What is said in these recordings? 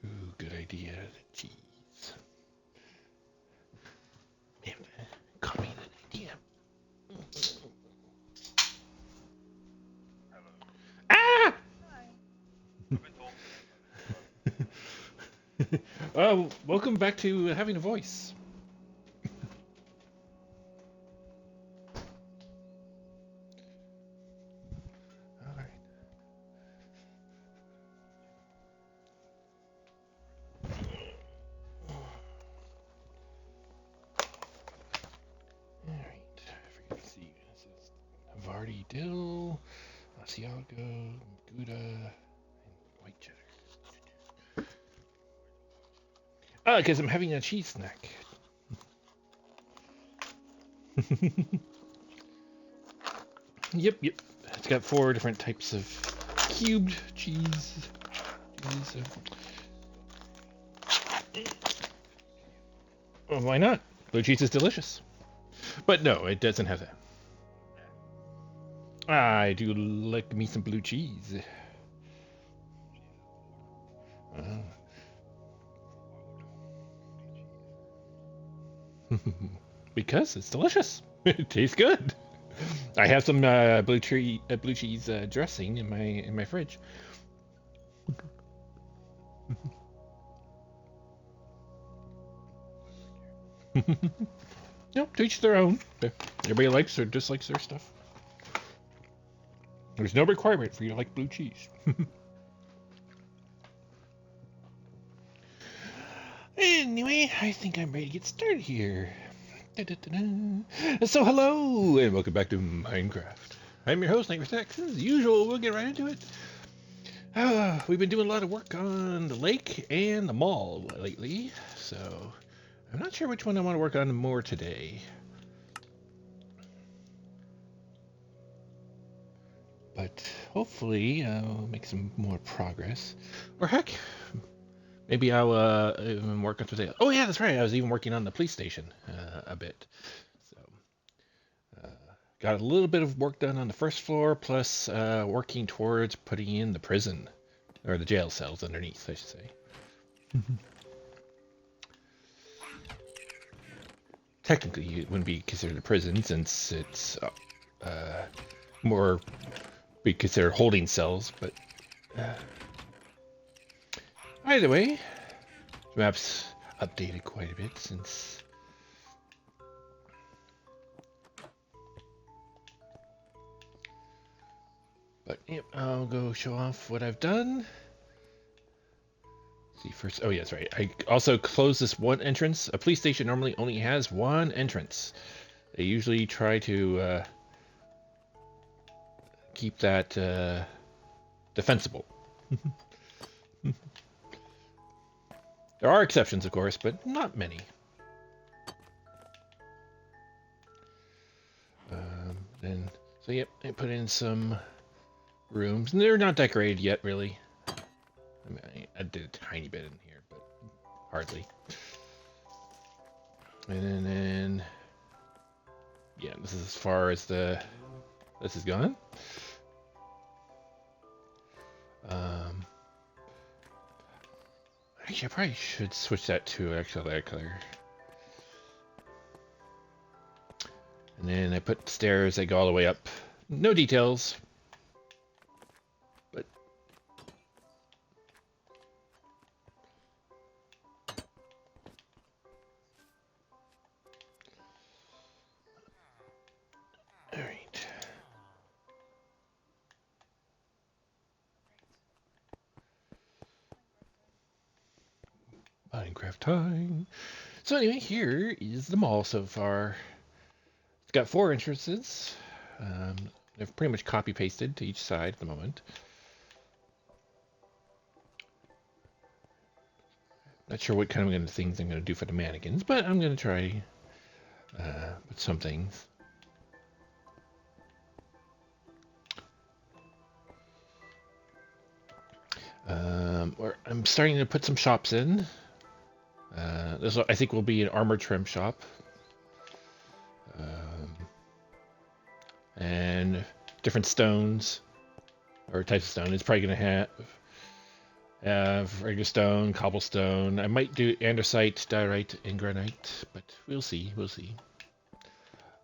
Ooh, good idea. Cheese. Man, copy that idea. Ah! Welcome back to having a voice. All right. All right. I forget to see. This is Vardy Dill, Asiago, Gouda, and white cheddar. Ah, because I'm having a cheese snack. Yep, yep. It's got 4 different types of cubed cheese. Well, why not? Blue cheese is delicious. But no, it doesn't have that. I do like me some blue cheese. Uh, because it's delicious. It tastes good. I have some blue cheese dressing in my fridge. Yep, to each their own. Everybody likes or dislikes their stuff. There's no requirement for you to like blue cheese. Anyway, I think I'm ready to get started here. Da-da-da-da. So hello and welcome back to Minecraft. I'm your host, NightmareTech. As usual, we'll get right into it. We've been doing a lot of work on the lake and the mall lately, so I'm not sure which one I want to work on more today. But hopefully I'll make some more progress. Or heck, maybe I'll even work on today. Oh yeah, that's right. I was even working on the police station a bit. So uh, got a little bit of work done on the first floor, plus working towards putting in the prison or the jail cells underneath, I should say. Technically, it wouldn't be considered a prison since it's uh, more be considered holding cells. But uh, either way, the map's updated quite a bit since. But yep, I'll go show off what I've done. See first. Oh, yeah, that's right. I also closed this one entrance. A police station normally only has one entrance. They usually try to keep that defensible. There are exceptions, of course, but not many. Then, so yep, I put in some rooms, and they're not decorated yet, really. I mean, I did a tiny bit in here, but hardly. And then yeah, this is as far as this is gone. Um, actually, I probably should switch that to actual that color. And then I put stairs that go all the way up. No details, but all right. Minecraft time. So anyway, here is the mall so far. It's got 4 entrances. Um, I've pretty much copy pasted to each side at the moment. Not sure what kind of things I'm going to do for the mannequins, but I'm going to try with some things. I'm starting to put some shops in. This I think will be an armor trim shop. Um, and different stones or types of stone. It's probably going to have regular stone, cobblestone. I might do andesite, diorite, and granite, but we'll see. We'll see.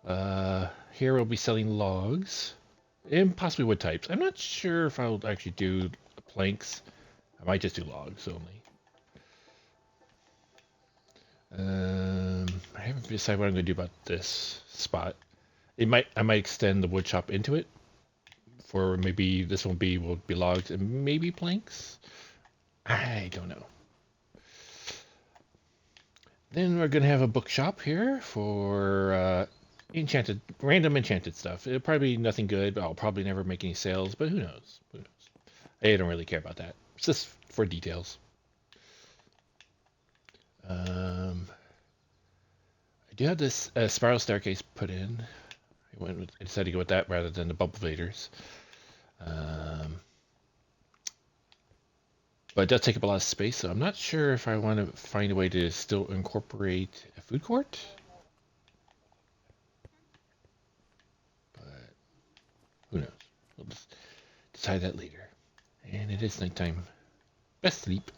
Here we'll be selling logs and possibly wood types. I'm not sure if I'll actually do planks. I might just do logs only. I haven't decided what I'm going to do about this spot. I might extend the wood shop into it. For maybe this will be logs and maybe planks. I don't know. Then we're gonna have a bookshop here for random enchanted stuff. It'll probably be nothing good, but I'll probably never make any sales. But who knows? Who knows? I don't really care about that. It's just for details. I do have this spiral staircase put in. I decided to go with that rather than the bubble vaders. But it does take up a lot of space, so I'm not sure if I want to find a way to still incorporate a food court. But who knows? We'll just decide that later. And it is nighttime. Best sleep.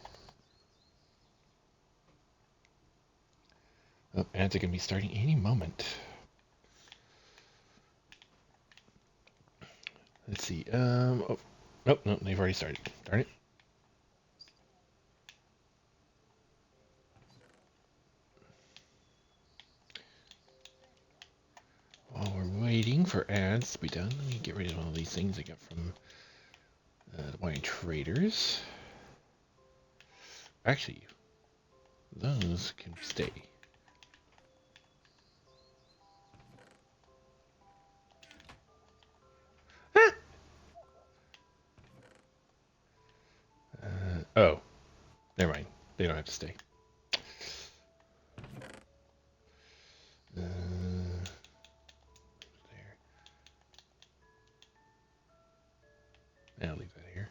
Oh, ads are going to be starting any moment. Let's see. Oh, nope, no, they've already started. Darn it. While we're waiting for ads to be done, let me get rid of all these things I got from the wine traders. Actually, those can stay. Oh, never mind. They don't have to stay. There. I'll leave that here.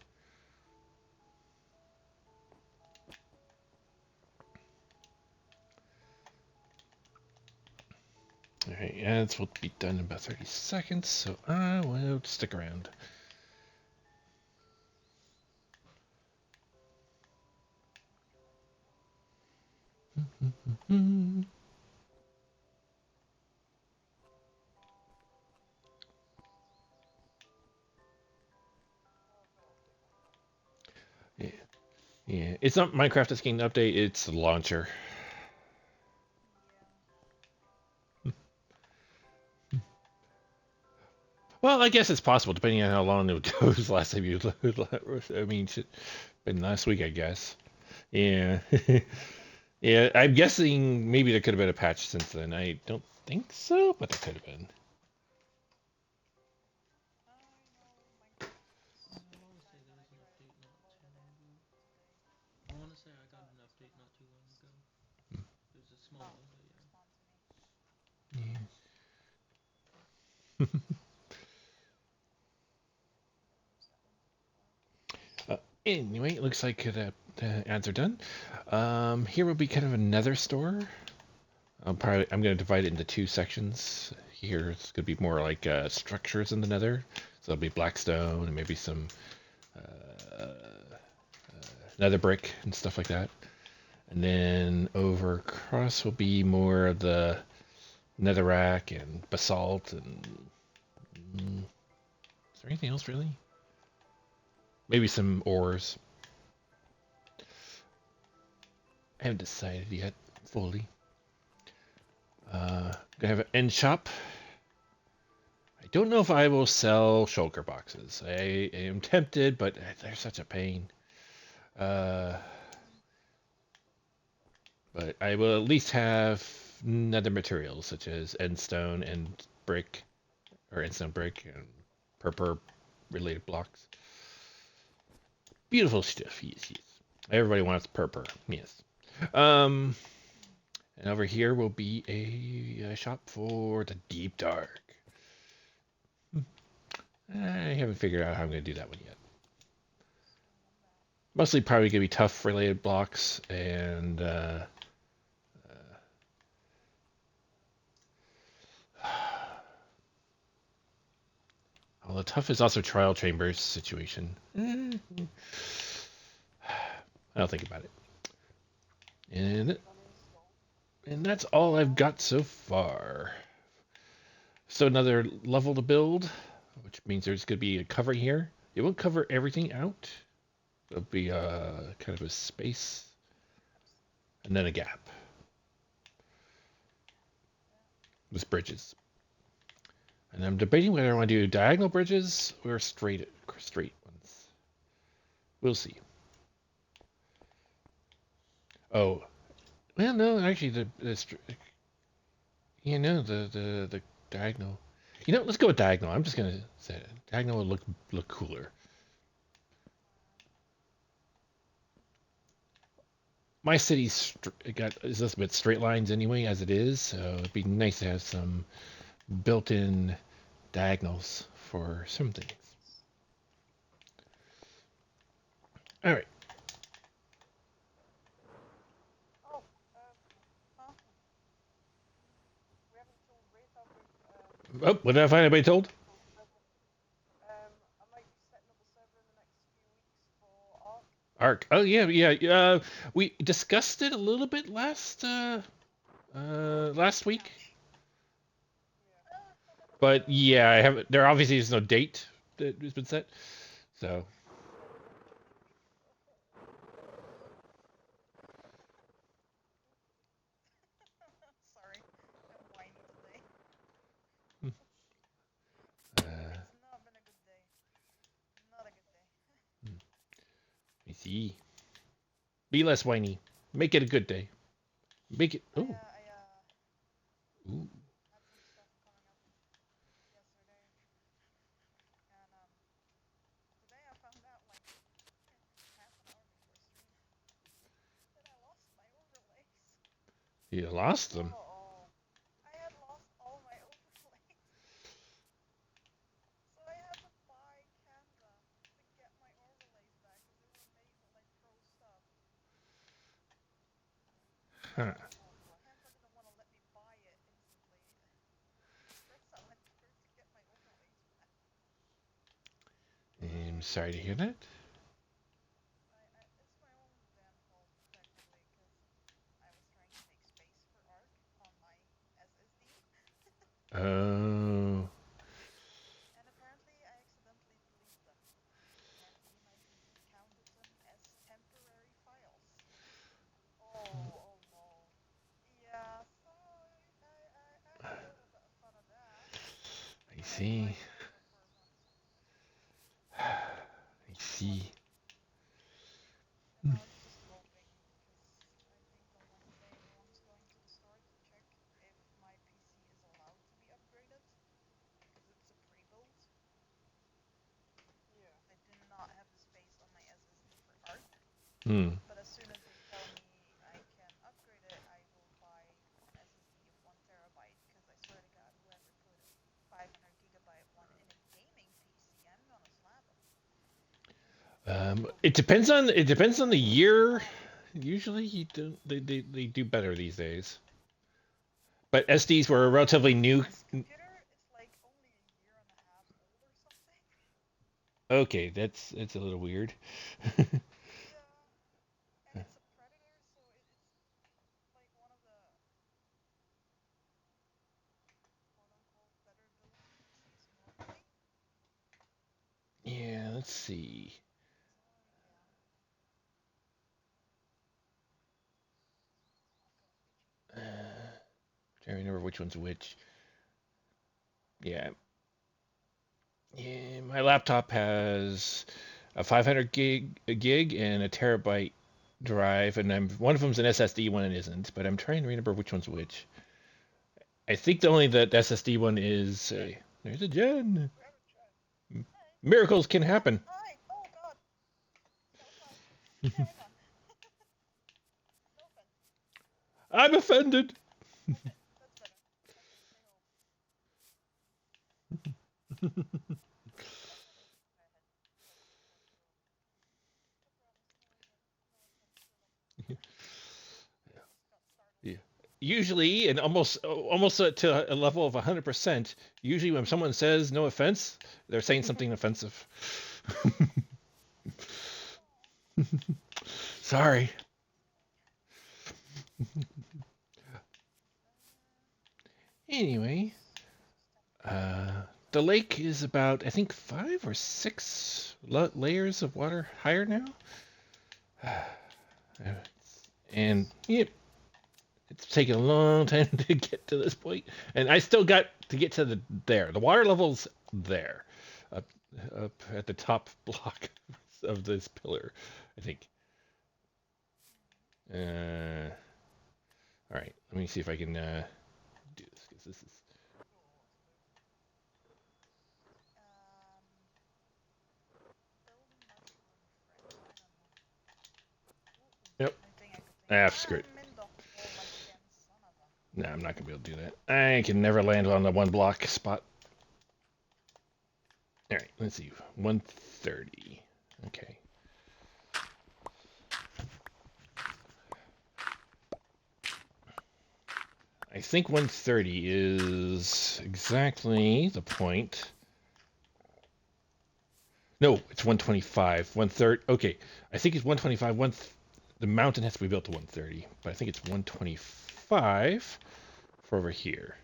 Alright, ads will be done in about 30 seconds, so I will stick around. Yeah. Yeah, it's not Minecraft that's getting an update, it's the launcher. Well, I guess it's possible, depending on how long it goes. Last time you, I mean, been last week, I guess. Yeah, yeah. I'm guessing maybe there could have been a patch since then. I don't think so, but there could have been. I want to say I got an update not too long ago. It was a small one, but yeah. Yeah. Anyway, it looks like the ads are done. Here will be kind of another store. I'm going to divide it into two sections. Here it's going to be more like structures in the Nether. So there'll be blackstone and maybe some uh, Nether brick and stuff like that. And then over across will be more of the netherrack and basalt and is there anything else really? Maybe some ores. I haven't decided yet fully. Gonna have an end shop. I don't know if I will sell shulker boxes. I am tempted, but they're such a pain. Uh, but I will at least have nether materials such as endstone and brick, or endstone brick and purple related blocks. Beautiful stuff. Yes, yes. Everybody wants purple. Yes. Um, and over here will be a shop for the deep dark. I haven't figured out how I'm going to do that one yet. Mostly probably gonna be tough related blocks and well, the tough is also trial chambers situation. I'll think about it. And that's all I've got so far. So another level to build, which means there's gonna be a cover here. It won't cover everything out. There'll be a kind of a space and then a gap with bridges. And I'm debating whether I want to do diagonal bridges or straight ones. We'll see. Oh, well, no, actually, the diagonal. You know, let's go with diagonal. I'm just gonna say it. Diagonal will look cooler. My city's is a bit straight lines anyway, as it is. So it'd be nice to have some built-in diagonals for some things. All right. Oh, what did I find? Anybody told? Arc. Oh yeah, yeah. We discussed it a little bit last week, but yeah, I have. There obviously is no date that has been set, so. Let me see. Be less whiny. Make it a good day. Make it. Oh. Ooh. You lost them. Huh. I'm sorry to hear that. Oh. I see. I see. Hmm. It depends on the year. Usually, you don't, they do better these days. But SDs were relatively new. Okay, that's a little weird. Yeah, let's see. Trying to remember which one's which. Yeah, yeah. My laptop has a 500 gig and a terabyte drive, and one of them's an SSD, one it isn't. But I'm trying to remember which one's which. I think the SSD one is. There's a Jen. Miracles can happen. I'm offended. Yeah. Usually, and almost to a level of 100%. Usually, when someone says "no offense," they're saying something offensive. Sorry. Anyway, uh, the lake is about, I think, 5 or 6 layers of water higher now. And yeah, it's taken a long time to get to this point, and I still got to get to the water level's there, up up at the top block of this pillar, I think. All right, let me see if I can do this because this is. Yep. Ah, screw it. No, I'm not gonna be able to do that. I can never land on the one block spot. All right, let's see. 130. Okay. I think 130 is exactly the point. No, it's 125. 130. Okay, I think it's 125. The mountain has to be built to 130, but I think it's 125 for over here.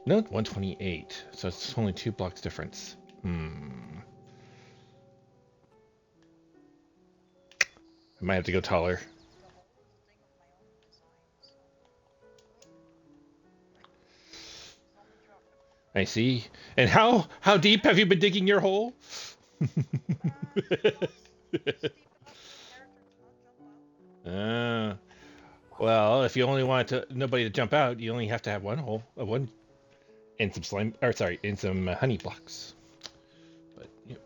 No, 128. So it's only 2 blocks difference. I might have to go taller. I see. And how deep have you been digging your hole? uh, well, if you only want nobody to jump out, you only have to have one hole, one, and some slime, or sorry, and some honey blocks. But yeah.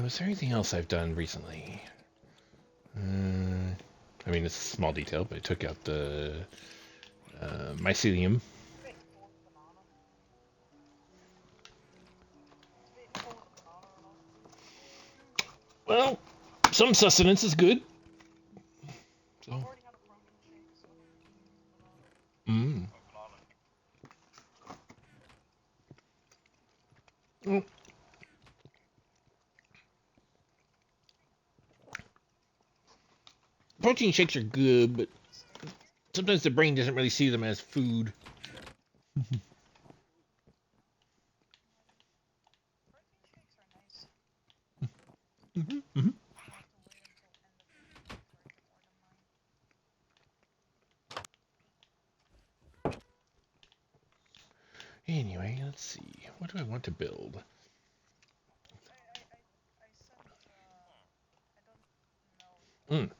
Was there anything else I've done recently? I mean, it's a small detail, but I took out the mycelium. Well, some sustenance is good. So, mm. Well, protein shakes are good, but sometimes the brain doesn't really see them as food. Mm-hmm. Anyway, let's see. What do I want to build? Mm.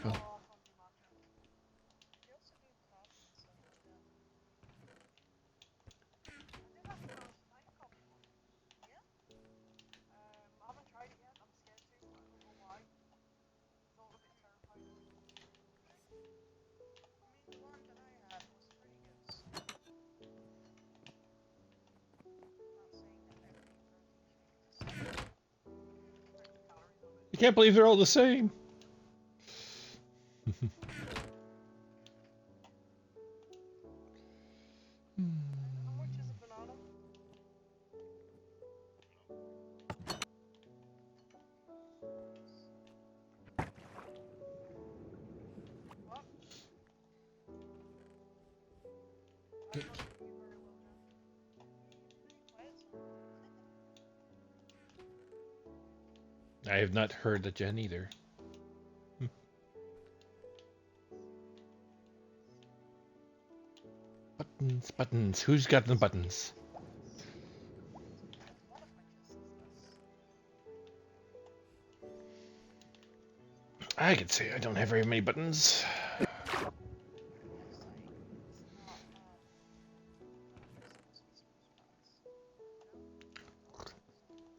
Oh. I can't believe they're all the same. I have not heard the gen either. Buttons, buttons. Who's got the buttons? I could say I don't have very many buttons.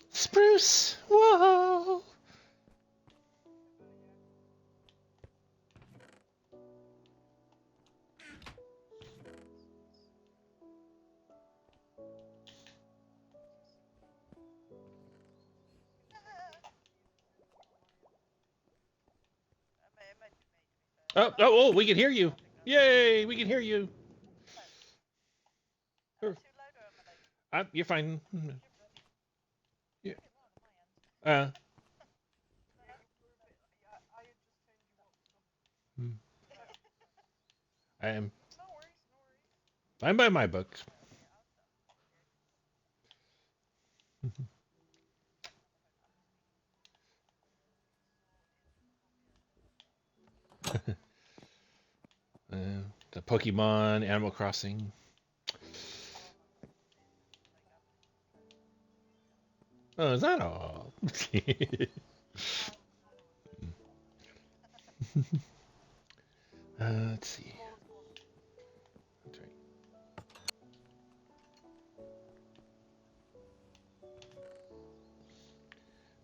Spruce! Whoa! Oh, we can hear you. Yay, we can hear you. You're fine. Yeah. Uh, I am. I'm by my books. The Pokemon, Animal Crossing. Oh, is that all? Let's see. That's right.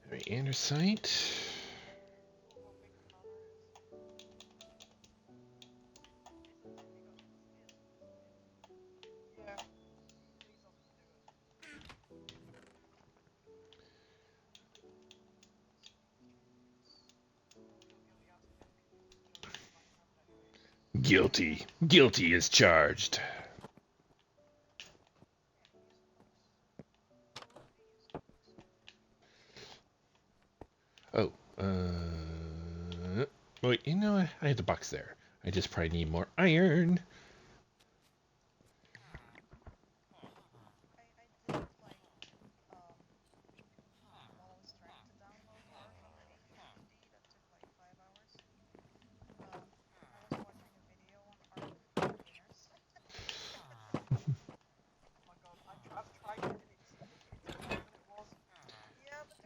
All right, Andesite. Guilty. Guilty is charged. Oh, wait, you know, I had the box there. I just probably need more iron.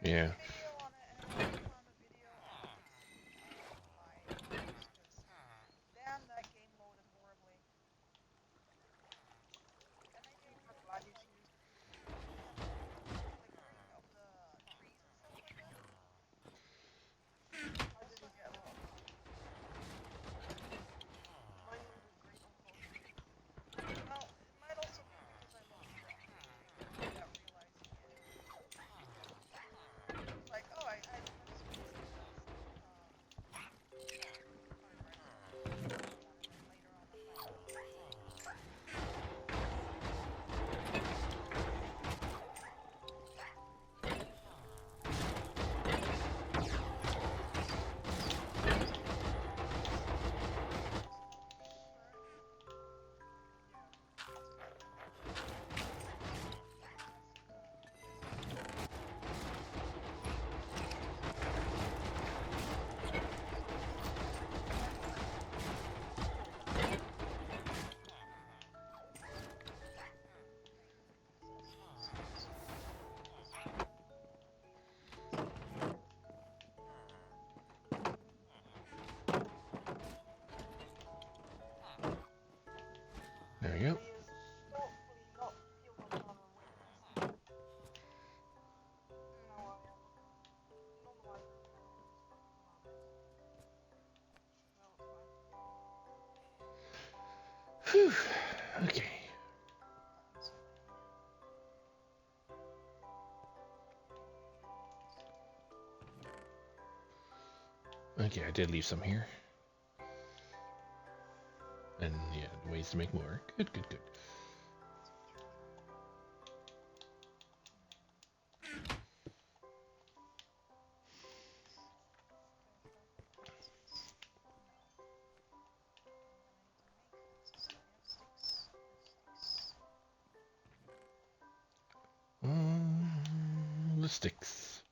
Yeah. There we go. Whew. Okay. Okay, I did leave some here. And yeah, ways to make more. Good, good, good. The sticks.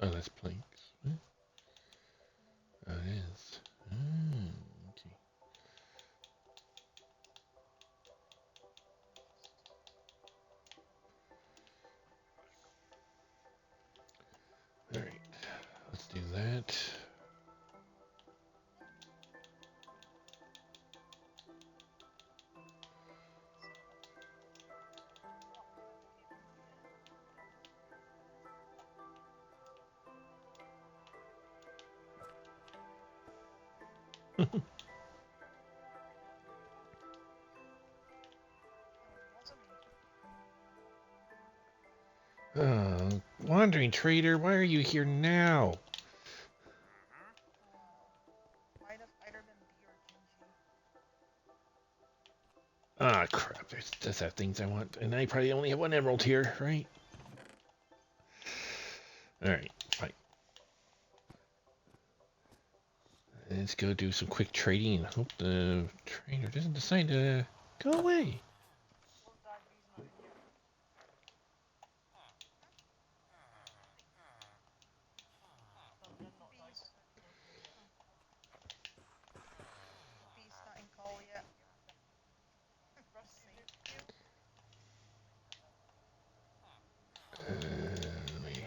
Oh, that's planks. Huh? Oh, it is. Mm, okay. All right. Let's do that. Oh, wandering trader, why are you here now? Ah, crap. There's just have things I want, and I probably only have one emerald here, right? All right, fine. Let's go do some quick trading. Hope the trader doesn't decide to go away. Let me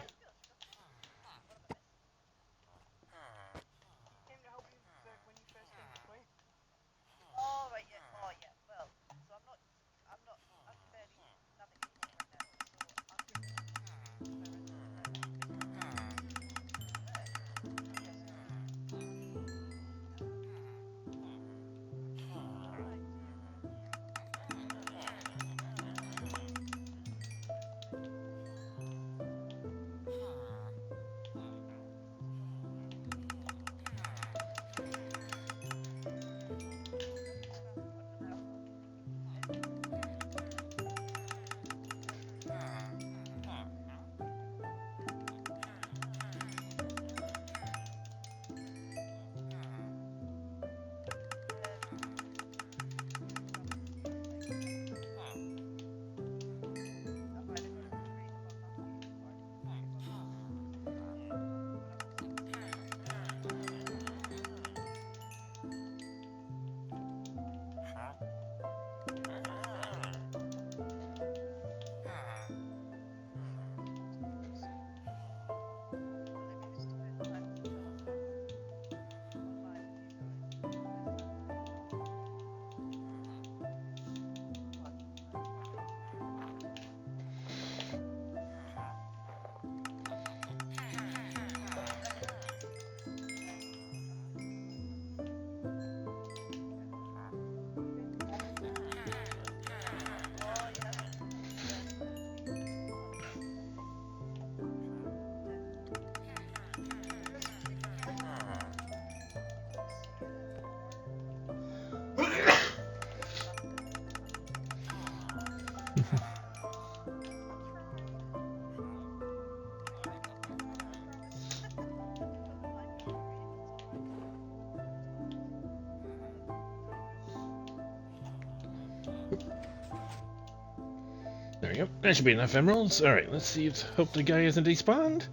There we go. That should be enough emeralds. All right, let's see. Hope the guy hasn't despawned.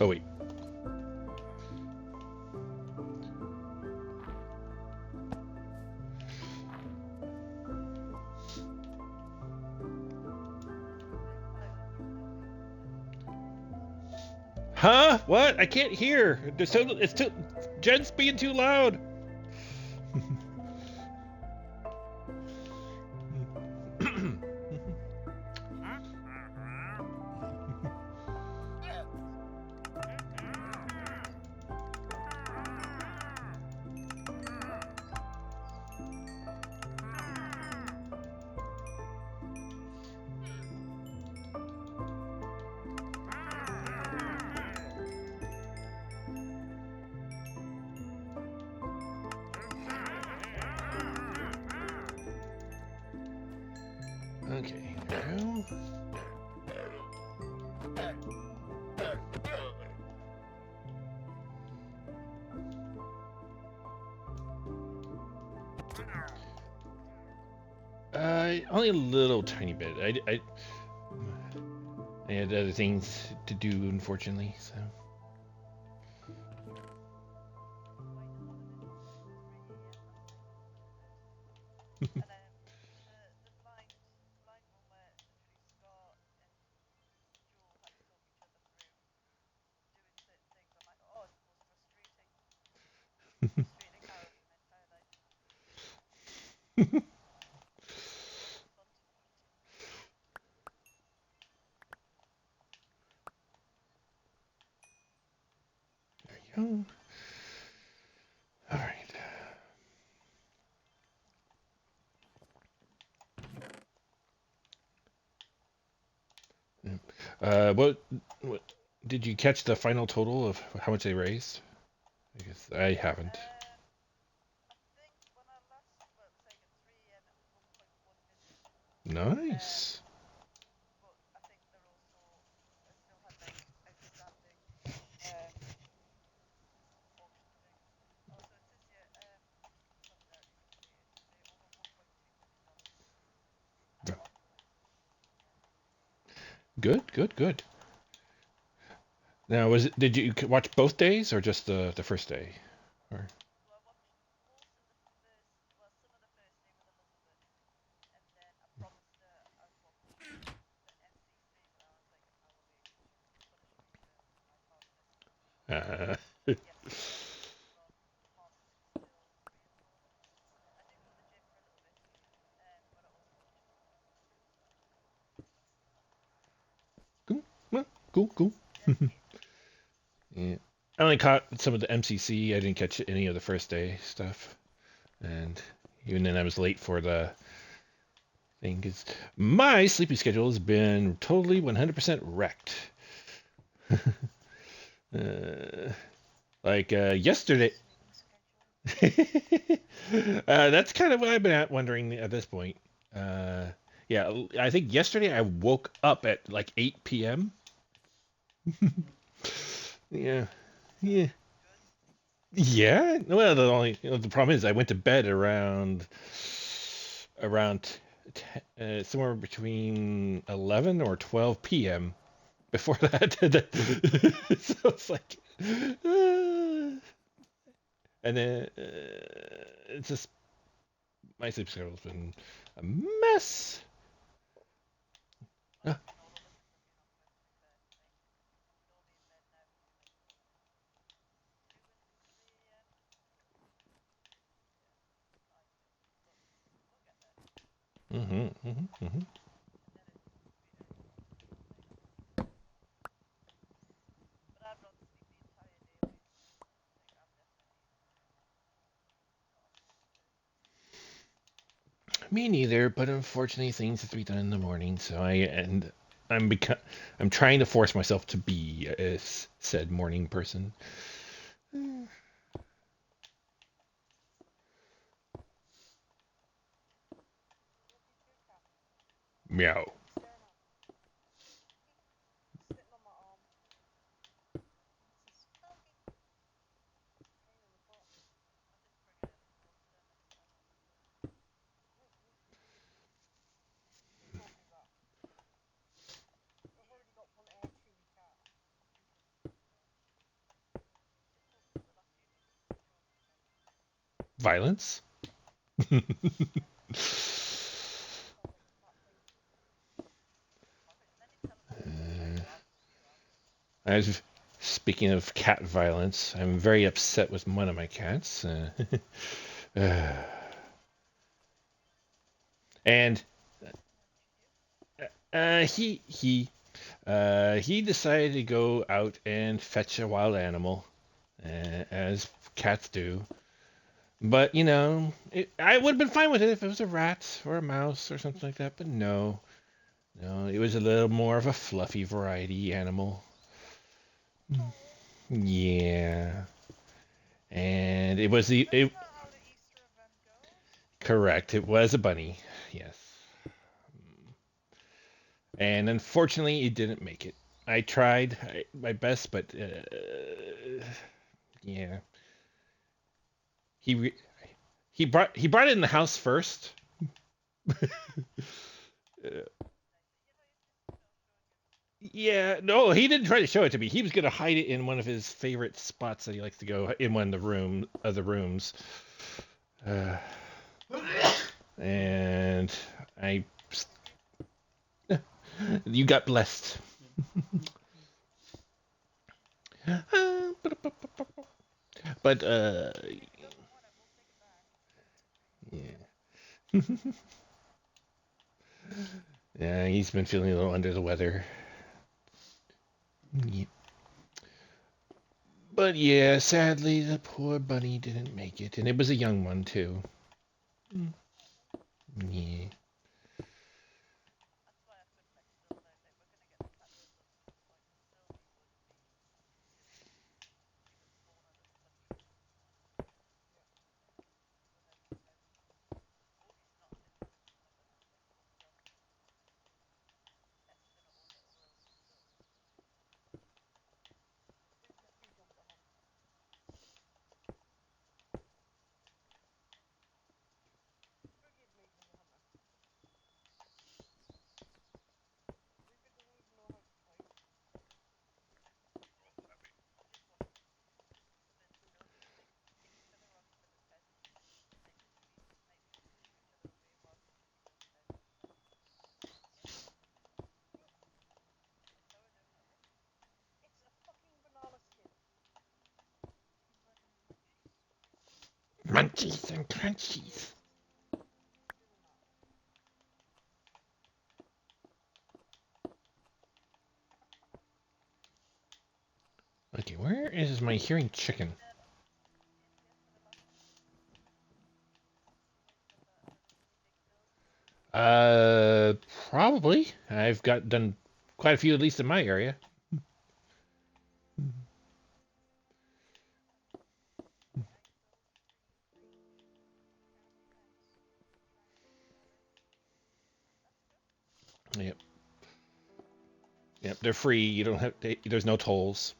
Oh wait. Huh? What? I can't hear. It's too. Jen's being too loud. Okay, there we go. Only a little tiny bit. I had other things to do, unfortunately. So All right. What did you catch the final total of how much they raised? Because I haven't. Nice. Good, good, good. Now, did you watch both days or just the first day? Or uh, cool, well, cool, cool. Yeah. I only caught some of the MCC. I didn't catch any of the first day stuff, and even then, I was late for the thing. 'Cause my sleeping schedule has been totally 100% wrecked. Uh, yesterday. That's kind of what I've been wondering at this point. Uh, yeah, I think yesterday I woke up at like 8 p.m. Yeah, yeah, yeah. Well, the problem is I went to bed around somewhere between 11 or 12 p.m. Before that, so it's like, and then it's just my sleep schedule's been a mess. Uh, mm-hmm, mm-hmm, mm-hmm. Me neither, but unfortunately things have to be done in the morning, so I'm trying to force myself to be a said morning person. Meow. Violence? As speaking of cat violence, I'm very upset with one of my cats. Uh, and he decided to go out and fetch a wild animal, as cats do. But I would have been fine with it if it was a rat or a mouse or something like that. But no, no, it was a little more of a fluffy variety animal. Yeah, and correct. It was a bunny. Yes, and unfortunately, it didn't make it. I tried my best, but yeah, he re- he brought it in the house first. Yeah, no, he didn't try to show it to me. He was gonna hide it in one of his favorite spots that he likes to go in one of the rooms. Uh, and I, you got blessed. But yeah, yeah, he's been feeling a little under the weather. Yeah. But yeah, sadly, the poor bunny didn't make it, and it was a young one too. Mm. Yeah. Munchies and crunchies. Okay, where is my hearing chicken? Uh, Probably. I've got done quite a few, at least in my area. Yep, yep. They're free. You don't have. There's no tolls.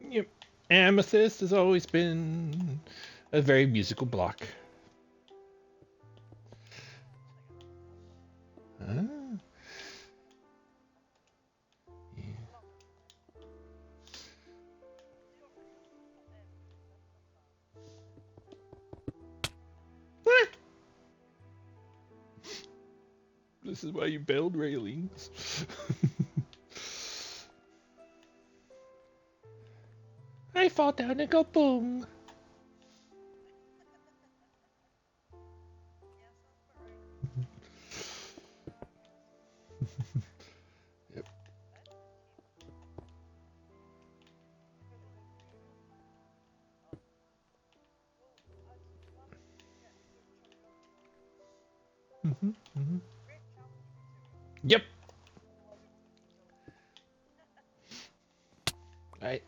Yep. Amethyst has always been a very musical block. Ah, yeah. This is why you build railings. I fall down and go boom. Yep. Hmm. Yep. I.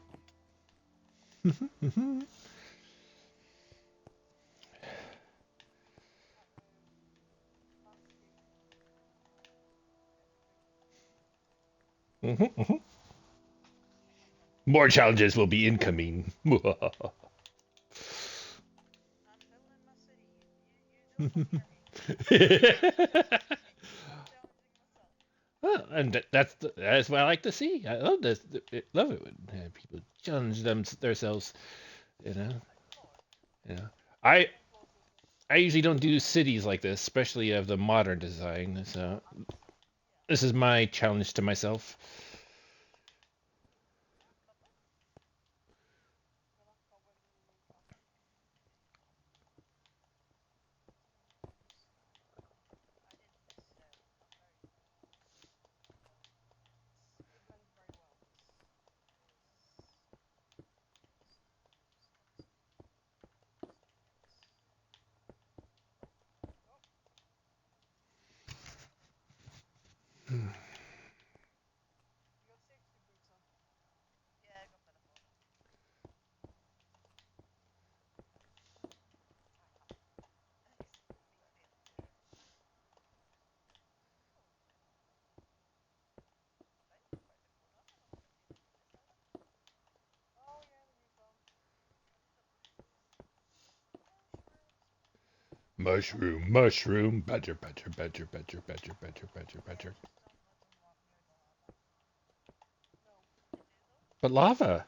Hmm. Hmm. More challenges will be incoming. Well, and that's what I like to see. I love this. Love it when people challenge themselves. You know. You know. I I usually don't do cities like this, especially of the modern design. So this is my challenge to myself. Mushroom, mushroom, badger, badger, badger, badger, badger, badger, badger, badger. But lava.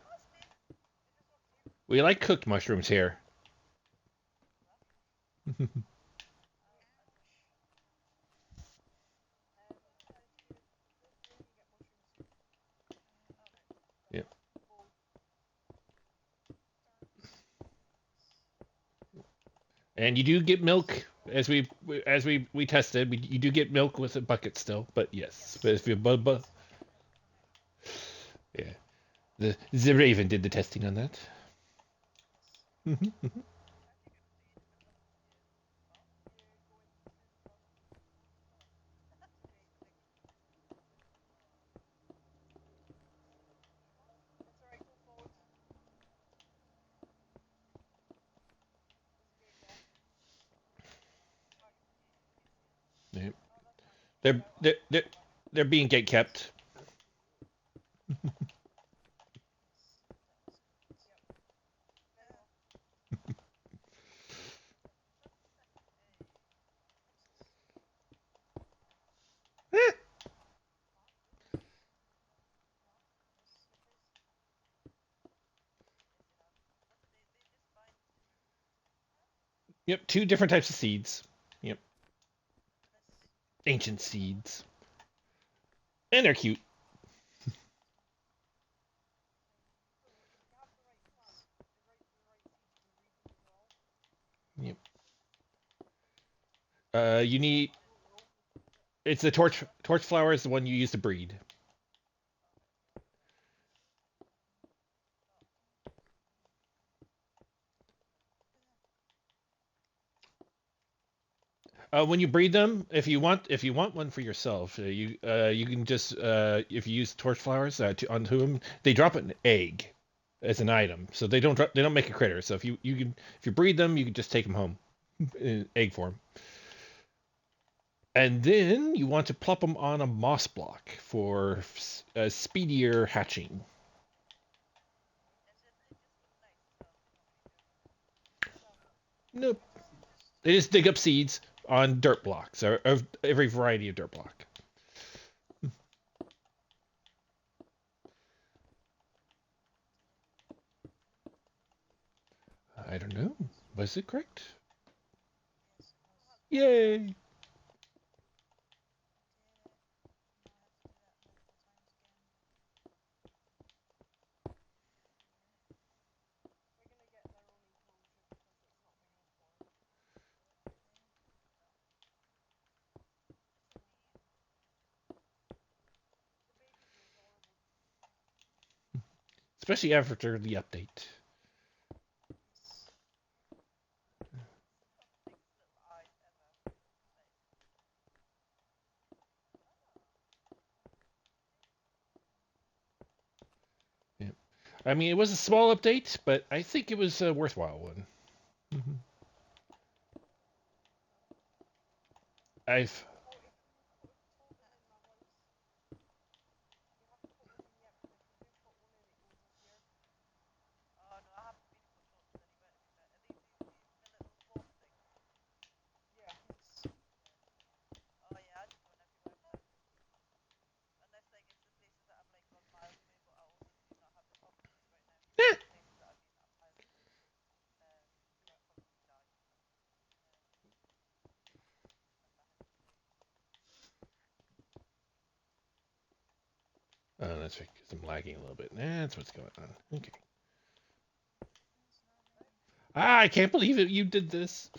We like cooked mushrooms here. Yep. And you do get milk as we tested. You do get milk with a bucket still, but yes. But if you yeah, the Raven did the testing on that. Yep. They're being gate kept. Yep, two different types of seeds. Yep, ancient seeds, and they're cute. Yep. You need it's the torch flower is the one you use to breed. When you breed them, if you want one for yourself, you can just if you use torch flowers onto them, they drop an egg as an item, so they don't make a critter. So if you breed them, you can just take them home in egg form, and then you want to plop them on a moss block for a speedier hatching. Nope, they just dig up seeds on dirt blocks or of every variety of dirt block. I don't know. Was it correct? Yay! Especially after the update. Yeah. I mean, it was a small update, but I think it was a worthwhile one. Mhm. I've oh, that's right, 'cause I'm lagging a little bit. That's what's going on. Okay. Ah, I can't believe it. You did this.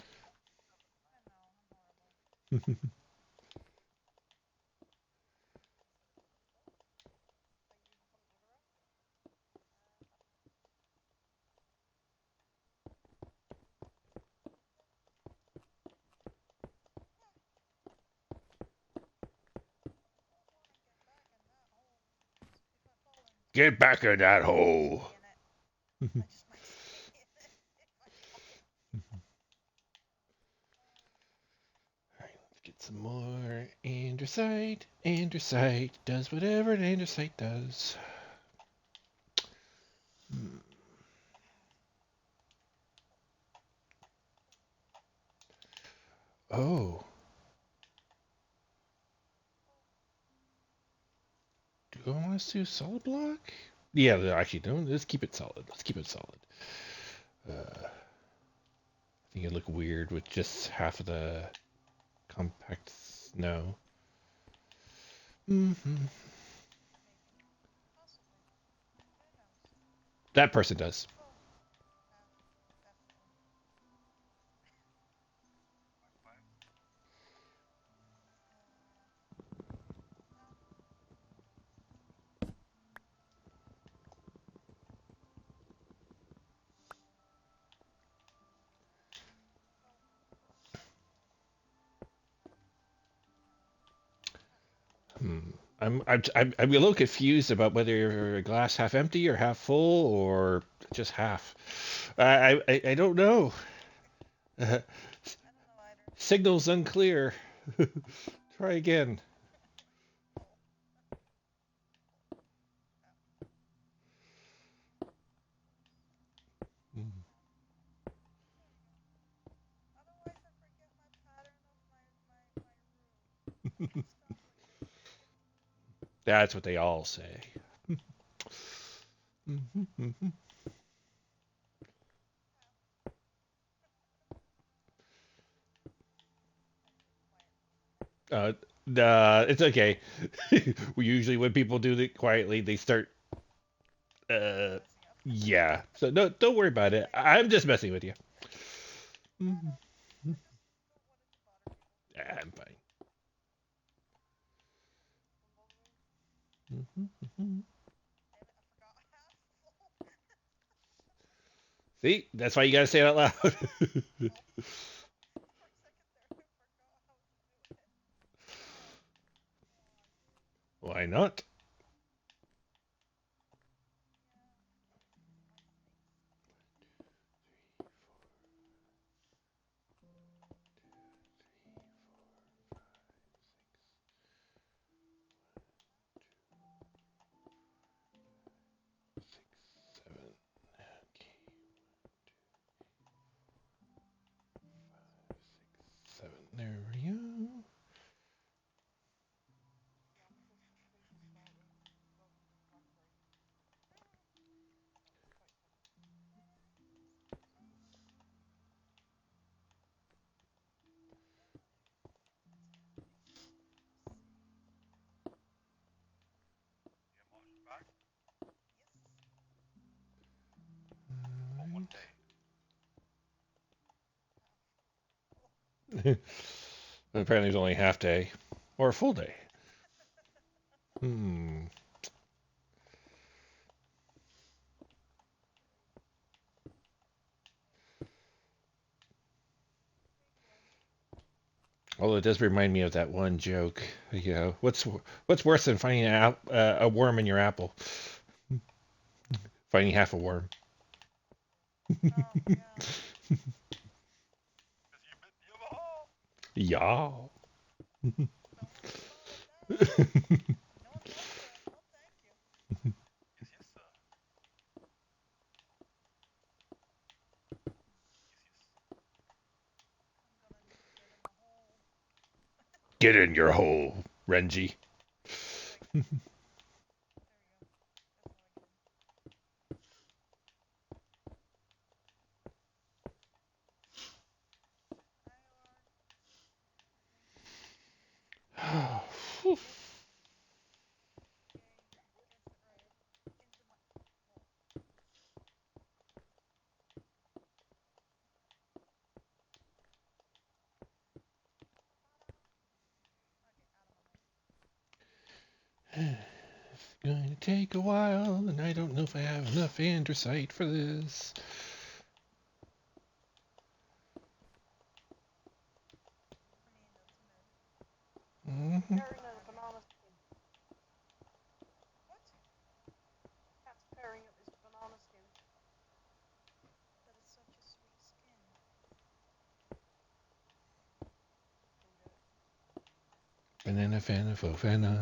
Get back in that hole. All right, let's get some more andesite. Andesite does whatever an andesite does. Hmm. Oh, do I want to do solid block? Yeah, actually, don't. Let's keep it solid. Let's keep it solid. I think it'd look weird with just half of the compact snow. Hmm. That person does. Hmm. I'm a little confused about whether you're a glass half empty or half full or just half. I don't know. Signal's unclear. Try again. That's what they all say. uh, it's okay. We usually when people do it quietly, they start. Uh, yeah. So no, don't worry about it. I'm just messing with you. I'm fine. See, that's why you gotta say it out loud. Why not? 7. Okay, 7. There we go. Apparently, it's only a half day or a full day. Hmm. Although it does remind me of that one joke. You know, what's worse than finding a worm in your apple? Finding half a worm. Yeah. Get in your hole, Renji. It's going to take a while, and I don't know if I have enough andesite for this. Mhm. Banana fana fofana.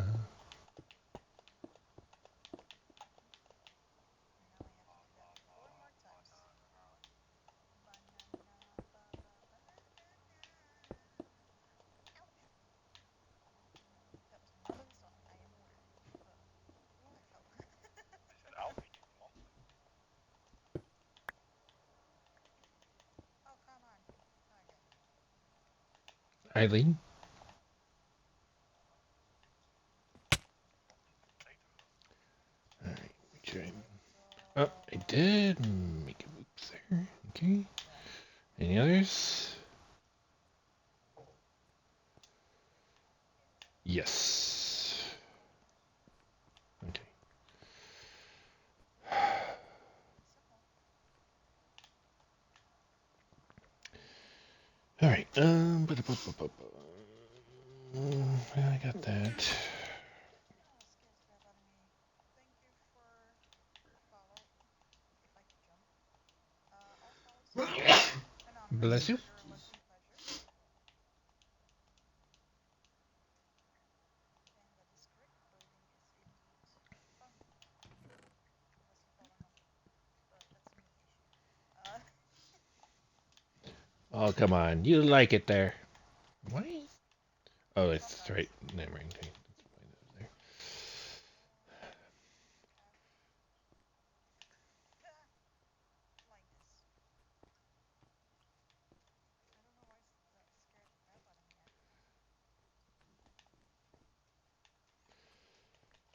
Eileen? Alright, make sure Oh, I did make a oops there. Okay. Any others? Yes. Okay. All right. I got that. Bless you. Oh, come on. You like it there. Why? Oh, it's right. Never mind. Okay. There.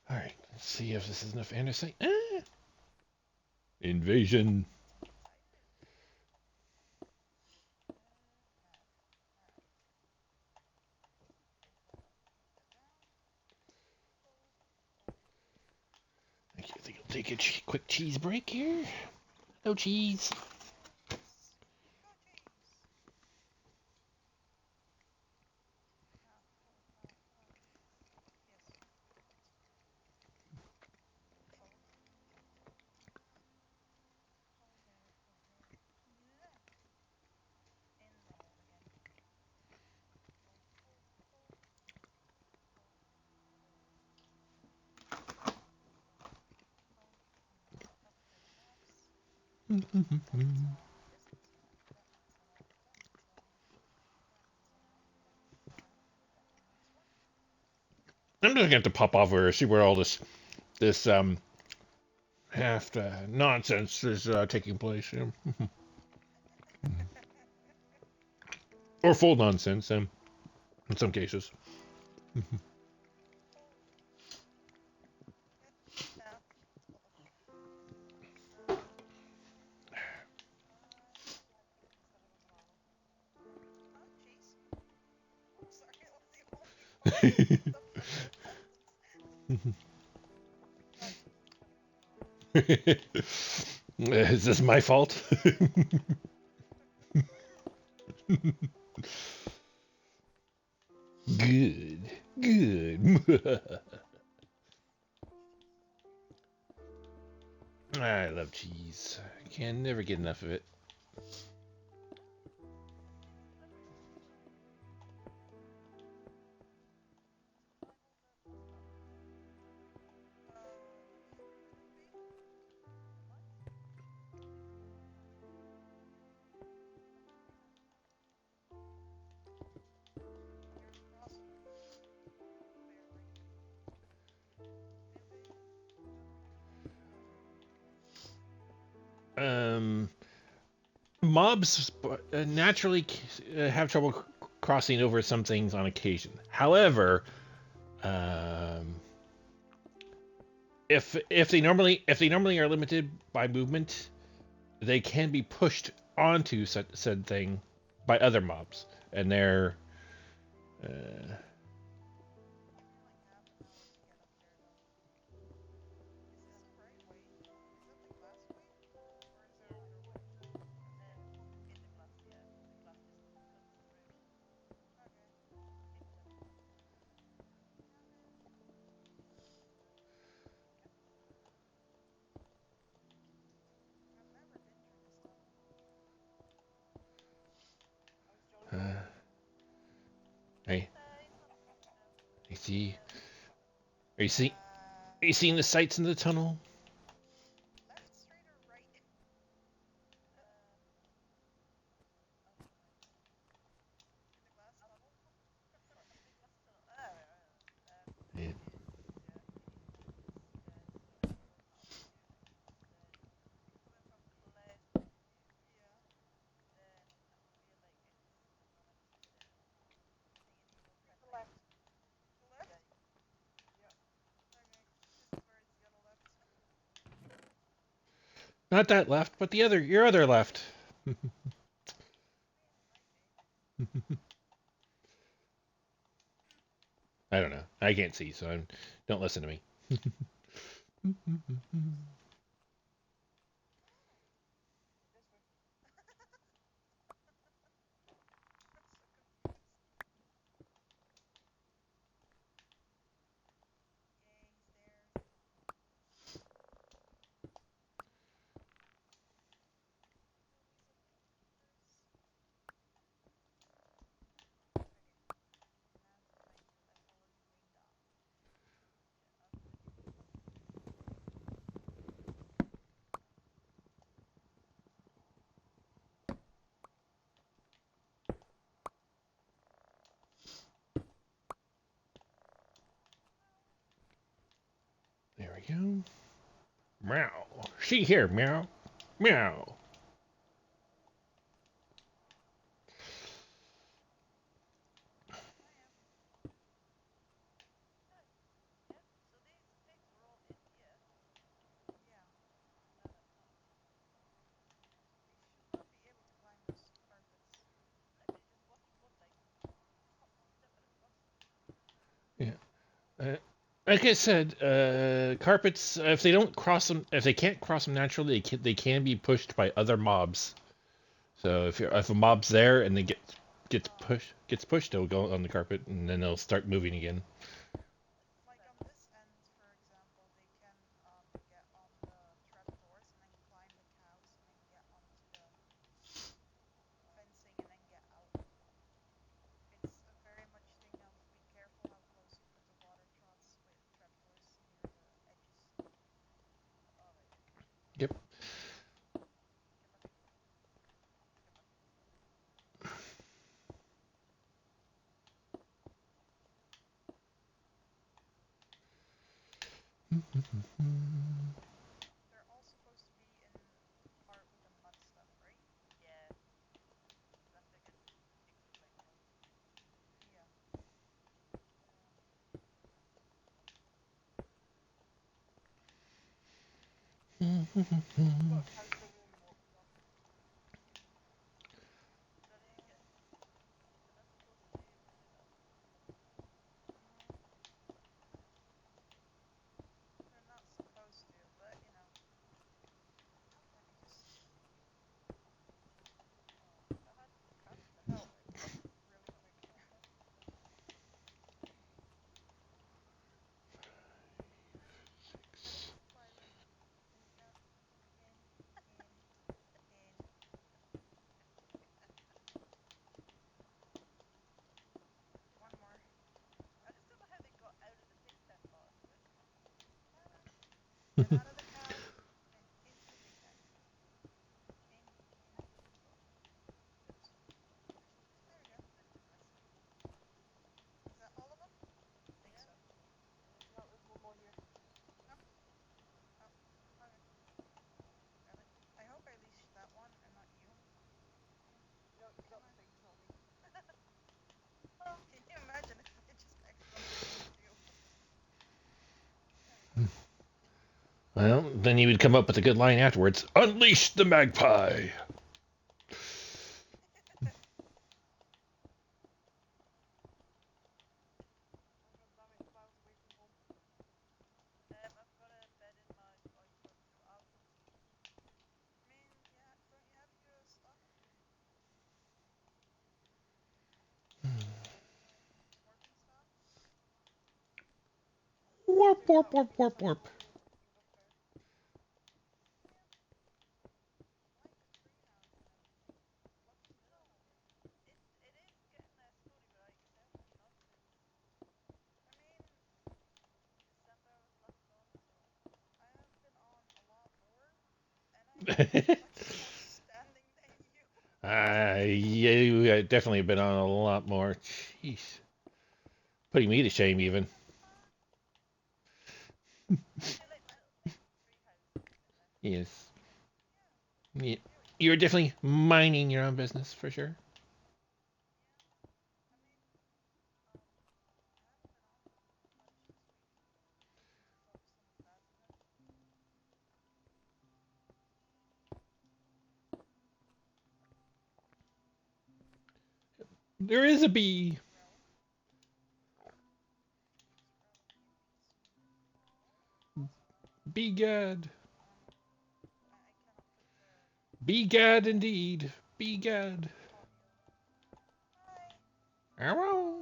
All right. Let's see if this is enough andesite. Ah! Invasion. I think I'll take a quick cheese break here. No cheese. I'm just gonna have to pop off over see where all this half nonsense is taking place, or full nonsense, in some cases. Is this my fault? Good, good. I love cheese. I can never get enough of it. Um, Mobs naturally have trouble crossing over some things on occasion. However, um, if they normally are limited by movement, they can be pushed onto said thing by other mobs, and they're uh, uh, hey, I see. Are you see? Are you seeing the sights in the tunnel? Yeah. Not that left, but your other left. I don't know. I can't see, so don't listen to me. There we go. Meow. See here, meow. Meow. Yeah. Uh, like I said, carpets, if they don't cross them, if they can't cross them naturally, they can be pushed by other mobs. So if a mob's there and they gets pushed, they'll go on the carpet and then they'll start moving again. Yep. Well, then you would come up with a good line afterwards. Unleash the magpie. Warp, warp, warp, warp, warp. You definitely have been on a lot more. Jeez. Putting me to shame, even. Yes. Yeah. You're definitely minding your own business, for sure. There is a bee. Begad. Begad indeed. Begad. Arrow.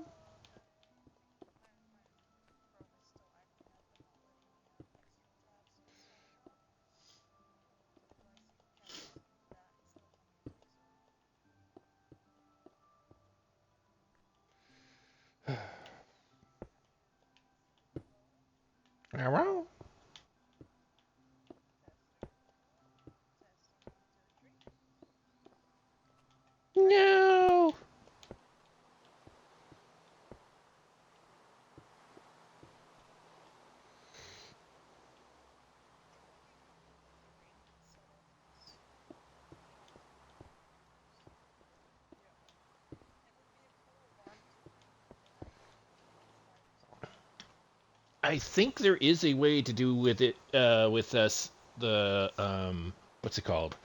Arrow. No. I think there is a way to do with it with us the what's it called?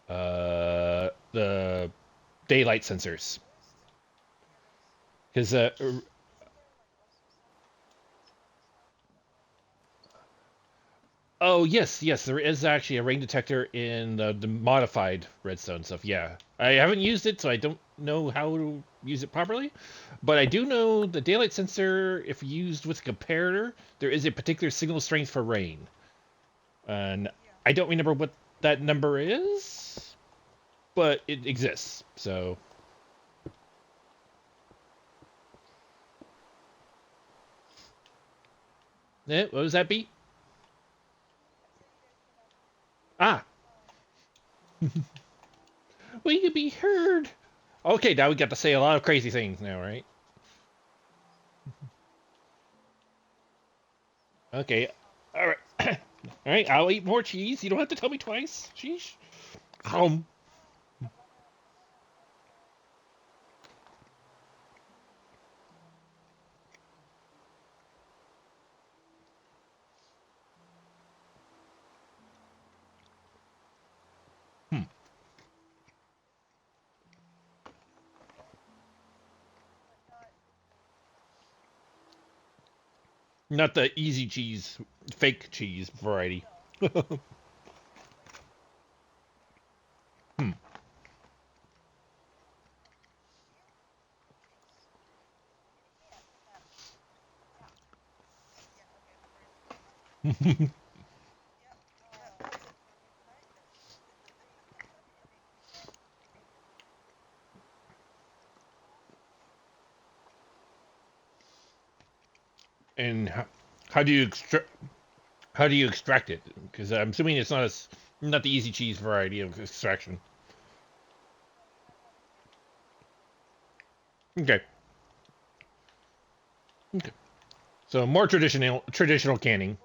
The daylight sensors. Because oh yes, yes, there is actually a rain detector in the modified redstone stuff. Yeah, I haven't used it, so I don't know how to use it properly. But I do know the daylight sensor, if used with a comparator, there is a particular signal strength for rain, and I don't remember what that number is, but it exists. So, what was that beat? Ah, we could be heard. Okay, now we got to say a lot of crazy things now, right? Okay, all right. All right, I'll eat more cheese. You don't have to tell me twice. Sheesh. Um. Hmm. Not the easy cheese, fake cheese variety. Hmm. And how do you extract it? Because I'm assuming it's not the easy cheese variety of extraction. Okay. Okay. So more traditional canning.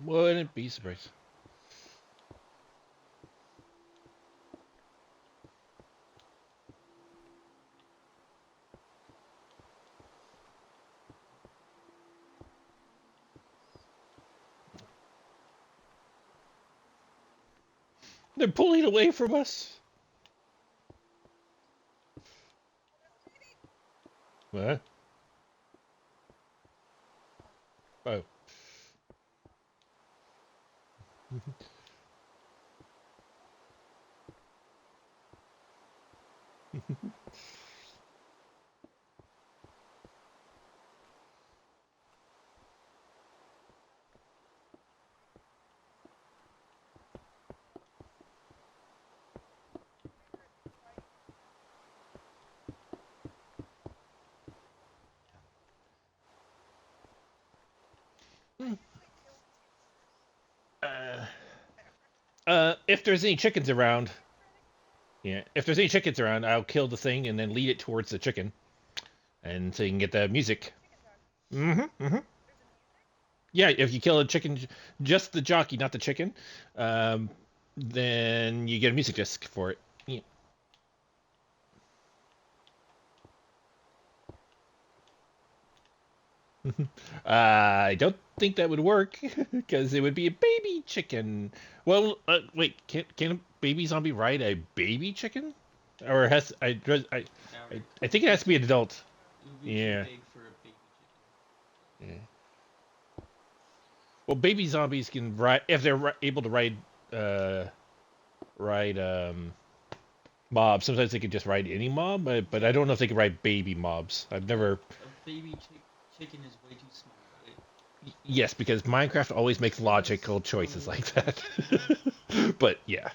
Wouldn't be surprised. They're pulling away from us. What? Oh. Hmm. Uh, if there's any chickens around, Yeah. If there's any chickens around, I'll kill the thing and then lead it towards the chicken, and so you can get the music. Mm-hmm. Mm-hmm. Yeah. If you kill a chicken, just the jockey, not the chicken, um, then you get a music disc for it. Yeah. I don't think that would work because it would be a baby chicken. Well, wait, can a baby zombie ride a baby chicken? Or has Now I it think it would be has to be too an adult. it would be too Yeah. big for a baby chicken. Yeah. Well, baby zombies can ride if they're able to uh ride mobs. Sometimes they can just ride any mob, but I Yeah, don't know if they can ride baby mobs. I've but never. a baby chicken is way too small. Yes, because Minecraft always makes Yes, logical choices always like does. that. But yeah.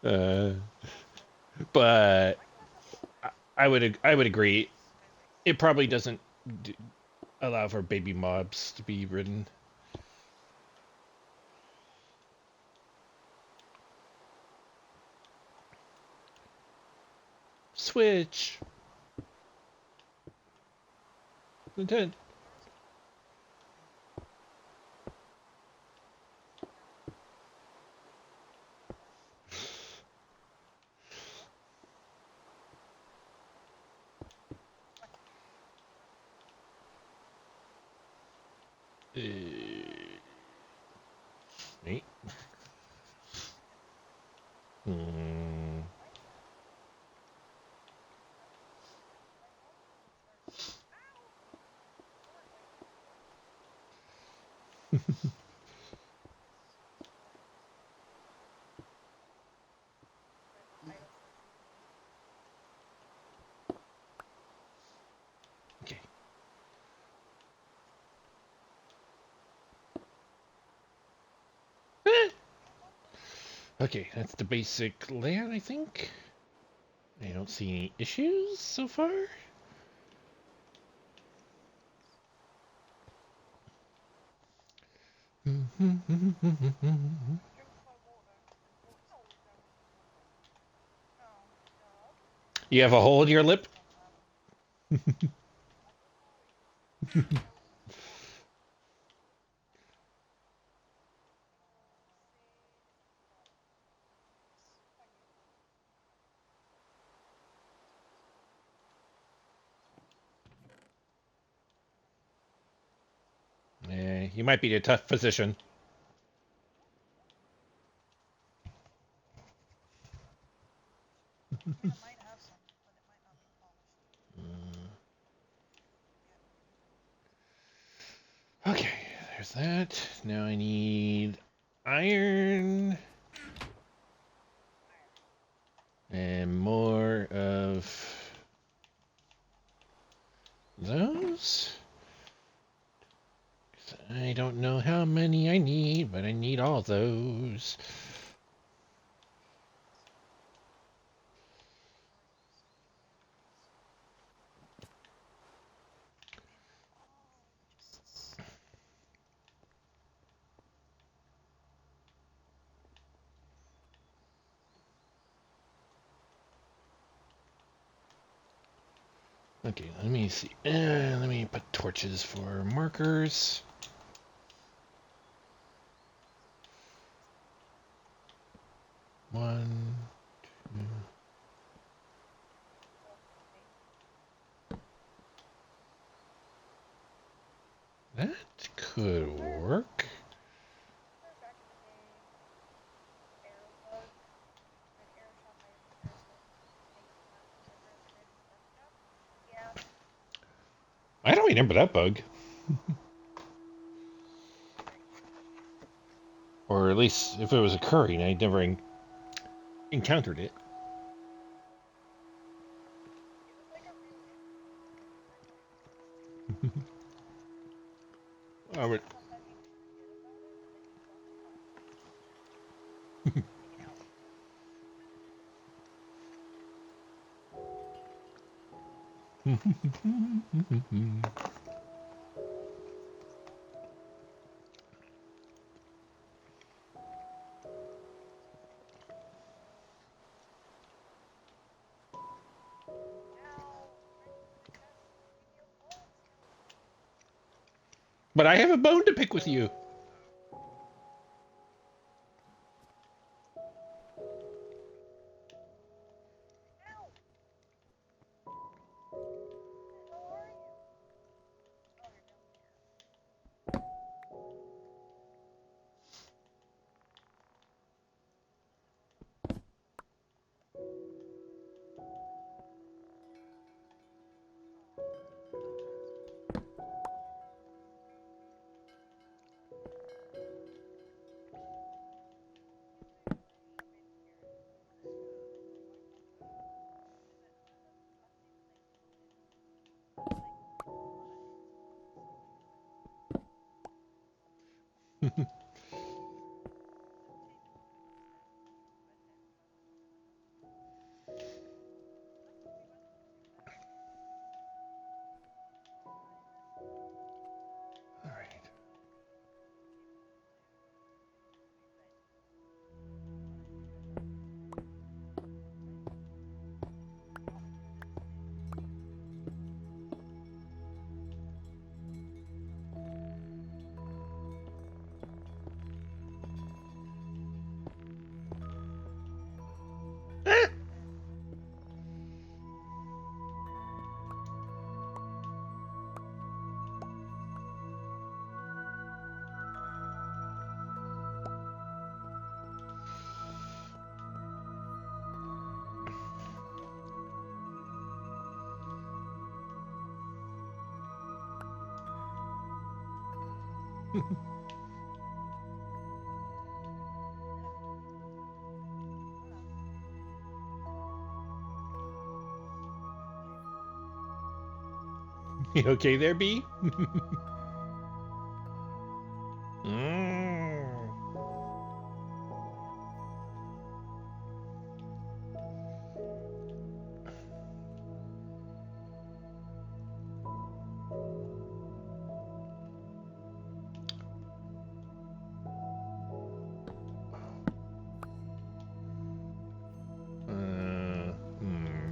Uh, but I would agree. It probably doesn't d- allow for baby mobs to be ridden. Switch. Nintendo. Wait. Hmm. Okay. Eh. Okay, that's the basic layout, I think. I don't see any issues so far. You have a hole in your lip? You might be in a tough position. Okay, there's that. Now I need iron and more of those. I don't know how many I need, but I need all those. Okay, let me see. Let me put torches for markers. One, two. That could work. I don't remember that bug. Or at least if it was occurring, I never encountered it. I But I have a bone to pick with you. All right. You okay there, B? Mm. Hmm.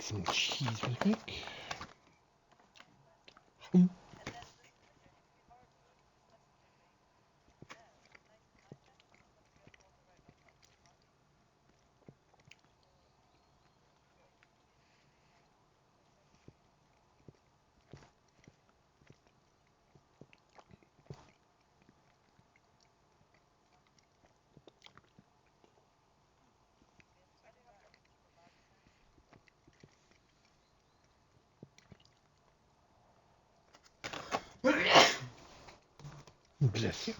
some cheese real quick. Bless you.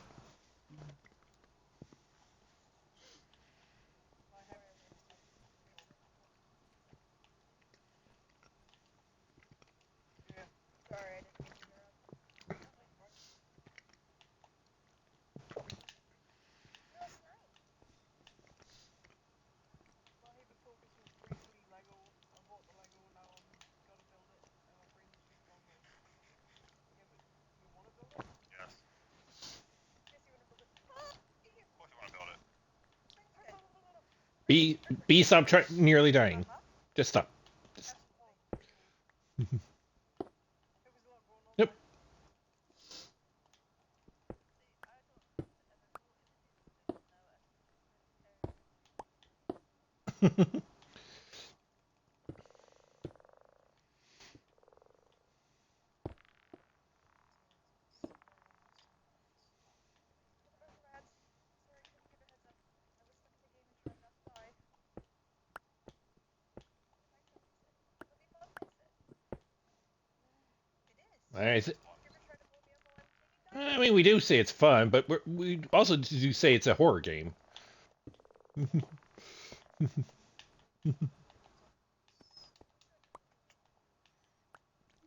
Stop nearly dying. Just stop. Just... Yep. I mean, we do say it's fun, but we also do say it's a horror game.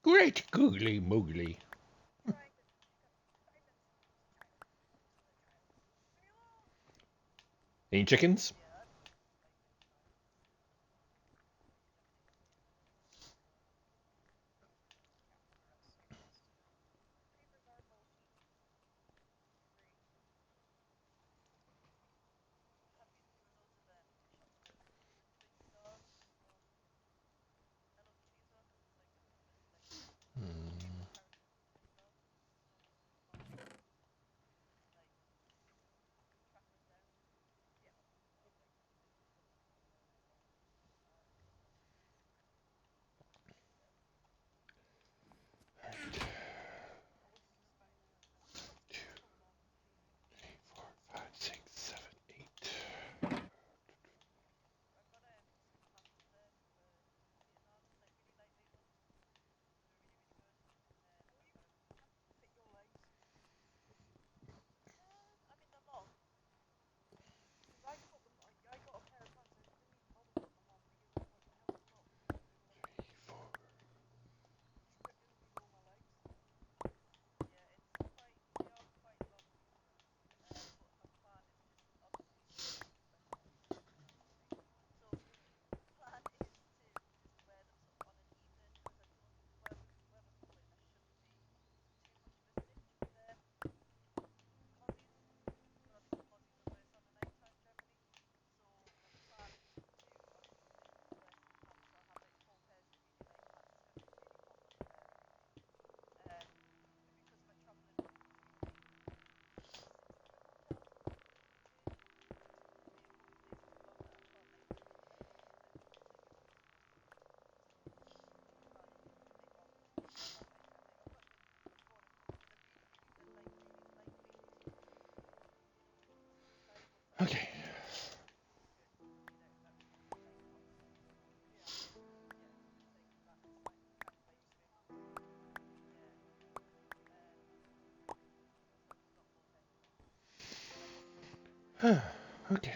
Great googly moogly. Any chickens? Hmm. Two, 4, 5, 6, 7, 8. Okay. Okay.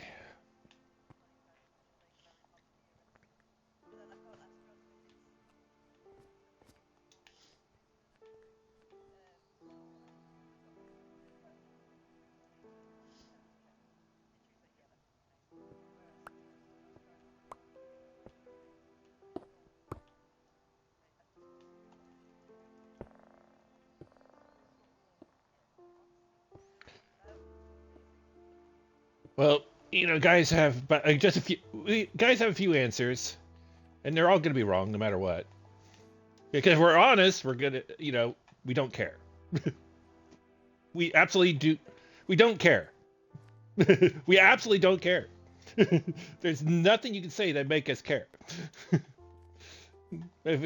Well, guys have just a few. Guys have a few answers, and they're all going to be wrong no matter what. Because if we're honest, we're gonna, we don't care. We absolutely do. We don't care. We absolutely don't care. There's nothing you can say that make us care. If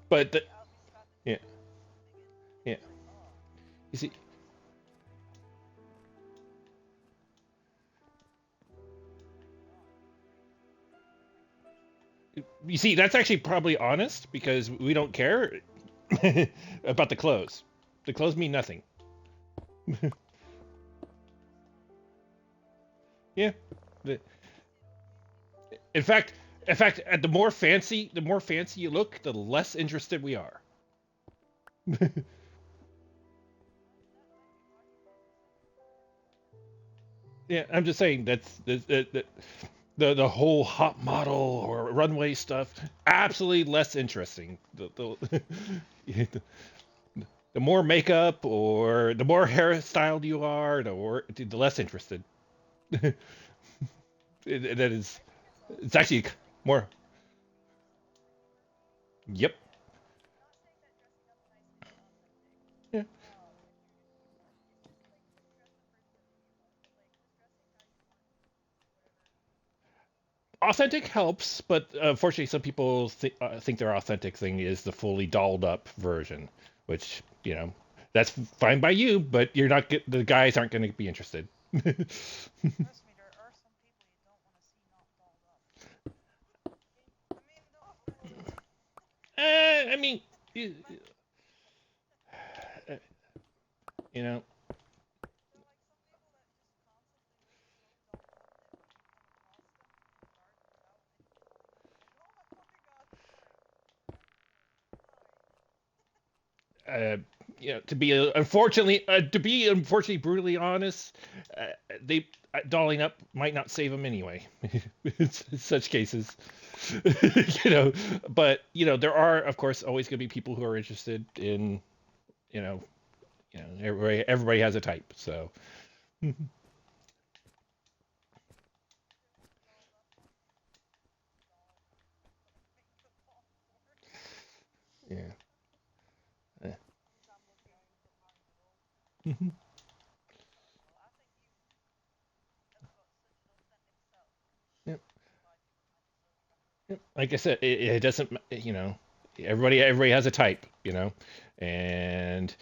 but yeah, yeah. You see, that's actually probably honest because we don't care about the clothes. The clothes mean nothing. Yeah. The, in fact, the more fancy you look, the less interested we are. Yeah, I'm just saying the whole hot model or runway stuff absolutely less interesting. The more makeup or the more hairstyled you are, the less interested. That is, it's actually more. Yep. Yeah. Authentic helps, but unfortunately, some people think their authentic thing is the fully dolled up version, which that's fine by you, but you're not the guys aren't going to be interested. I mean, you, uh, you know, uh, to be unfortunately brutally honest, uh, they dolling up might not save them anyway. In such cases, you know. But there are of course always going to be people who are interested in you know, everybody has a type. So yeah. Uh, Yep. Yep. Like I said, it doesn't. Everybody has a type. And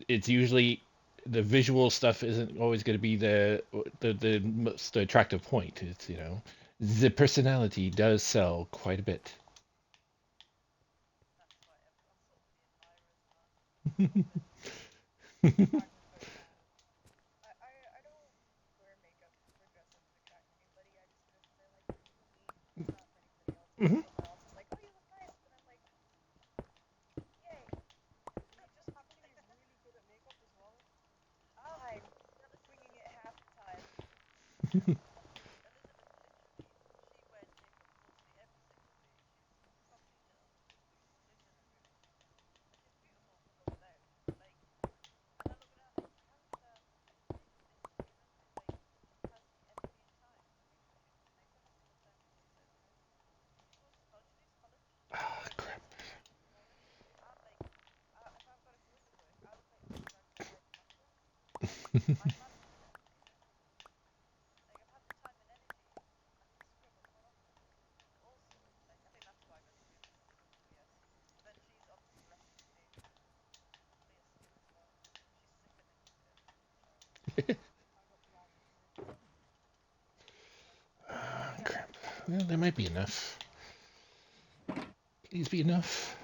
it's usually the visual stuff isn't always going to be the most attractive point. It's the personality does sell quite a bit. Mhm. Ah, crap. Ah, crap. Well, there might be enough. Please be enough.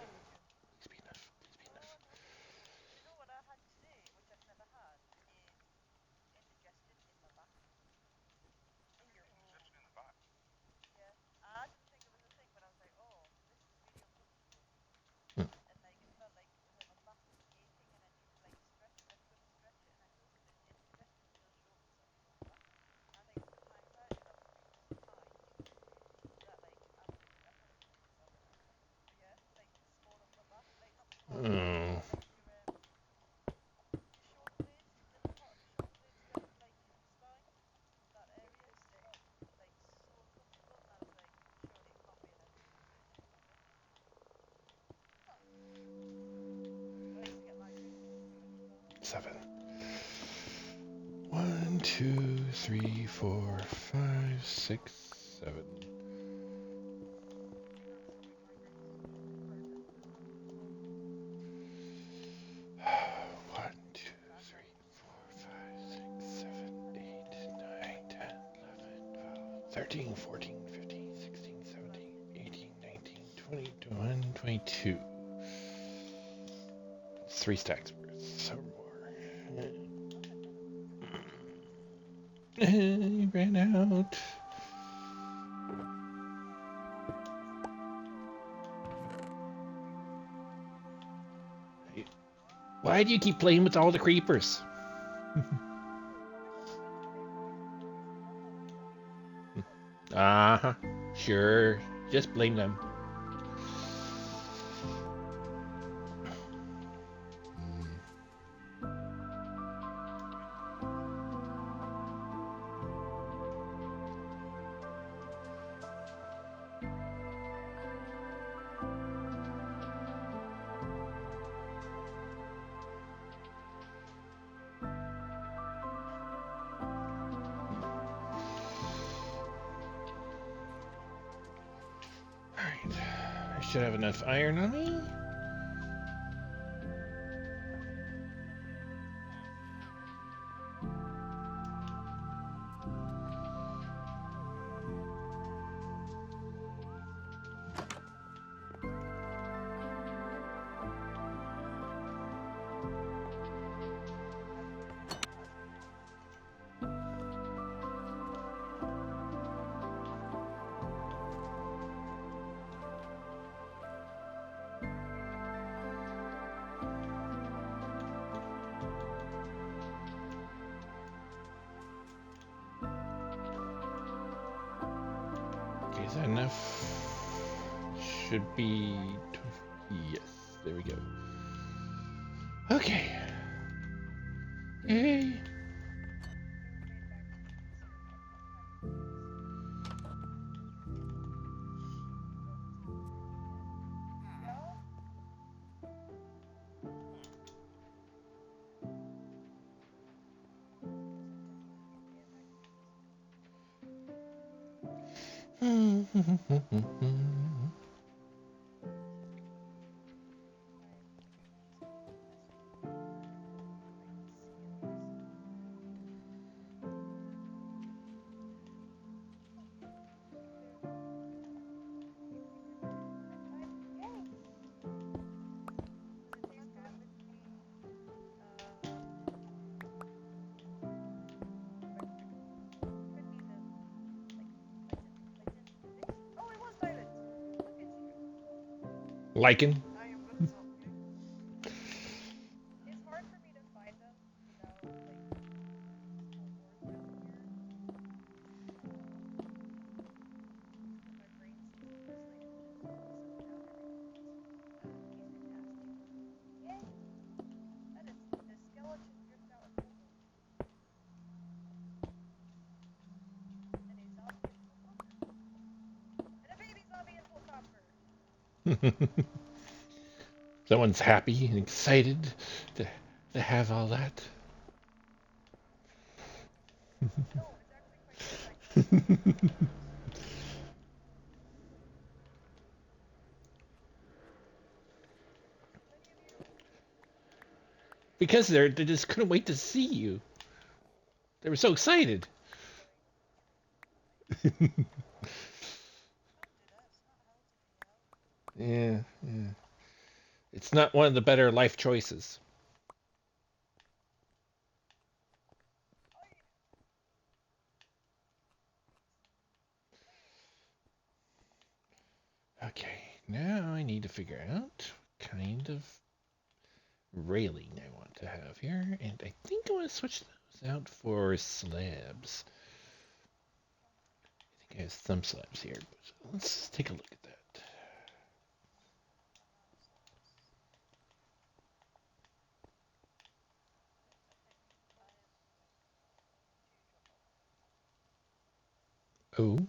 Please be enough. Please be enough. Hmm. 7. 1, 2, 3, 4, 5, 6, 7. One, two, three, 13, 14, 15, 16, 17, 18, 19, 20, 21, 22. 3 stacks worth or more. He ran out. Why do you keep playing with all the creepers? Uh-huh. Sure. Just blame them. Alright. I should have enough iron on me. Okay, is that enough? Should be... Yes, there we go. Okay. Yay. Lichen? Someone's happy and excited to have all that. Because they just couldn't wait to see you. They were so excited. Yeah, yeah. It's not one of the better life choices. Okay, now I need to figure out what kind of railing I want to have here, and I think I want to switch those out for slabs. I think I have some slabs here, but let's take a look at that. Oh,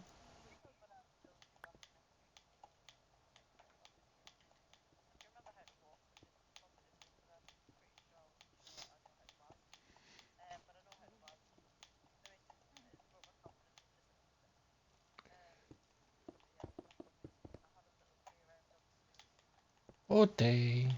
All day.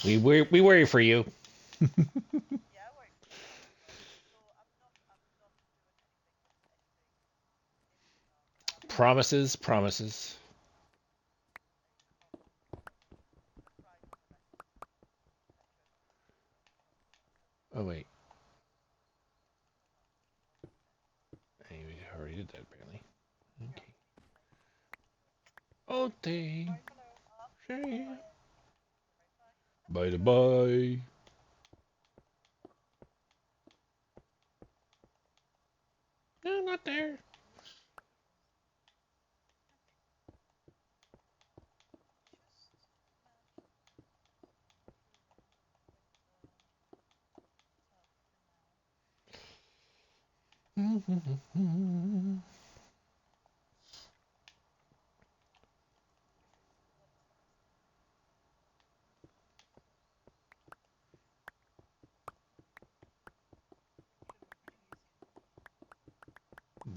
We worry for you. Promises, promises. Oh wait, hey, we already did that apparently. Okay. All day. Sure. Bye bye. No, not there.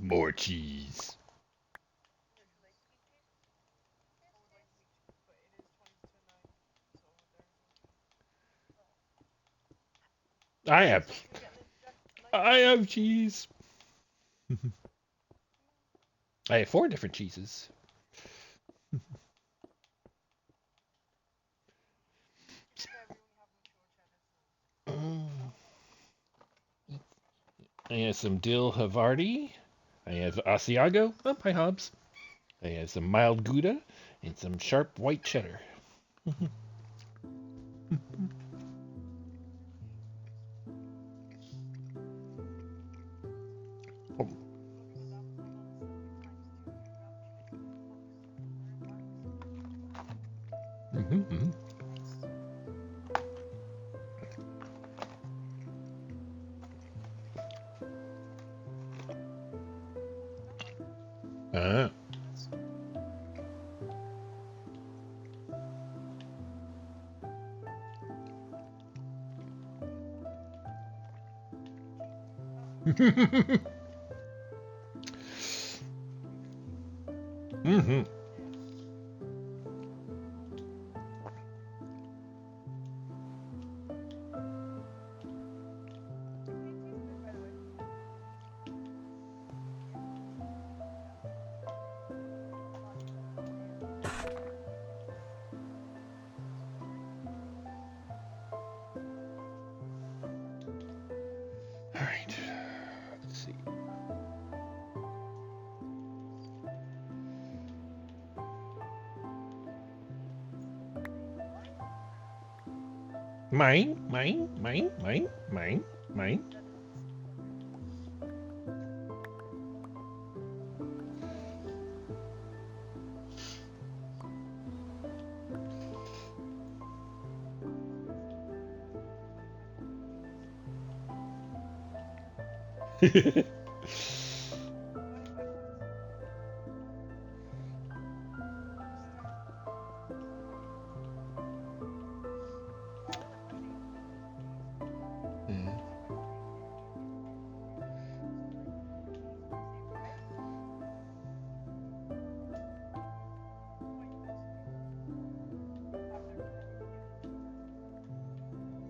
More cheese. I have. I have cheese. I have 4 different cheeses. Mm. I have some dill Havarti. I have Asiago. Oh, hi, Hobbs. I have some mild Gouda and some sharp white cheddar. Oh. Mm-hmm. Uh, mm-hmm. All right. Let's see. Mine.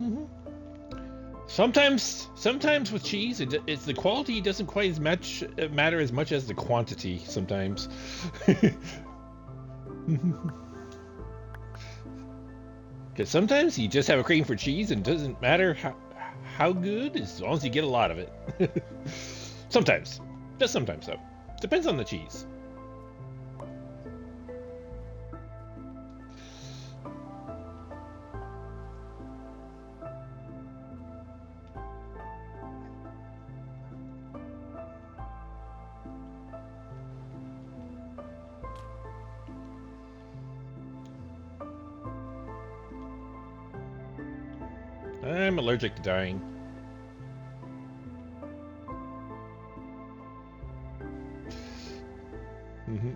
Mhm. Sometimes with cheese, it's the quality doesn't quite as much matter as much as the quantity. Sometimes. Because sometimes you just have a craving for cheese and it doesn't matter how good, as long as you get a lot of it. Sometimes, just sometimes though. Depends on the cheese. I'm allergic to dying. Mm-hmm.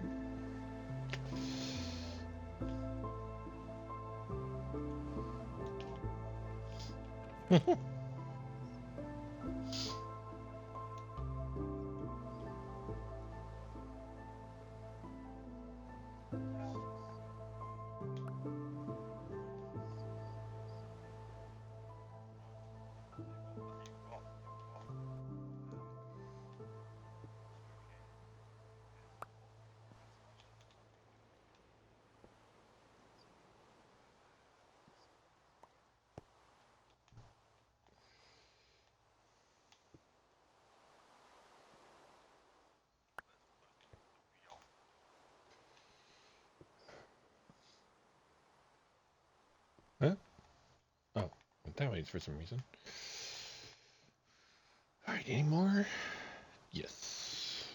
Huh? Oh, that way for some reason. All right, any more? Yes.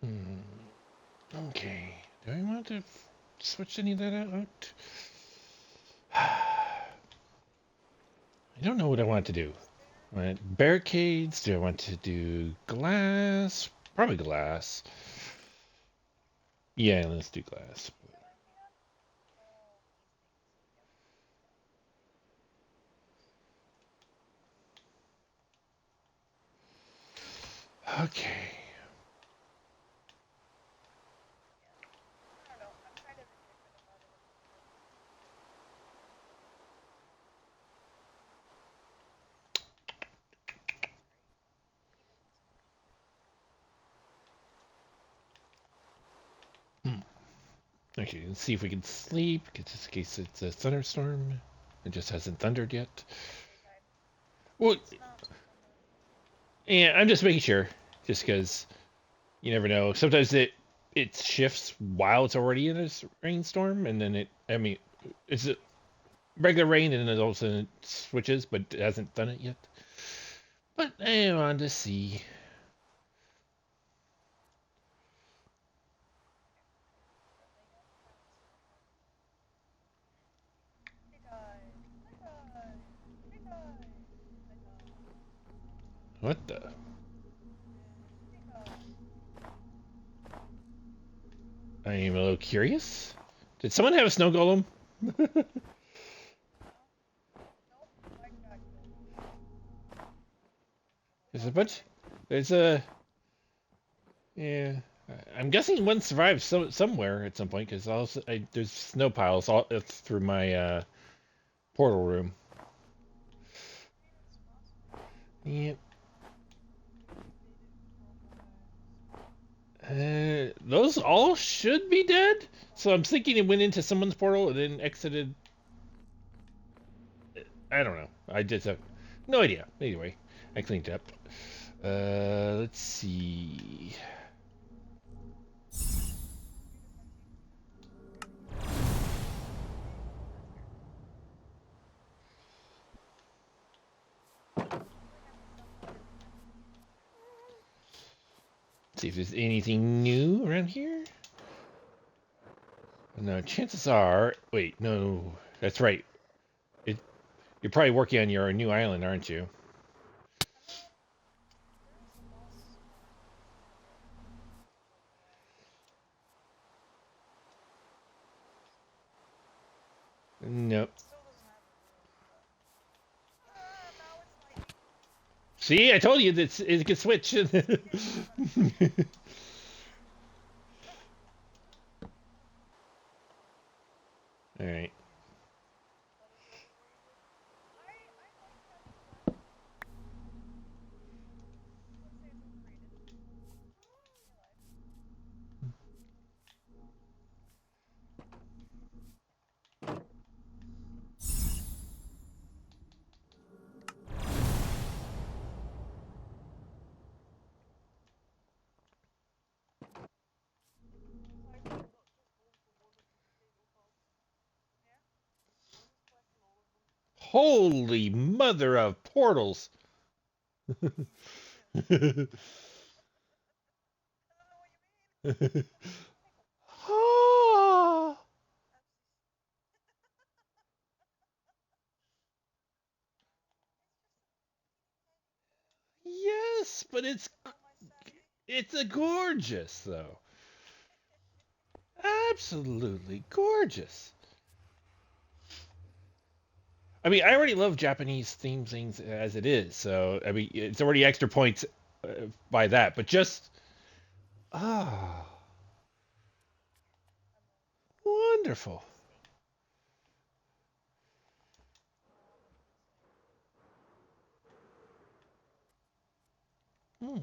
Mm. Okay. Do I want to switch any of that out? I don't know what I want to do. I want barricades? Do I want to do glass? Probably glass. Yeah, let's do glass. Okay. Hmm. Okay, let's see if we can sleep, just in case it's a thunderstorm. It just hasn't thundered yet. Well, yeah, I'm just making sure, just because you never know. Sometimes it shifts while it's already in a rainstorm, and then I mean, it's a regular rain, and then all of a sudden it switches, but it hasn't done it yet. But I want to see. What the? I am a little curious. Did someone have a snow golem? There's a bunch. There's a. Yeah. I'm guessing one survived somewhere at some point because there's snow piles all it's through my portal room. Yep. Those all should be dead. So I'm thinking it went into someone's portal and then exited. I don't know. I just have no idea. Anyway, I cleaned up. Let's see. See if there's anything new around here. No, chances are. Wait, no, that's right. It, you're probably working on your new island, aren't you? Nope. See, I told you that it could switch. All right. Holy mother of portals! Ah, yes, but it's a gorgeous though. Absolutely gorgeous. I mean, I already love Japanese theme things as it is, so I mean, it's already extra points by that. But just ah, wonderful. Hmm.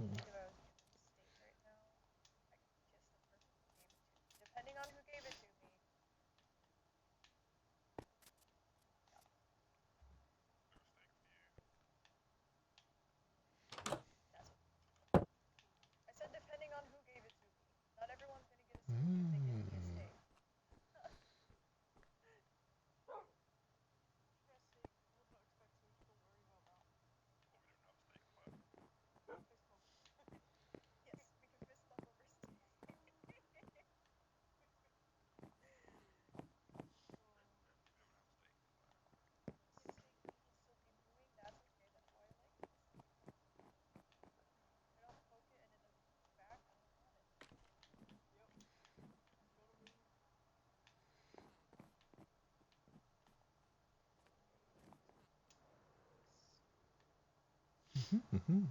Mm. Mhm.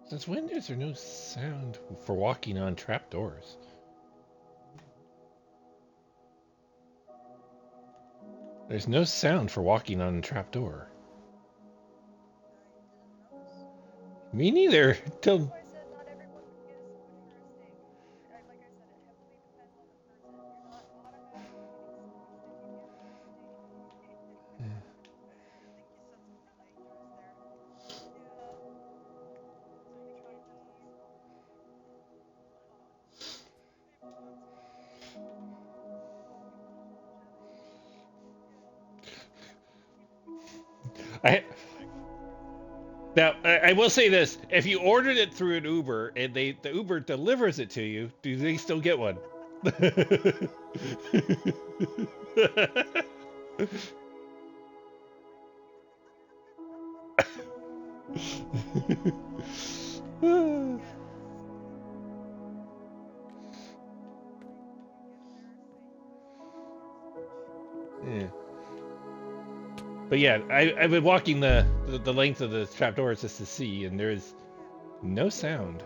Since when is there no sound for walking on trapdoors? There's no sound for walking on a trapdoor. Me neither. Till I now I will say this: if you ordered it through an Uber and the Uber delivers it to you, do they still get one? Yeah. But yeah, I've been walking the length of the trapdoors just to see, and there's No sound.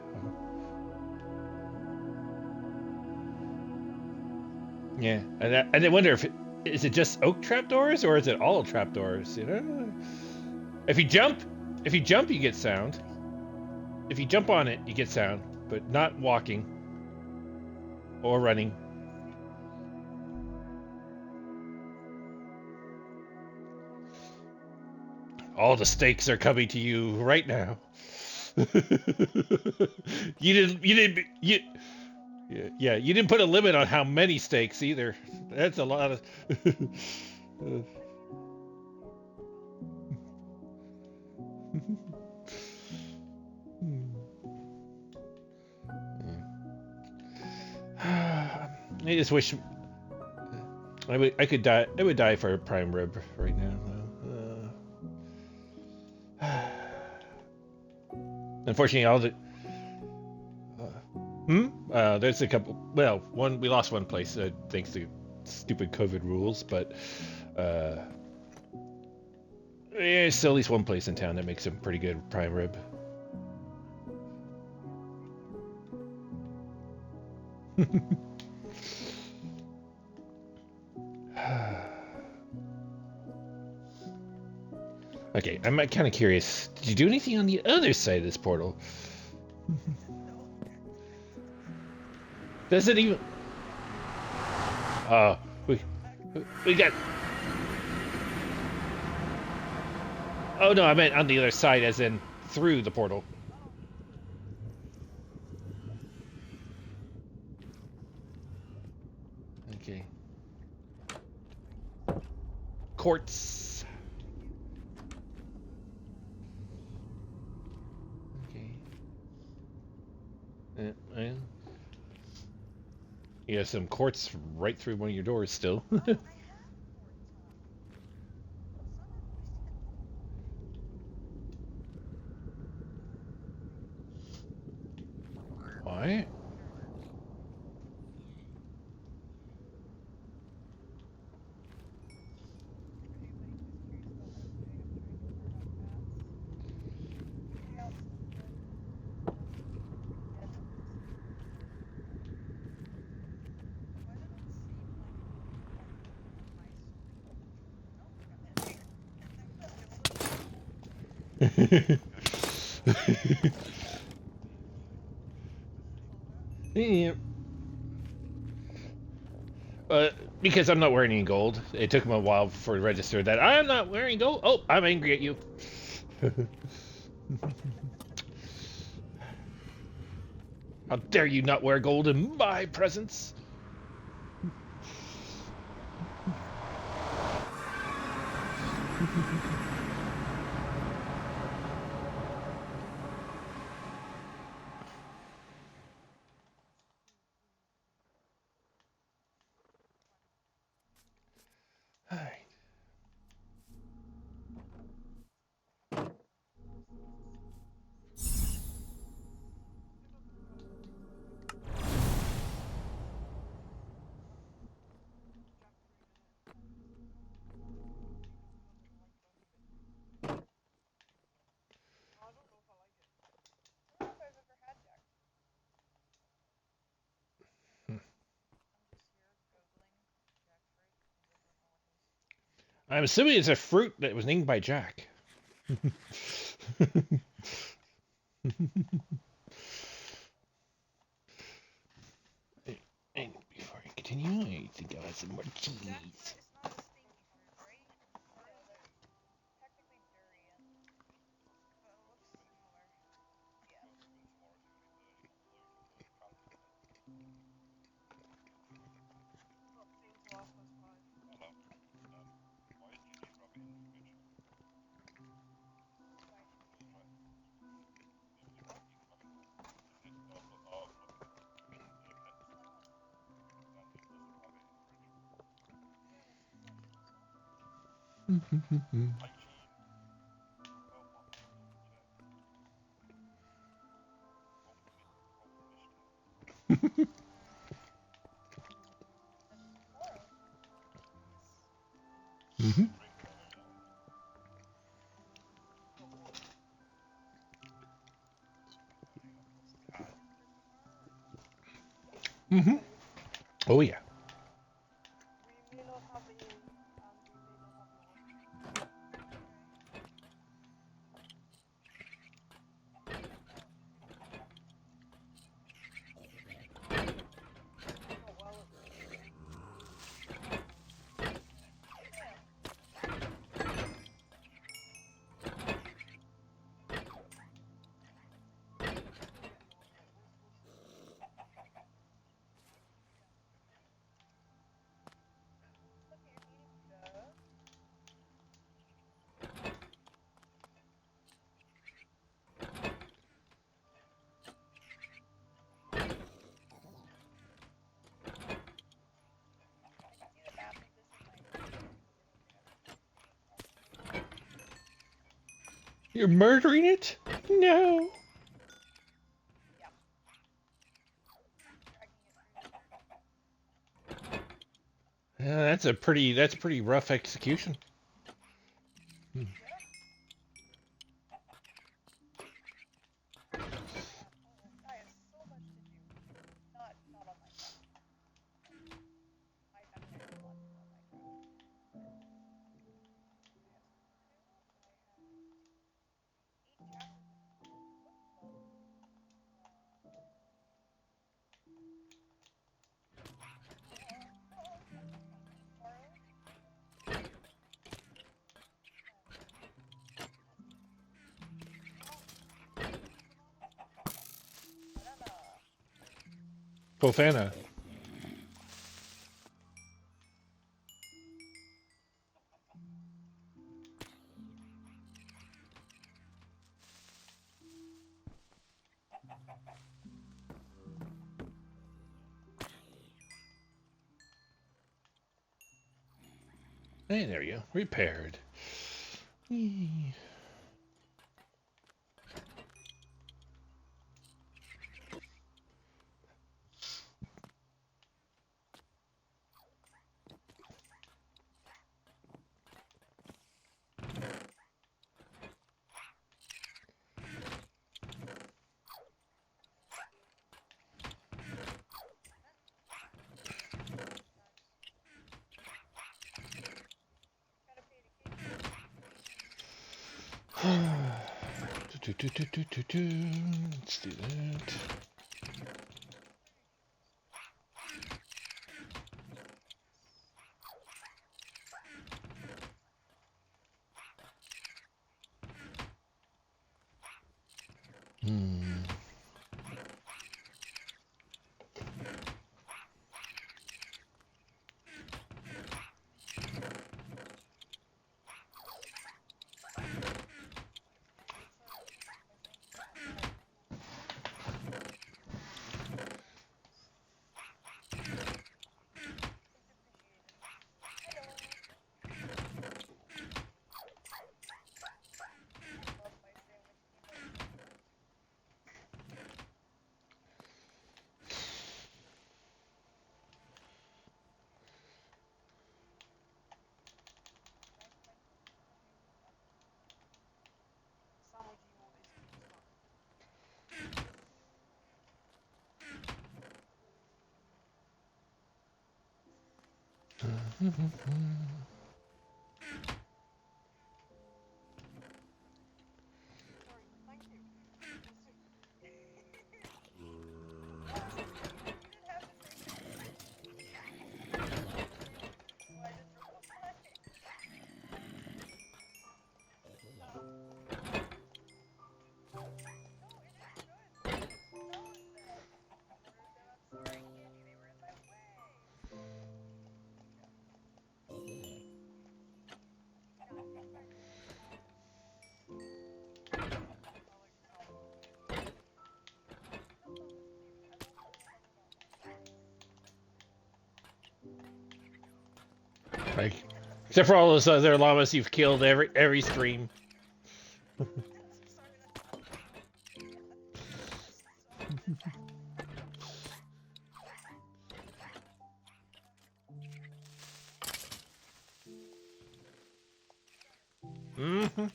Yeah, and I wonder if is it just oak trapdoors or is it all trapdoors? You know, if you jump, you get sound. If you jump on it, you get sound, but not walking or running. All the stakes are coming to you right now. You yeah, you didn't put a limit on how many stakes either. That's a lot of. I just wish I could die. I would die for a prime rib right now. Unfortunately, all the there's a couple. Well, one we lost one place thanks to stupid COVID rules, but there's still at least one place in town that makes a pretty good prime rib. Okay, I'm kind of curious. Did you do anything on the other side of this portal? Does it even? Uh, we we got. Oh no, I meant on the other side, as in through the portal. Okay. Quartz. Okay. Uh, you have some quartz right through one of your doors still. Why? Yeah. Because I'm not wearing any gold. It took him a while for it to register that I'm not wearing gold. Oh, I'm angry at you. How dare you not wear gold in my presence? Alright. I'm assuming it's a fruit that was named by Jack. And before I continue, I think I'll have some more cheese. Mm-hmm. Mm-hmm. Oh yeah. You're murdering it? No. That's pretty rough execution. Hmm. Fofana. Hey, there you go. Repaired. Eee. Let's do that. Hmm. Like, except for all those other llamas you've killed every stream. Mm-hmm.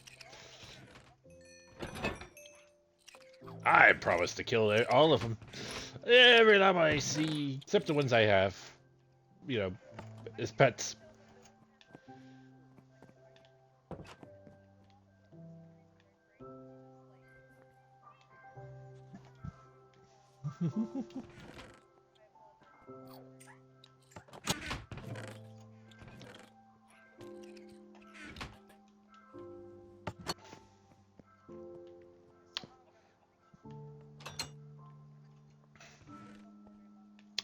I promised to kill all of them. Every time I see, except the ones I have, you know, as pets.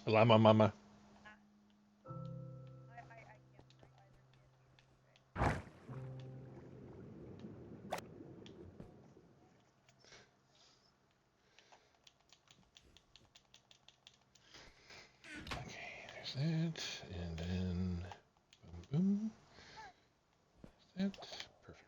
Llama mama. Okay, there's that, and then boom, boom. That perfect.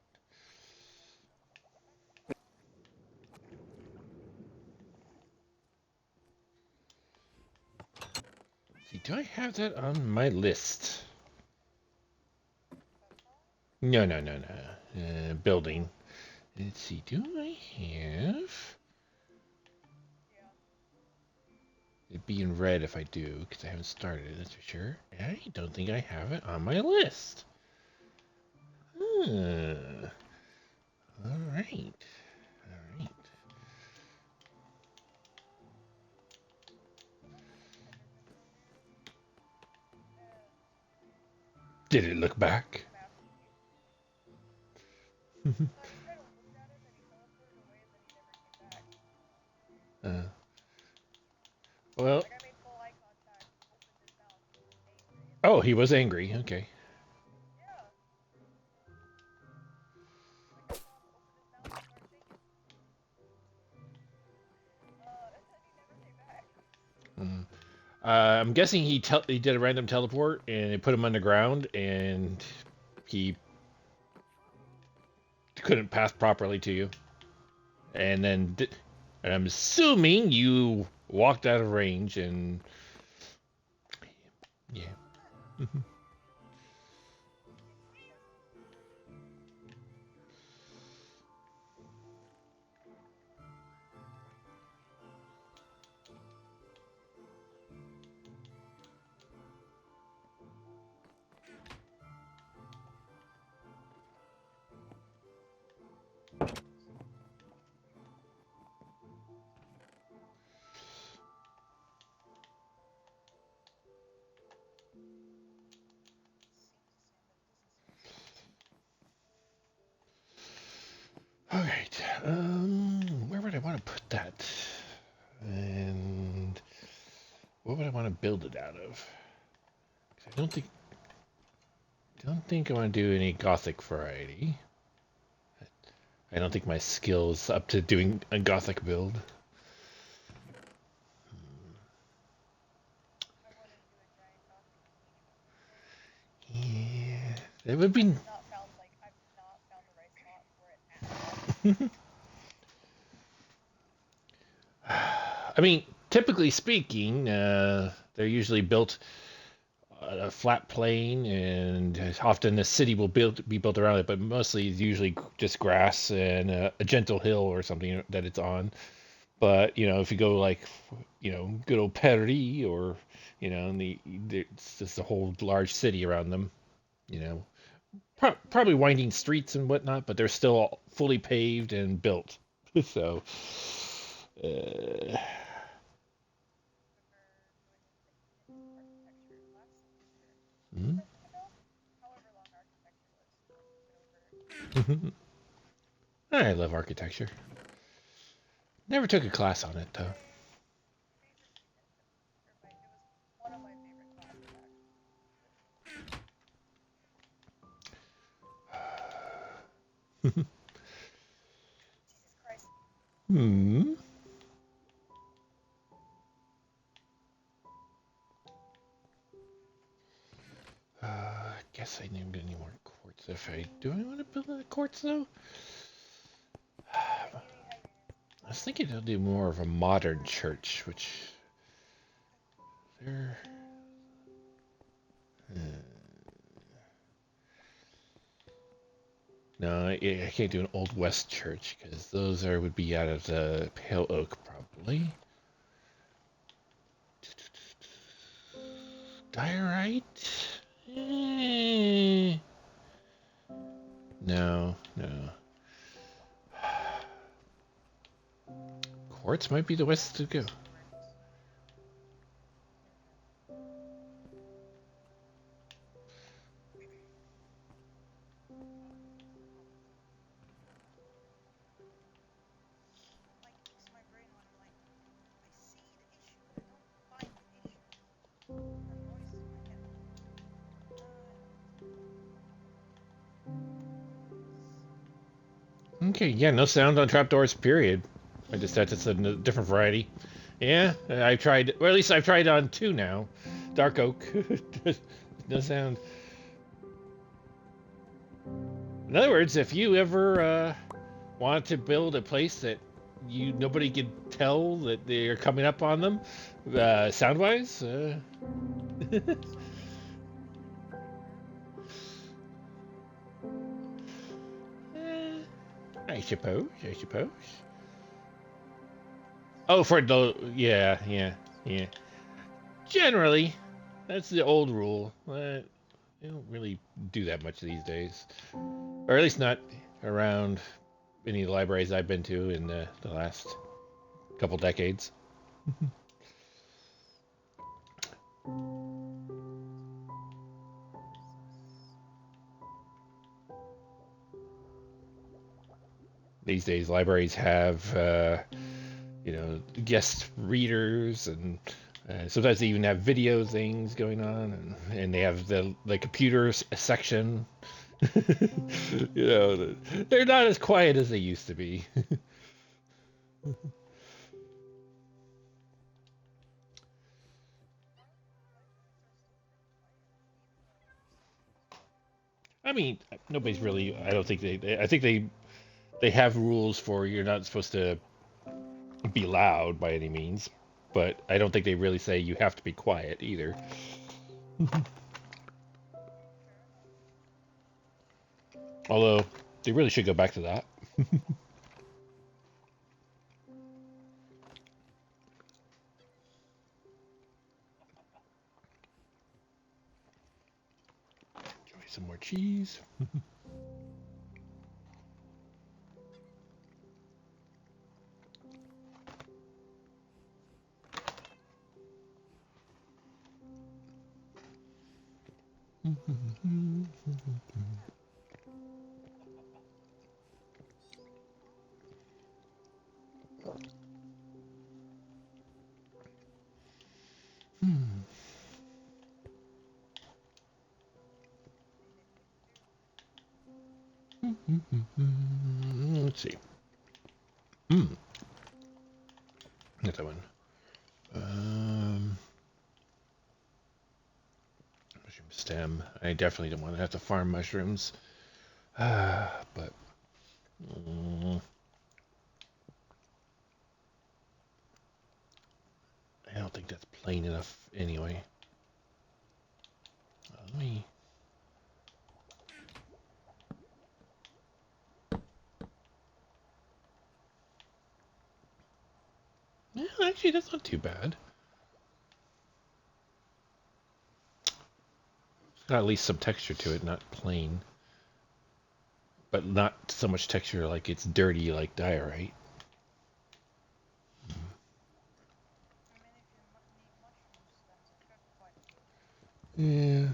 See, do I have that on my list? No, no, no, no. Building. Let's see. Do I have? It'd be in red if I do, because I haven't started it. That's for sure. I don't think I have it on my list. Huh. All right. All right. Did it look back? uh, well. Oh, he was angry. Okay. Mm. I'm guessing he did a random teleport and it put him underground and he couldn't pass properly to you. And then and I'm assuming you walked out of range and yeah. All right. Where would I want to put that? And what would I want to build it out of? I don't think I want to do any gothic variety. I don't think my skill's up to doing a gothic build. Yeah, it would be. I mean, typically speaking, they're usually built on a flat plain, and often the city will be built around it. But mostly, it's usually just grass and a gentle hill or something that it's on. But if you go like, good old Paris, or it's just a whole large city around them. You know, probably winding streets and whatnot, but they're still fully paved and built. So, uh, hmm? I love architecture. Never took a class on it though. Hmm. I guess I named any more quartz. If I do, I want to build a quartz though. I was thinking I'll do more of a modern church, which they're. Uh, no, I can't do an old west church because those would be out of the pale oak probably. Diorite? Eh, no, no. Quartz might be the west to go. Okay, yeah, no sound on trapdoors, period. I just had to a different variety. Yeah, I've tried, or at least I've tried on two now. Dark oak, no sound. In other words, if you ever want to build a place that nobody can tell that they're coming up on them, sound wise, I suppose, I suppose. Oh, for the yeah. Generally, that's the old rule. They don't really do that much these days, or at least not around any of the libraries I've been to in the last couple decades. These days, libraries have guest readers, and sometimes they even have video things going on, and they have the computers section. They're not as quiet as they used to be. I mean, nobody's really. I don't think I think they have rules for you're not supposed to be loud by any means, but I don't think they really say you have to be quiet either. Although they really should go back to that. Enjoy some more cheese. Let's see. Not that one. Mushroom stem. I definitely don't want to have to farm mushrooms. But I don't think that's plain enough anyway. Let me. Yeah, actually, that's not too bad. It's got at least some texture to it, not plain. But not so much texture like it's dirty like diorite. Yeah.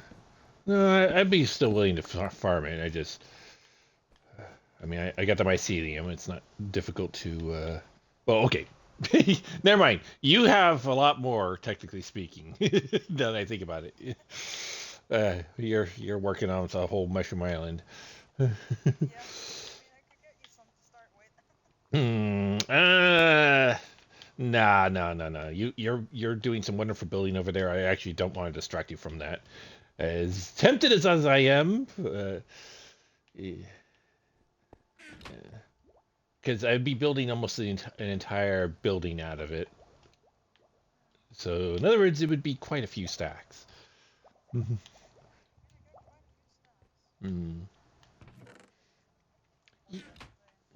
No, I'd be still willing to farm it. I mean, I got the mycelium. It's not difficult to. Well, okay. Never mind. You have a lot more, technically speaking. Now that I think about it, you're working on the whole mushroom island. Hmm. Nah, no, no, no. You're doing some wonderful building over there. I actually don't want to distract you from that. As tempted as I am, because I'd be building almost an entire building out of it. So in other words, it would be quite a few stacks. Mm.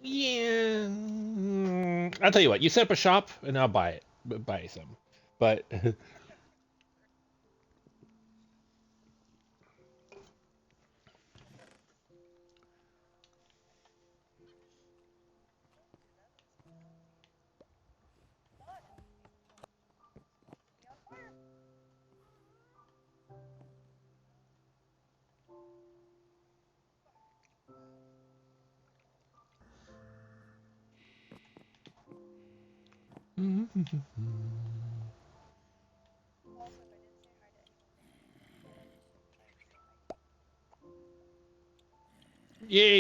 Yeah. I'll tell you what. You set up a shop, and I'll buy it. Buy some. But Yay,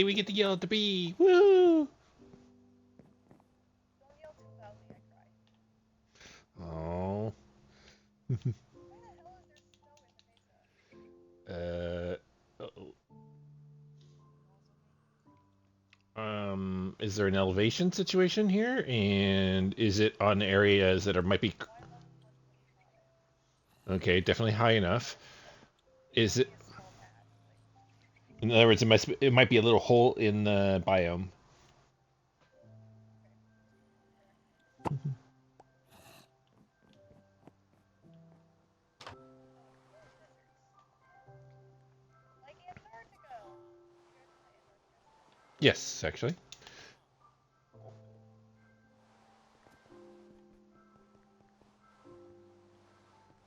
we get to yell at the bee! Woo! Oh. uh. Is there an elevation situation here? And is it on areas that are might be okay? Definitely high enough. Is it? In other words, it might be a little hole in the biome. Yes, actually.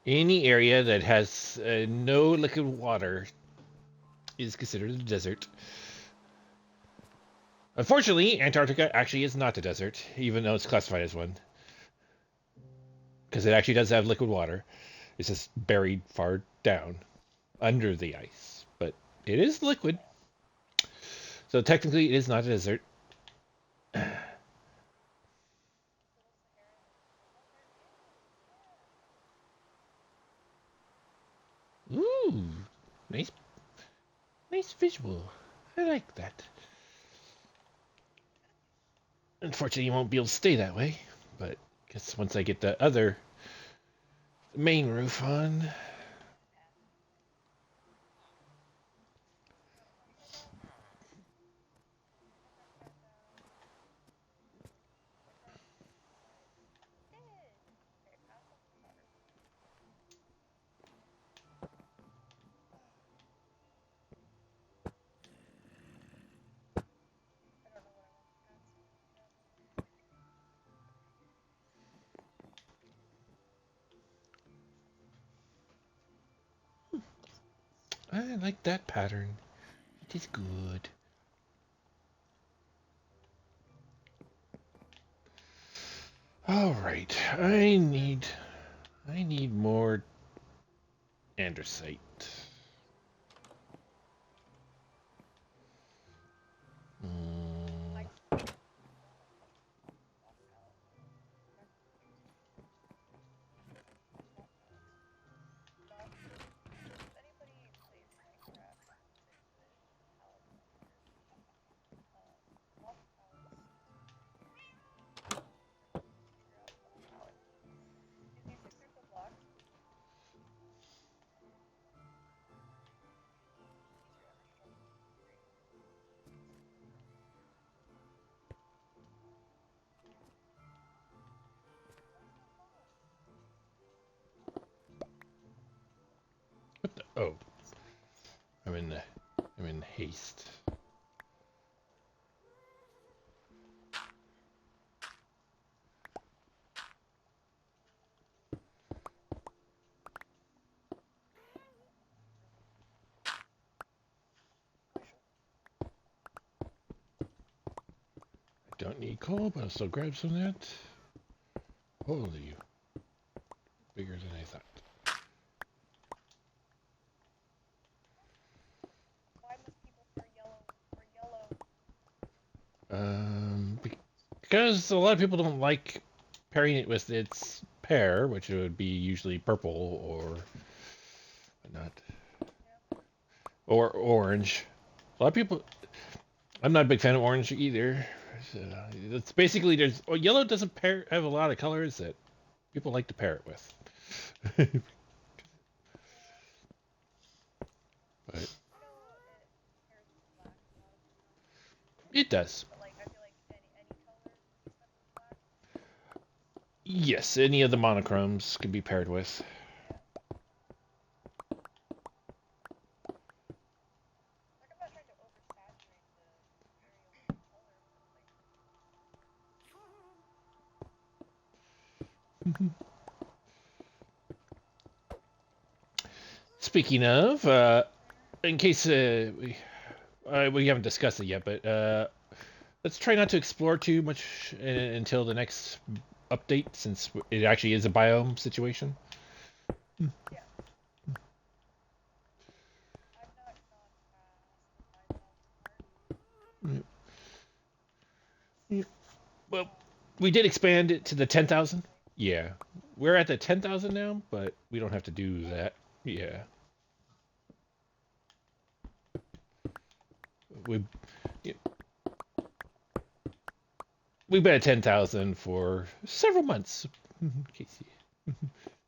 Any area that has no liquid water is considered a desert. Unfortunately, Antarctica actually is not a desert, even though it's classified as one, because it actually does have liquid water. It's just buried far down under the ice, but it is liquid. So technically, it is not a desert. Ooh, nice, nice visual. I like that. Unfortunately, you won't be able to stay that way, but I guess once I get the other main roof on. I like that pattern. It is good. All right, I need more andesite. Mm, what the? Oh, I'm in the, I'm in haste. I don't need coal, but I'll still grab some of that. Holy, bigger than I thought. Because a lot of people don't like pairing it with its pair, which would be usually purple or not, or orange. A lot of people. I'm not a big fan of orange either. So it's basically yellow doesn't have a lot of colors that people like to pair it with. But it does. Yes, any of the monochromes can be paired with. Speaking of, in case we haven't discussed it yet, but let's try not to explore too much until the next update since it actually is a biome situation. Mm, mm. Well, we did expand it to the 10,000. Yeah, we're at the 10,000 now, but we don't have to do that. Yeah, we yeah, we've been at 10,000 for several months. Casey,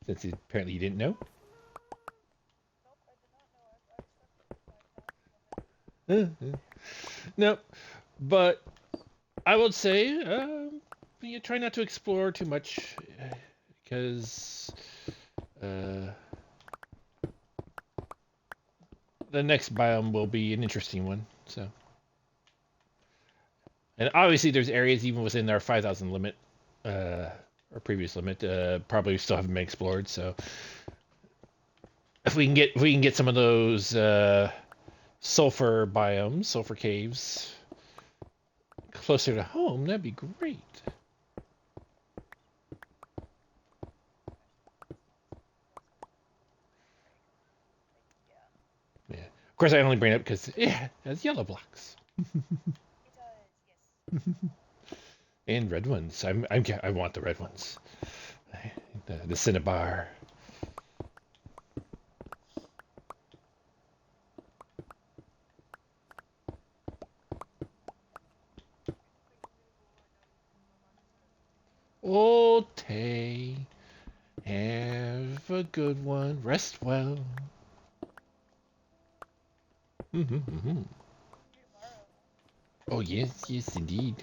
since apparently you didn't know. No, but I would say you try not to explore too much because uh, the next biome will be an interesting one. So, and obviously there's areas even within our 5,000 limit, our previous limit, probably still haven't been explored. So if we can get some of those sulfur biomes, sulfur caves closer to home, that'd be great. Yeah. Of course, I only bring it up because yeah, it has yellow blocks and red ones. I want the red ones. The Cinnabar. Old Tay, have a good one. Rest well. Mm-hmm. Oh yes, yes indeed.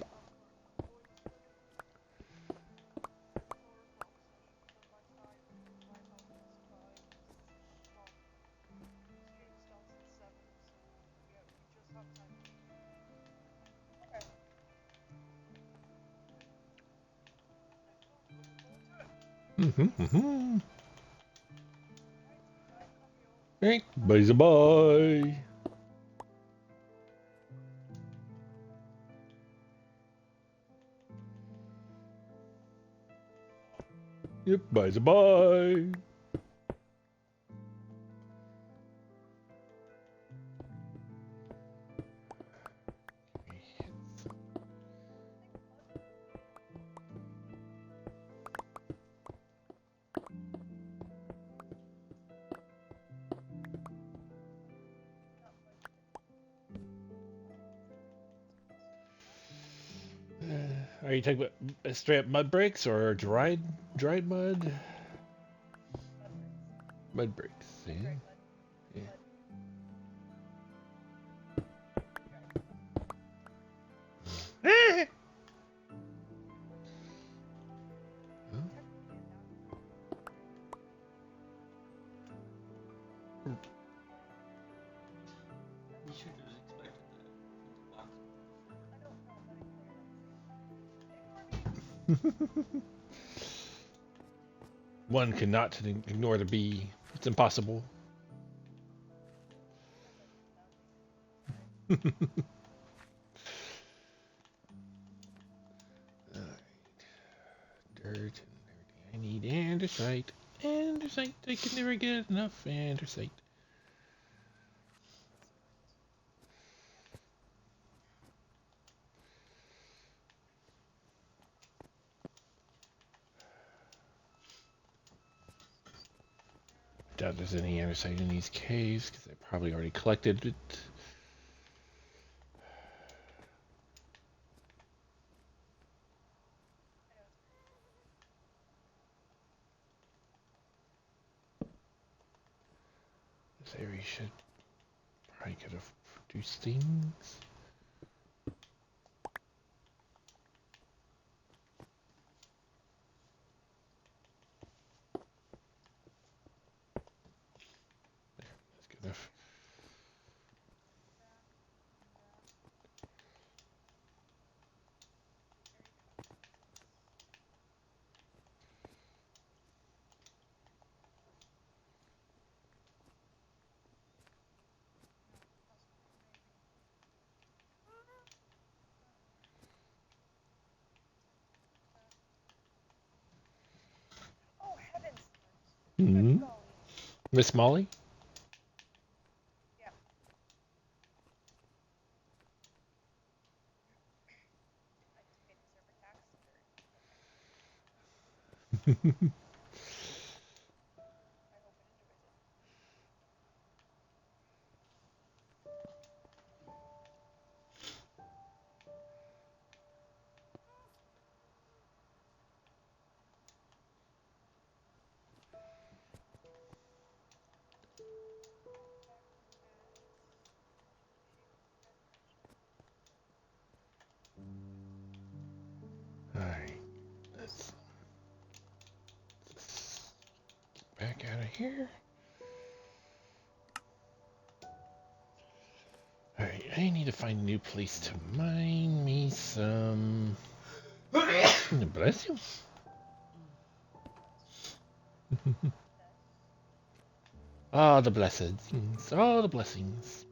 Mm-hmm. Right. Bye bye. Yep. Bye bye. Are you talking about straight up mud bricks or dried mud? Mud bricks. Yeah. Yeah. We should have expected that since box. One cannot ignore the bee. It's impossible. Dirt and everything. I need andesite. Andesite. I can never get enough andesite. I doubt there's any andesite in these caves because I probably already collected it. This area should probably could have produced things. That's good enough. Hmm. Miss Molly? Alright, let's back out of here. Alright, I need to find a new place to mine me some. Bless you. Ah, the blessings. All the blessings.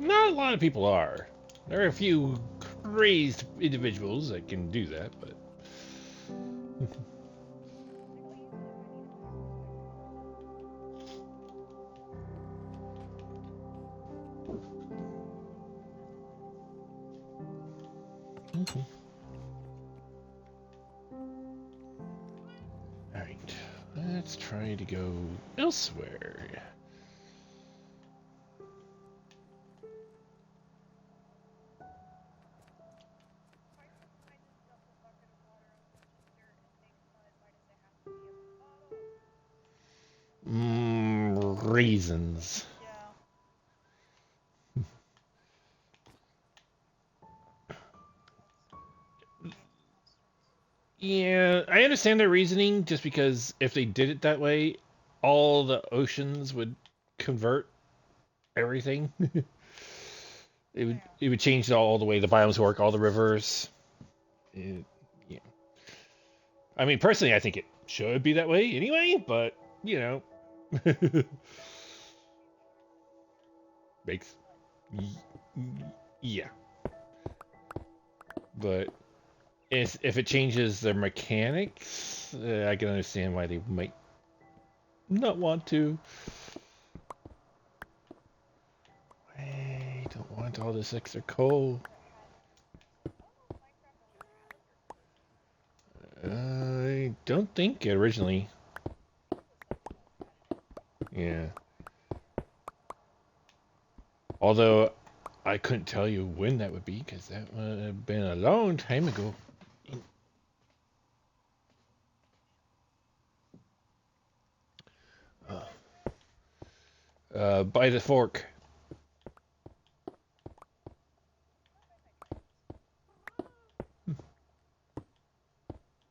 Not a lot of people are. There are a few crazed individuals that can do that, but. Alright, let's try to go elsewhere. Reasons. Yeah, I understand their reasoning just because if they did it that way, all the oceans would convert everything. It would change all the way the biomes work, all the rivers. It, yeah. I mean, personally, I think it should be that way anyway, but you know, makes yeah. But if it changes their mechanics, I can understand why they might not want to. I don't want all this extra coal. I don't think originally. Yeah. Although I couldn't tell you when that would be because that would have been a long time ago. By the fork.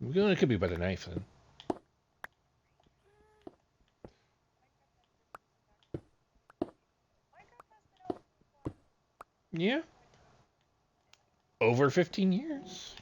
It could be by the knife then. Yeah. Over 15 years.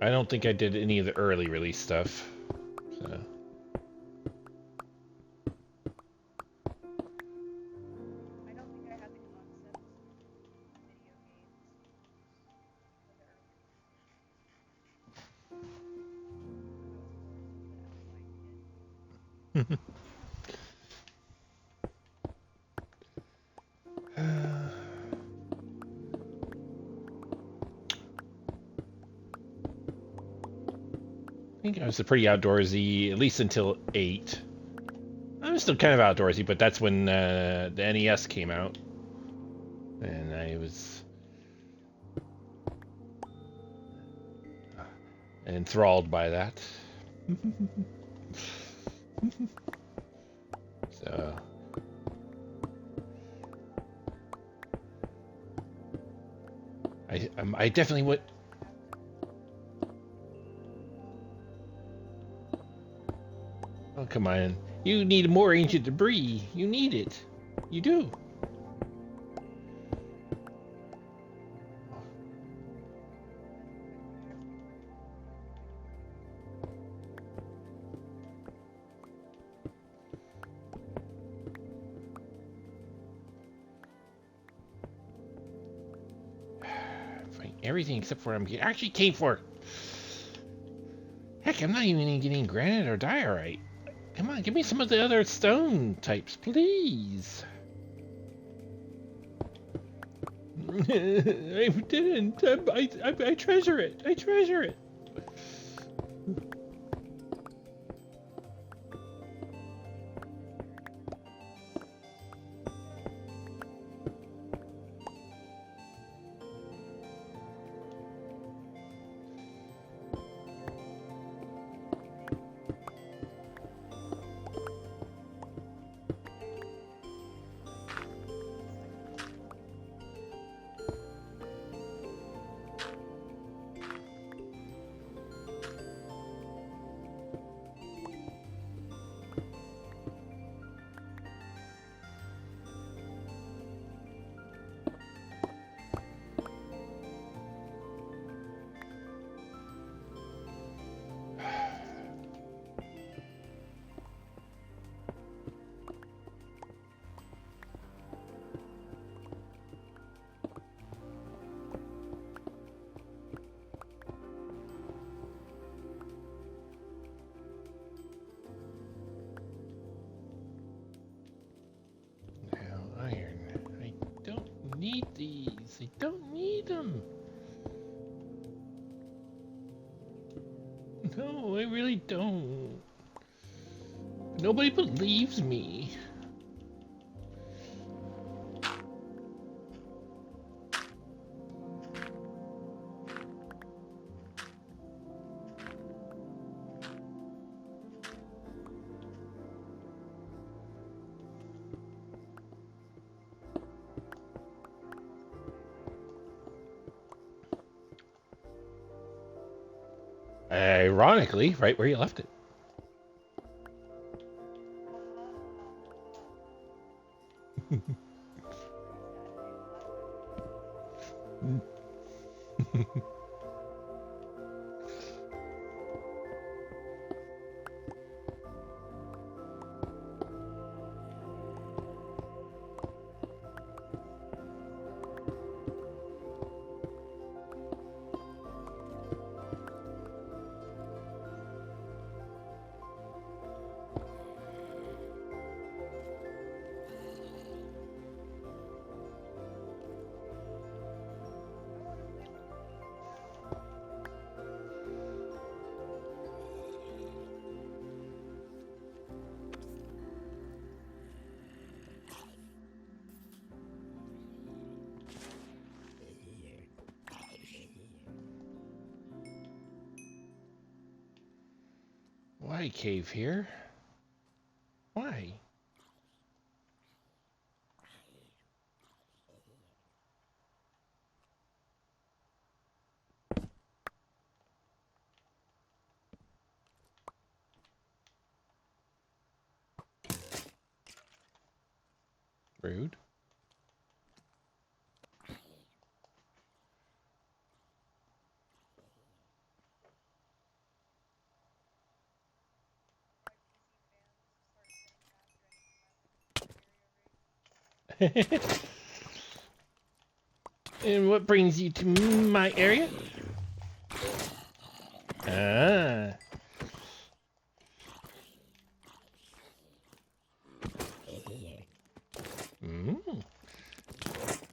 I don't think I did any of the early release stuff. So. think I was pretty outdoorsy, at least until 8. I was still kind of outdoorsy, but that's when the NES came out. And I was enthralled by that. So... I definitely would... Oh, come on. You need more ancient debris. You need it. You do. Fine. Everything except for what I actually came for. Heck, I'm not even getting granite or diorite. Come on, give me some of the other stone types, please. I didn't. I treasure it. I treasure it. Need these. I don't need them. No, I really don't. Nobody believes me. Ironically, right where you left it. Why cave here? Why? Rude. And what brings you to my area? Ah.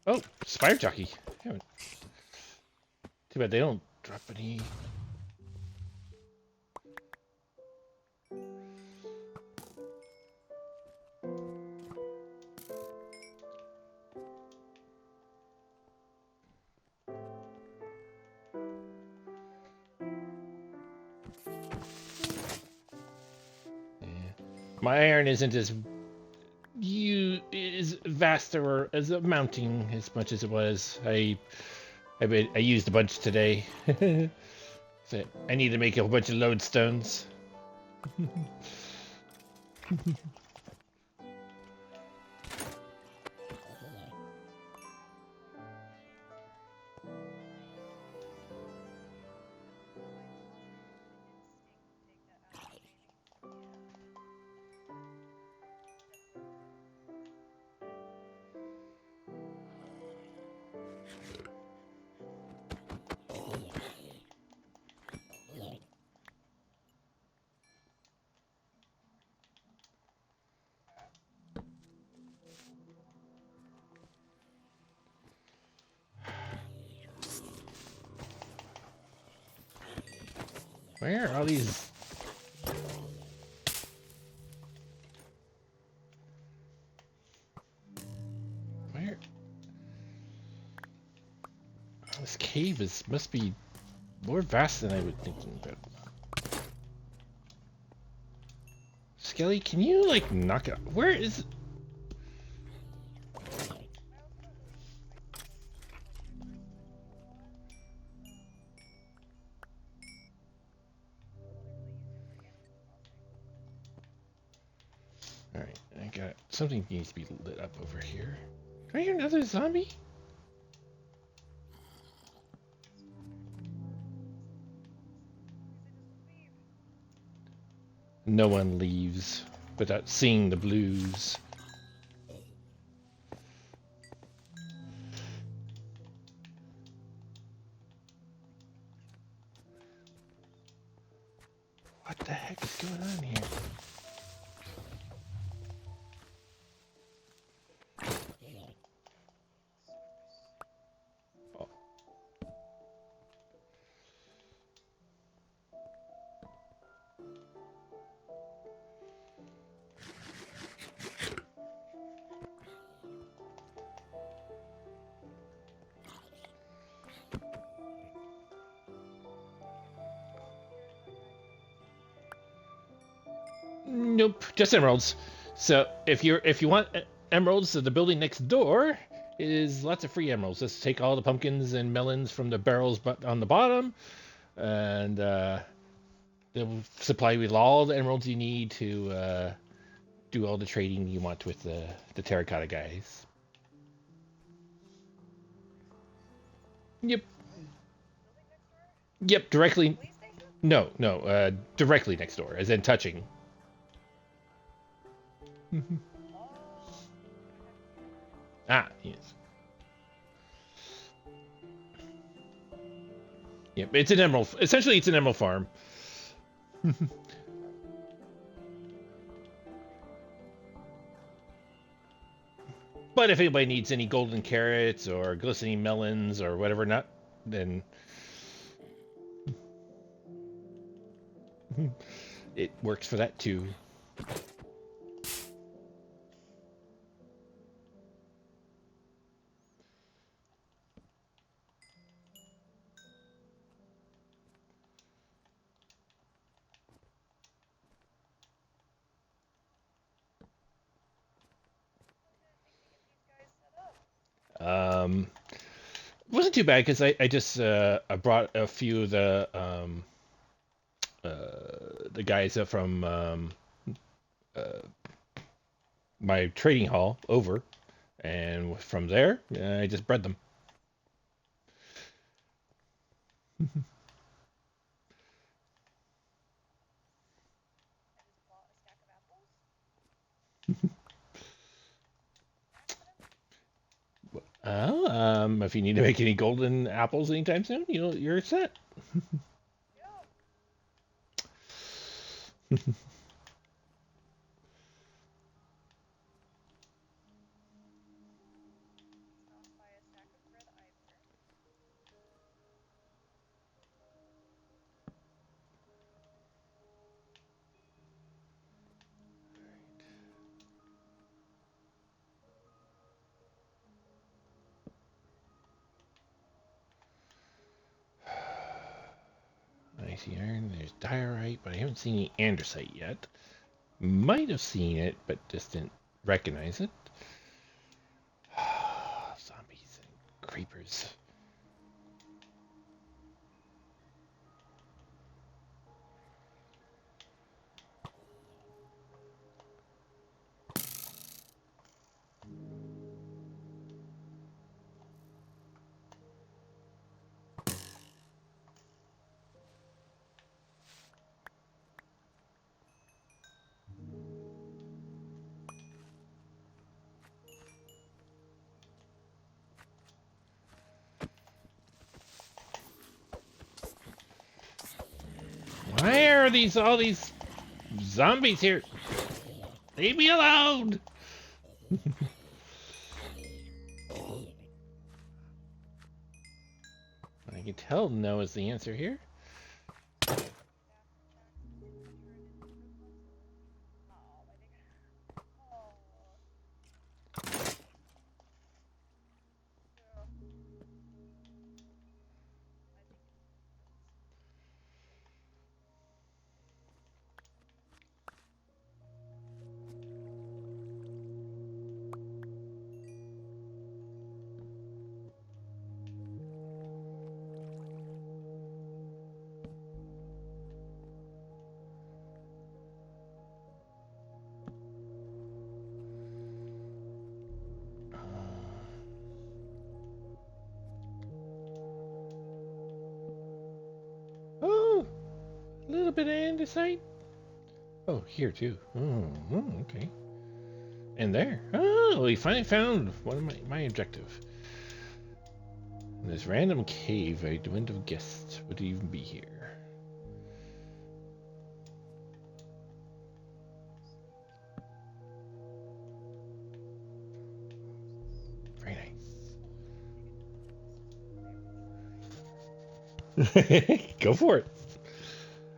Oh, Spire Jockey. Too bad they don't drop any. Yeah. My iron isn't as is vast or as a mounting as much as it was. I used a bunch today. So I need to make a bunch of lodestones. Where are all these? Where? This cave must be more vast than I was thinking. But Skelly, can you like knock it? Where is? All right, I got something needs to be lit up over here. Do I hear another zombie? No one leaves without seeing the blues. What the heck is going on here? Oh. Nope, just emeralds. So if you want emeralds, the building next door is lots of free emeralds. Just take all the pumpkins and melons from the barrels but on the bottom, and they'll supply you with all the emeralds you need to do all the trading you want with the terracotta guys. Yep. Yep. Directly. No, no. Directly next door, as in touching. Ah, yes. Yep. It's an emerald. Essentially, it's an emerald farm. But if anybody needs any golden carrots or glistening melons or whatever not, then it works for that too. Um, wasn't too bad because I just I brought a few of the guys from uh, my trading hall over, and from there I just bred them. If you need to make any golden apples anytime soon, you're set. see iron. There's diorite, but I haven't seen any andesite yet. Might have seen it, but just didn't recognize it. Zombies and creepers. Why are all these zombies here? Leave me alone! I can tell no is the answer here. Oh, a little bit of andesite. Oh, here too. Oh, okay. And there. Oh, we finally found one of my objective. In this random cave, I wouldn't have guessed would even be here. Very nice. Go for it.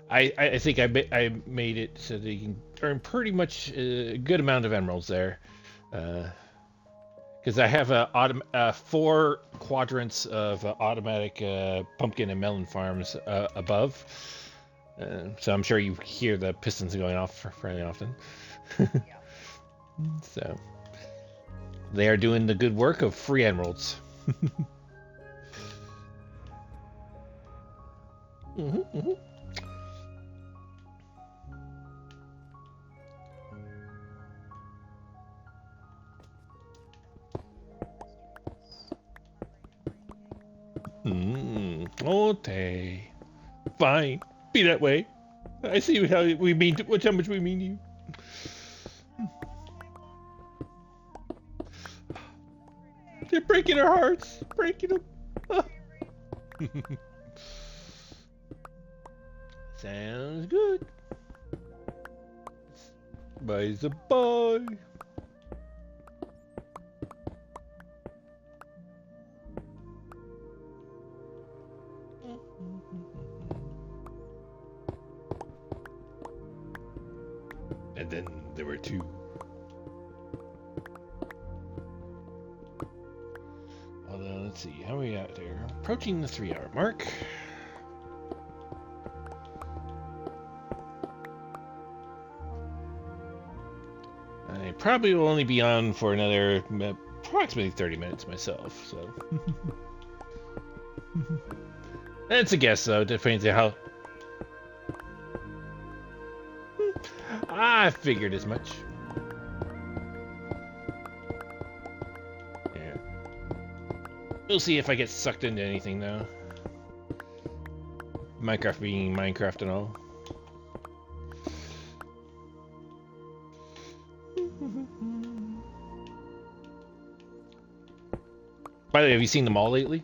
I think I made it so that you can earn pretty much a good amount of emeralds there. Because I have 4 quadrants of automatic pumpkin and melon farms above. So I'm sure you hear the pistons going off fairly often. So they are doing the good work of free emeralds. Mm-hmm. Okay. Fine. Be that way. I see how we mean how much we mean you. They're breaking our hearts. Breaking them. Sounds good. Bye's a bye. And then there were 2. Although, let's see, how are we out there? Approaching the 3-hour mark. I probably will only be on for another approximately 30 minutes myself, so. That's a guess, though. Depends on how. I figured as much. Yeah. We'll see if I get sucked into anything, though. Minecraft being Minecraft and all. By the way, have you seen them all lately?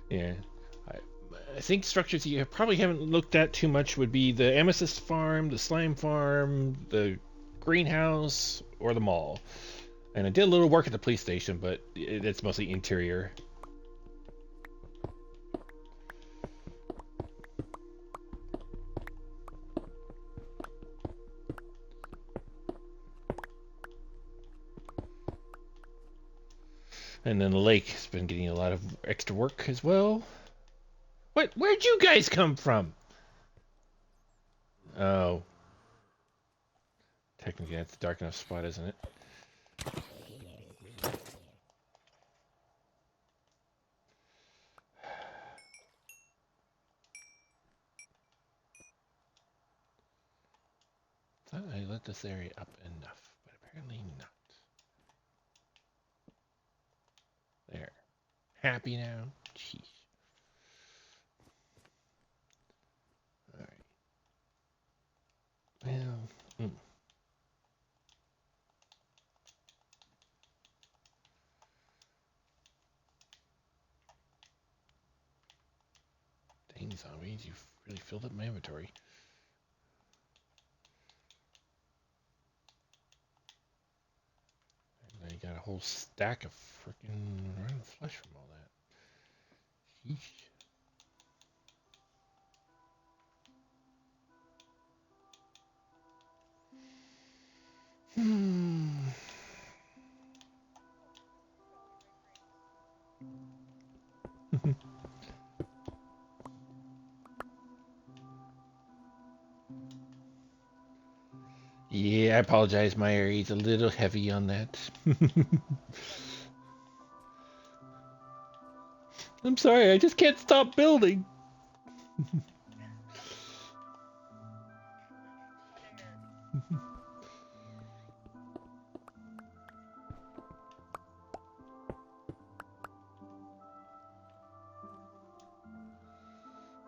Yeah. I think structures you probably haven't looked at too much would be the amethyst farm, the slime farm, the greenhouse, or the mall. And I did a little work at the police station, but it's mostly interior. And then the lake has been getting a lot of extra work as well. What? Where'd you guys come from? Oh, technically that's a dark enough spot, isn't it? Thought I lit this area up enough, but apparently not. There. Happy now? Jeez. Alright. Well, dang zombies, you've really filled up my inventory. And I got a whole stack of freaking random flesh from all that. Sheesh. Hmm. Yeah, I apologize. My area's a little heavy on that. I'm sorry, I just can't stop building.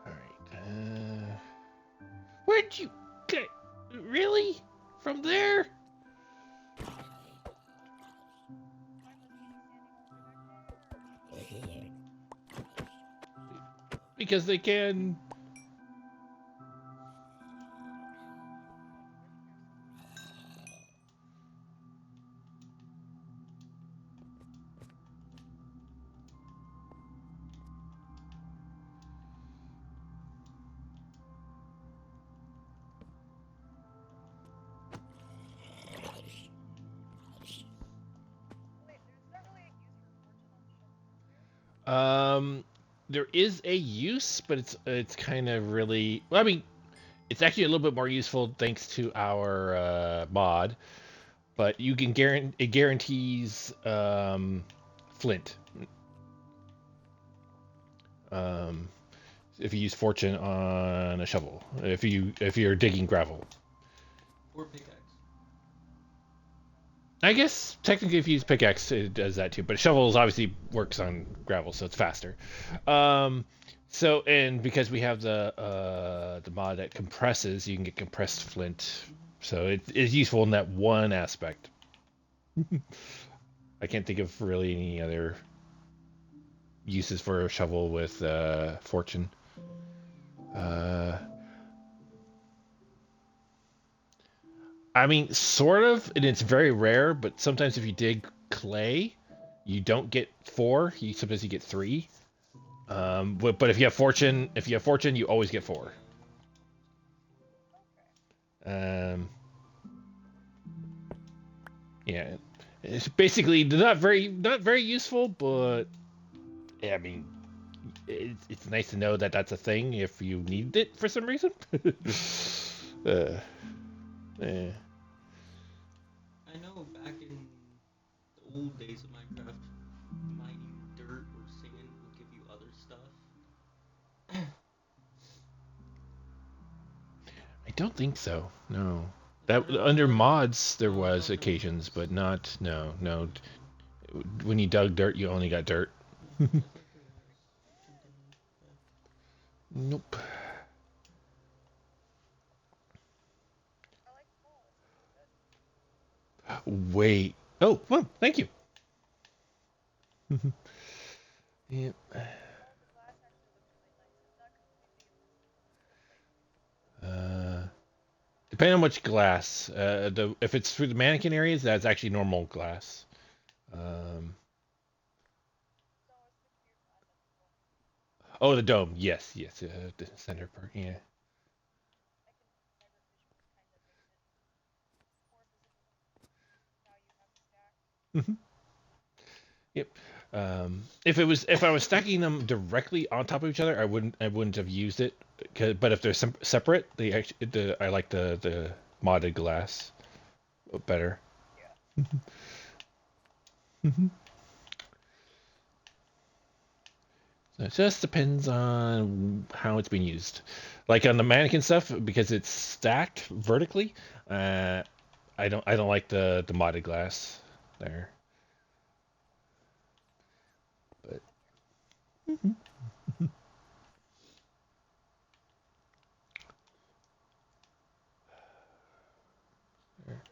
Alright, where'd you get? Really? From there? Because they can. Um, there is a use, but it's kind of really. Well, I mean, it's actually a little bit more useful thanks to our mod. But you can guarantee it guarantees flint. Um, if you use fortune on a shovel, if you're digging gravel. Or pickaxe. I guess technically if you use pickaxe it does that too, but shovels obviously works on gravel, so it's faster. Um, so and because we have the mod that compresses, you can get compressed flint, so it is useful in that one aspect. I can't think of really any other uses for a shovel with fortune. Uh, I mean, sort of, and it's very rare, but sometimes if you dig clay, you don't get four. Sometimes you get three. But if you have fortune, you always get four. Um, yeah, it's basically not very useful, but yeah, I mean, it's nice to know that that's a thing if you need it for some reason. uh, eh. I know back in the old days of Minecraft, mining dirt or sand would give you other stuff. I don't think so. No. I That thought it was under like mods there was under occasions, mods. but not no no. When you dug dirt, you only got dirt. Yeah, I thought there was something like that. Nope. Wait. Oh, well, thank you. Yep. Uh, Depending on which glass. If it's through the mannequin areas, that's actually normal glass. Um, oh, the dome. Yes, yes. The center part. Yeah. Yep. If I was stacking them directly on top of each other, I wouldn't have used it. But if they're separate, I like the modded glass better. So it just depends on how it's being used. Like on the mannequin stuff, because it's stacked vertically, uh, I don't like the modded glass there. But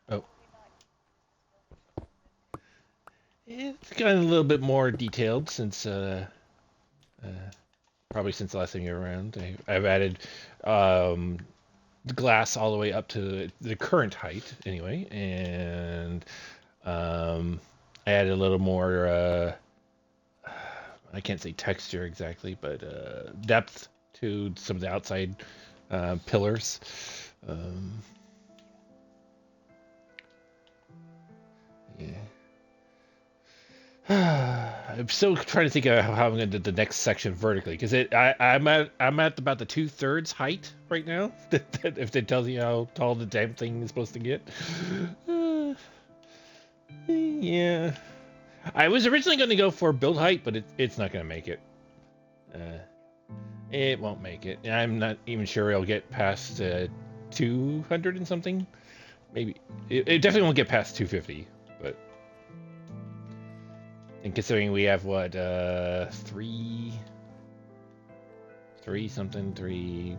oh, it's gotten a little bit more detailed since uh, probably since the last time you were around. I've added um, the glass all the way up to the current height anyway, and um, I added a little more. I can't say texture exactly, but depth to some of the outside pillars. Um, yeah. I'm still trying to think of how I'm going to do the next section vertically because I'm at about the 2/3 height right now. If it tells you how tall the damn thing is supposed to get. Uh, yeah, I was originally going to go for build height, but it's not going to make it. Uh, it won't make it. I'm not even sure it'll get past 200 and something. Maybe it definitely won't get past 250. But and considering we have what three something three,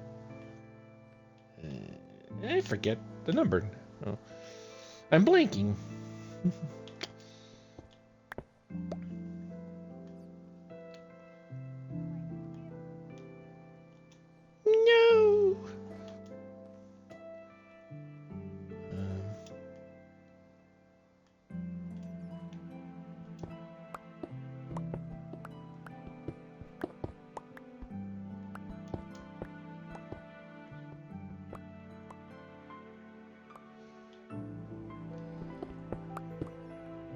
I forget the number. Oh, I'm blanking. No. Um,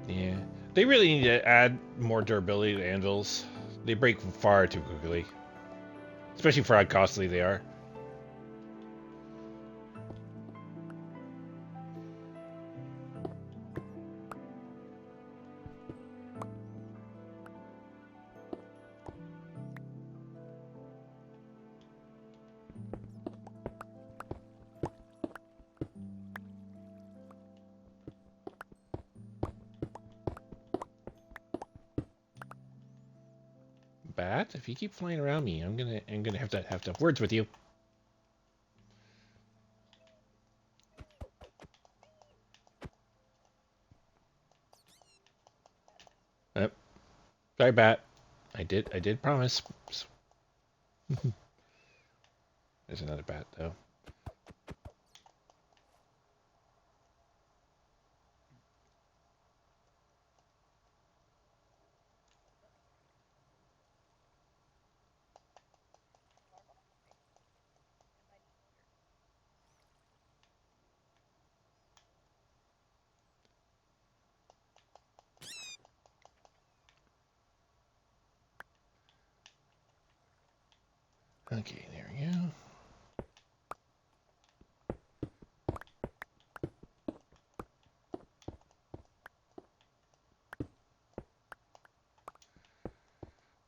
yeah, they really need to add more durability to anvils. They break far too quickly, especially for how costly they are. Bat, if you keep flying around me, I'm gonna have to have words with you. Yep. Sorry, Bat. I did promise. There's another bat though. Okay, there we go.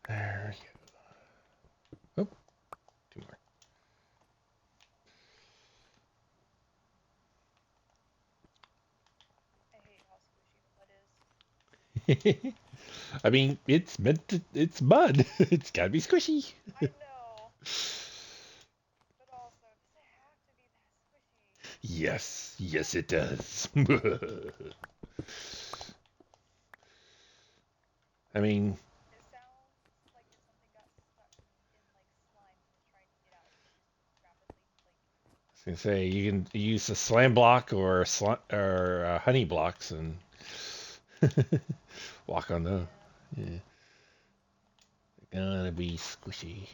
There we go. Oh, two more. I mean, it's meant to, it's mud. It's gotta be squishy. Yes, yes, it does. I mean, I was gonna say you can use a slam block or honey blocks and walk on those. Yeah, gonna be squishy.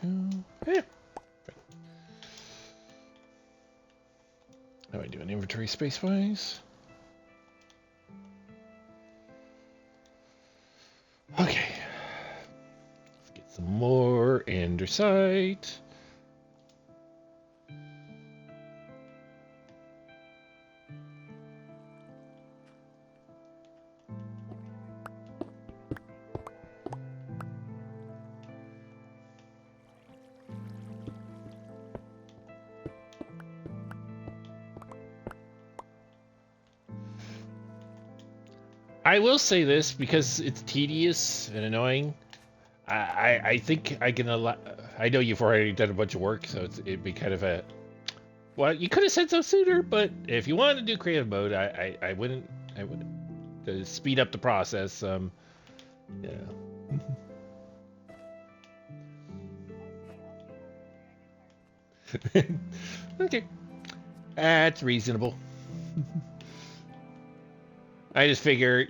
Yeah. How do I do an inventory space-wise? Okay. Let's get some more andesite. I will say this because it's tedious and annoying. I think I can allow. I know you've already done a bunch of work, so it'd be kind of a. Well, you could have said so sooner, but if you wanted to do creative mode, I wouldn't. I would to speed up the process. Yeah. Okay, that's reasonable. I just figure,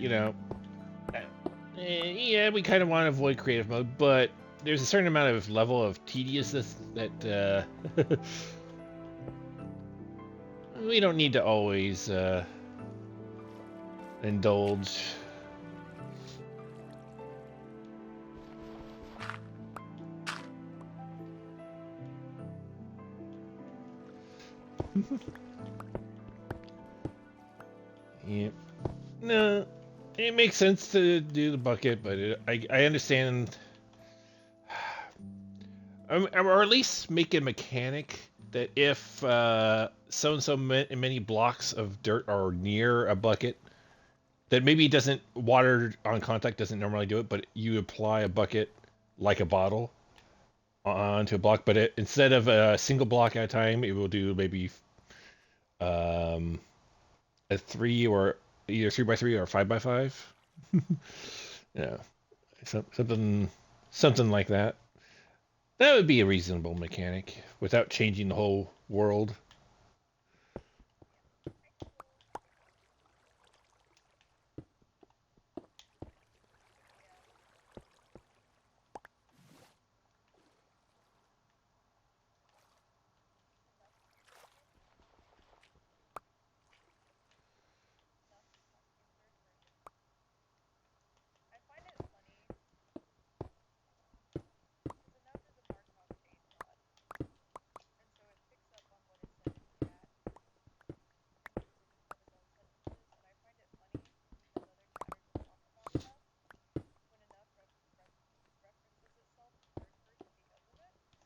yeah, we kind of want to avoid creative mode, but there's a certain amount of level of tediousness that we don't need to always indulge. Yeah. No, it makes sense to do the bucket, but I understand, or at least make a mechanic that if so and so many blocks of dirt are near a bucket, that maybe it doesn't water on contact doesn't normally do it, but you apply a bucket like a bottle onto a block, but instead of a single block at a time, it will do maybe um, a three or either 3x3 or 5x5. Yeah, something like that. That would be a reasonable mechanic without changing the whole world.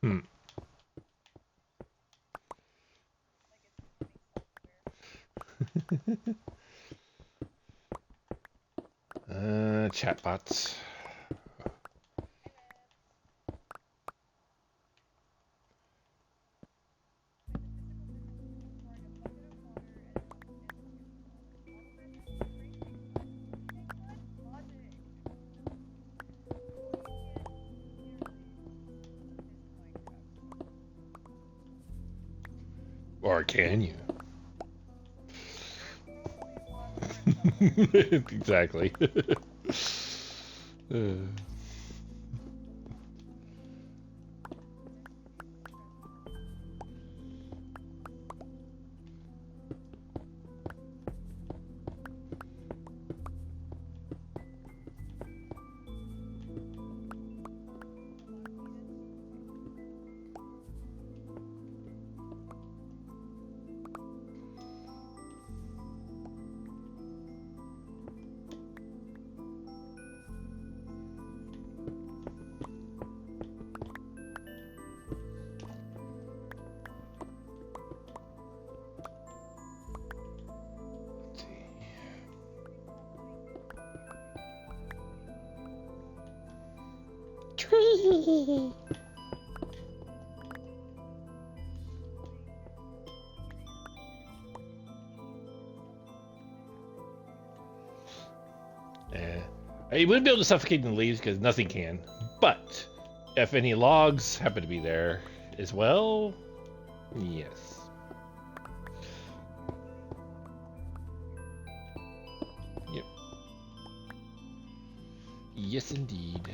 Hmm. Chatbots. Or can you? Exactly. uh. Tree. You wouldn't be able to suffocate in the leaves because nothing can. But if any logs happen to be there as well, yes. Yep. Yes, indeed.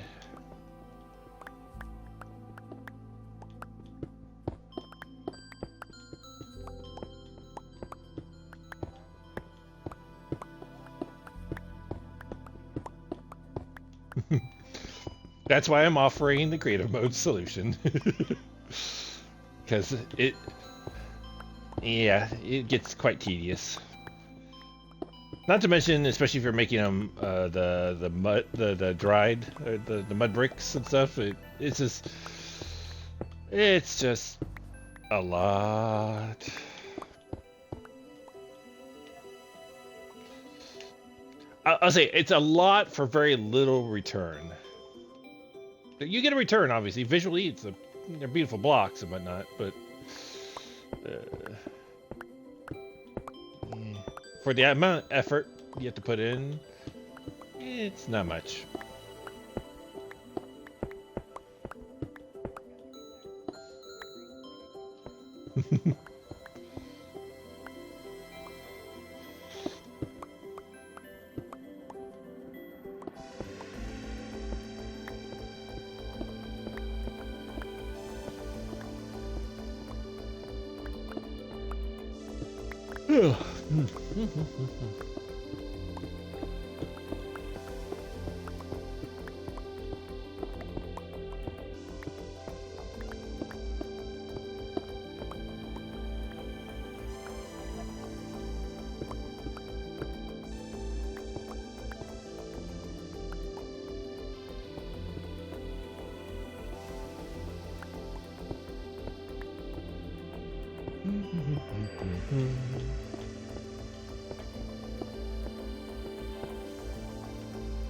That's why I'm offering the creative mode solution. Because yeah, it gets quite tedious. Not to mention, especially if you're making them the mud the dried the mud bricks and stuff. It's just a lot. I'll say it's a lot for very little return. You get a return, obviously. Visually, they're beautiful blocks and whatnot, but uh, yeah. For the amount of effort you have to put in, it's not much.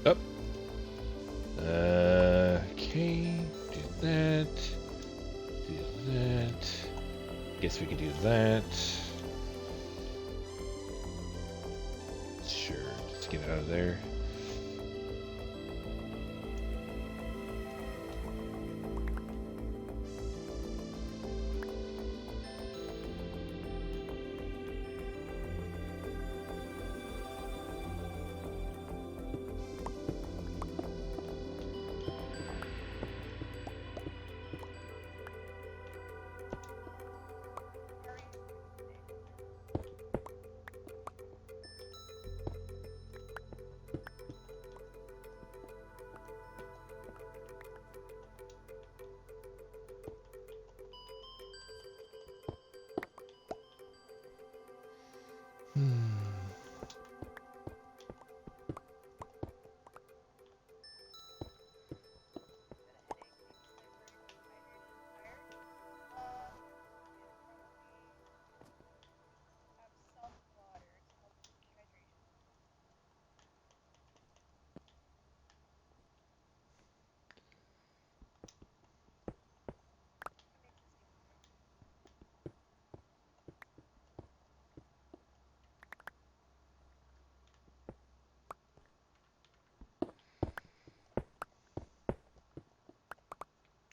Up. Okay. Do that. Do that. Guess we could do that. Sure. Just get out of there.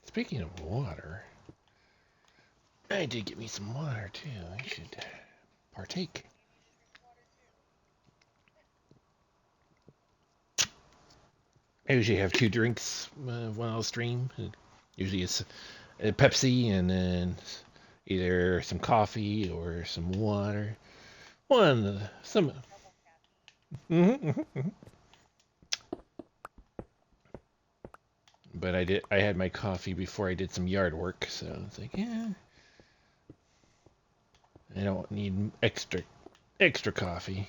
Speaking of water, I did get me some water too. I should partake. I usually have two drinks while I stream. Usually it's a Pepsi and then either some coffee or some water. Some. Mm-hmm. But I had my coffee before I did some yard work, so it's like, yeah, I don't need extra coffee.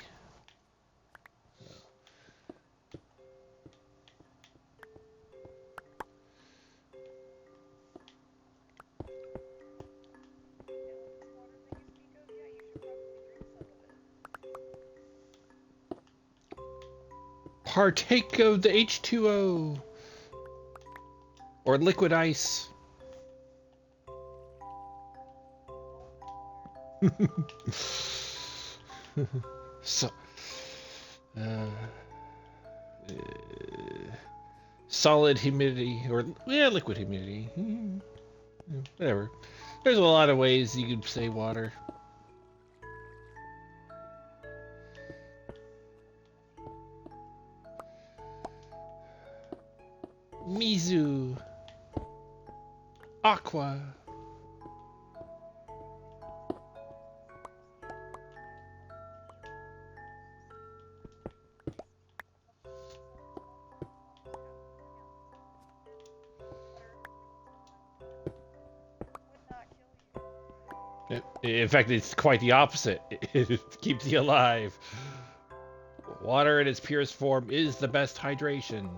Partake of the H2O or liquid ice. So, uh, solid humidity or yeah, liquid humidity. Whatever. There's a lot of ways you could say water. Mizu. Aqua. In fact, it's quite the opposite. It keeps you alive. Water in its purest form is the best hydration.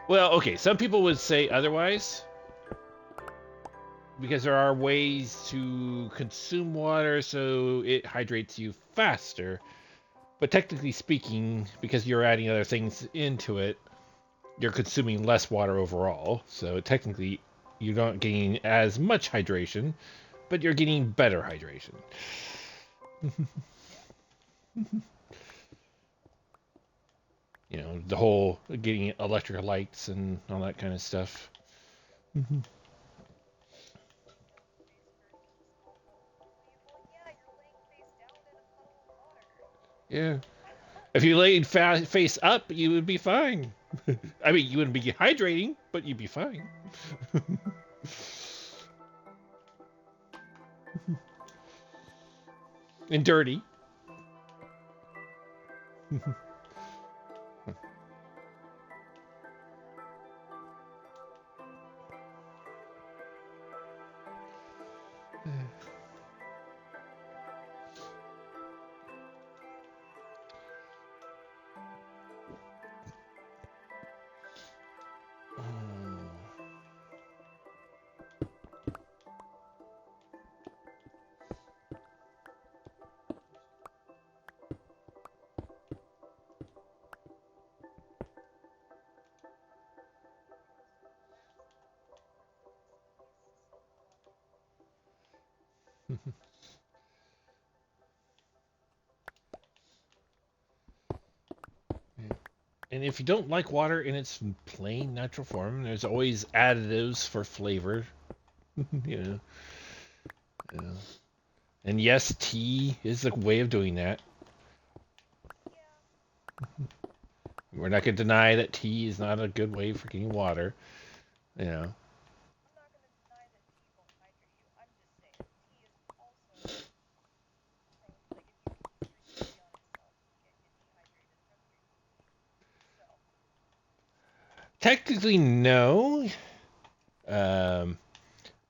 Well, okay, some people would say otherwise, because there are ways to consume water so it hydrates you faster. But technically speaking, because you're adding other things into it, you're consuming less water overall. So technically, you're not getting as much hydration, but you're getting better hydration. You know, the whole getting electrolytes and all that kind of stuff. Yeah. If you laid face up, you would be fine. I mean, you wouldn't be hydrating, but you'd be fine. And dirty. And if you don't like water in its plain natural form, there's always additives for flavor. you know, you know. And yes, tea is a way of doing that. We're not going to deny that tea is not a good way for getting water. You know. Technically, no. Um,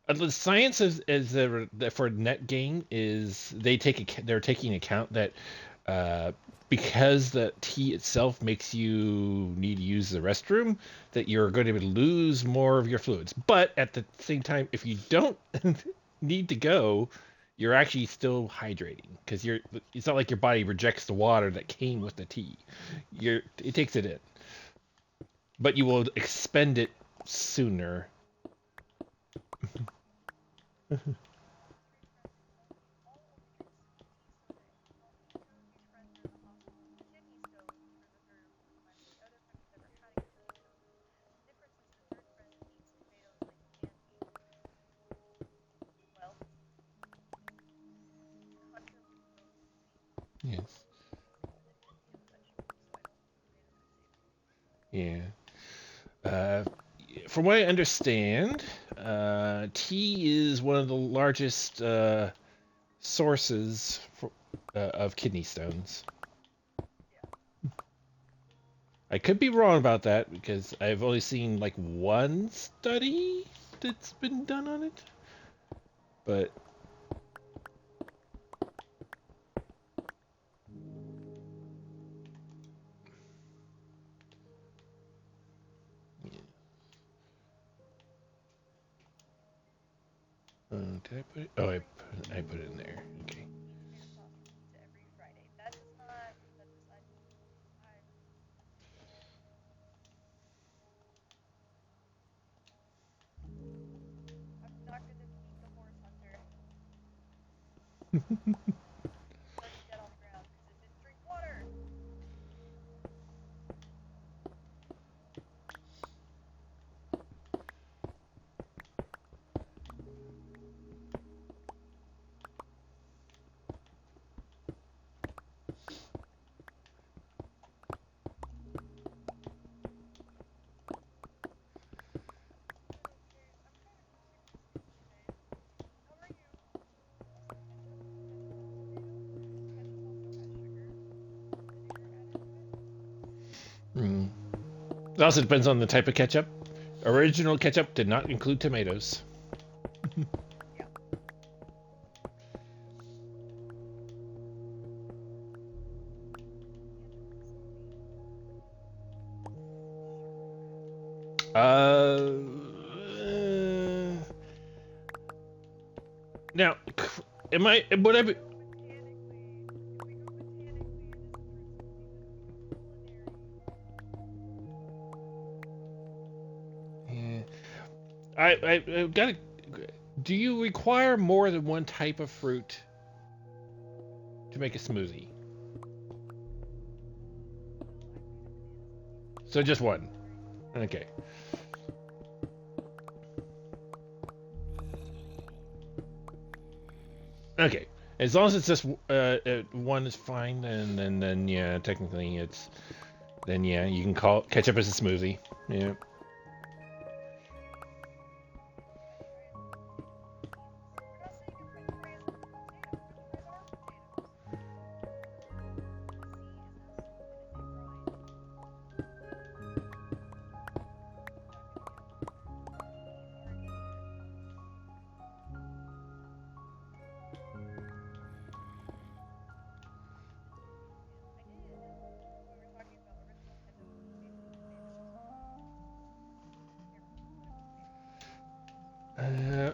the science is for net gain is they're taking account that uh, because the tea itself makes you need to use the restroom, that you're going to lose more of your fluids. But at the same time, if you don't need to go, you're actually still hydrating because you're. It's not like your body rejects the water that came with the tea. It takes it in, but you will expend it sooner. Yes. Yeah. Uh, from what I understand, tea is one of the largest sources of kidney stones. I could be wrong about that because I've only seen like one study that's been done on it. But did I put it? Oh, I put it in there. Okay. Mm. It also depends on the type of ketchup. Original ketchup did not include tomatoes. Uh, now, am I? Would I be? Yeah. I gotta. Do you require more than one type of fruit to make a smoothie? So just one. Okay. Okay. As long as it's just one is fine, then yeah, technically it's then yeah, you can call ketchup as a smoothie. Yeah.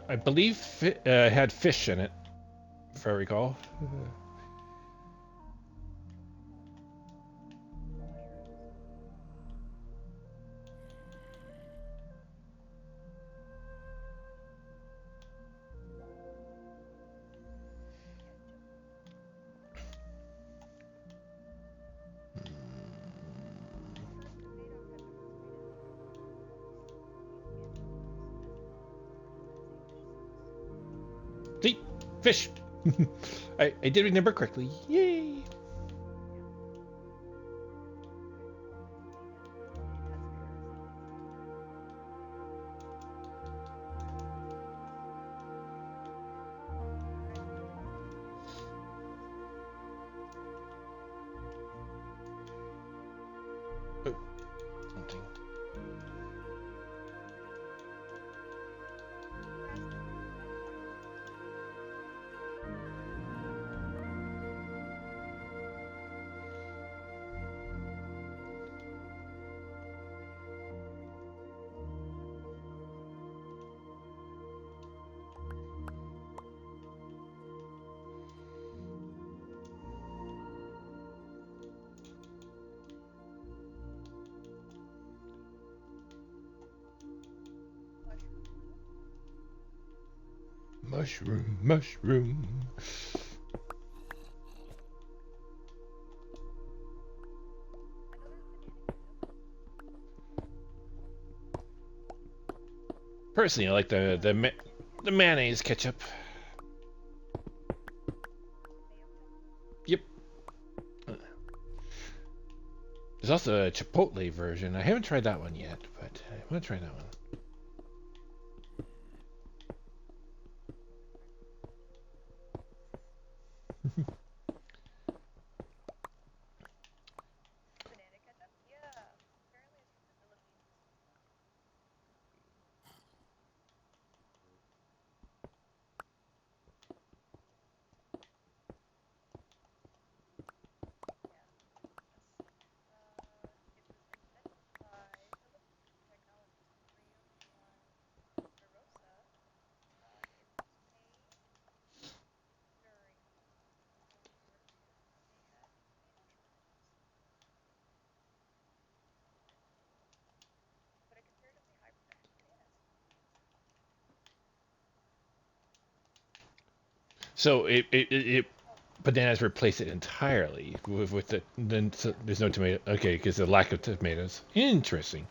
I believe it had fish in it, if I recall. See, fish. I did remember correctly. Yay! Oh, something. Mushroom, mushroom. Personally, I like the mayonnaise ketchup. Yep. There's also a chipotle version. I haven't tried that one yet, but I want to try that one. So it bananas replace it entirely with the then so there's no tomato. Okay, because the lack of tomatoes. Interesting.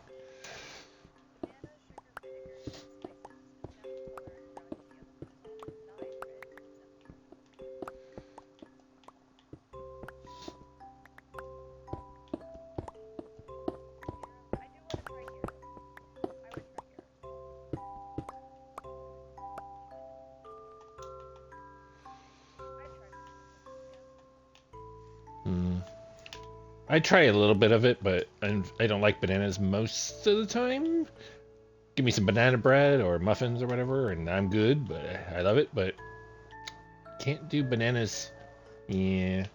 Hmm. I try a little bit of it, but I don't like bananas most of the time. give me some banana bread or muffins or whatever, and I'm good. But I love it. But can't do bananas. Yeah,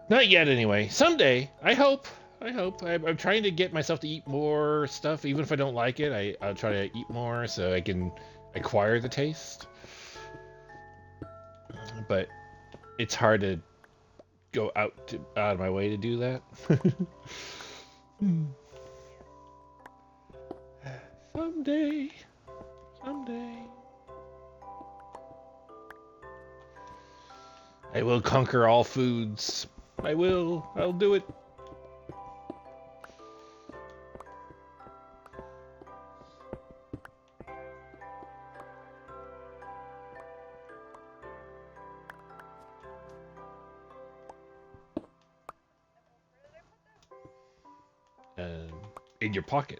not yet. Anyway, someday. I hope. I hope. I'm trying to get myself to eat more stuff, even if I don't like it. I'll try to eat more so I can acquire the taste. But it's hard to go out of my way to do that. Someday, someday, I will conquer all foods. I will. I'll do it. In your pocket.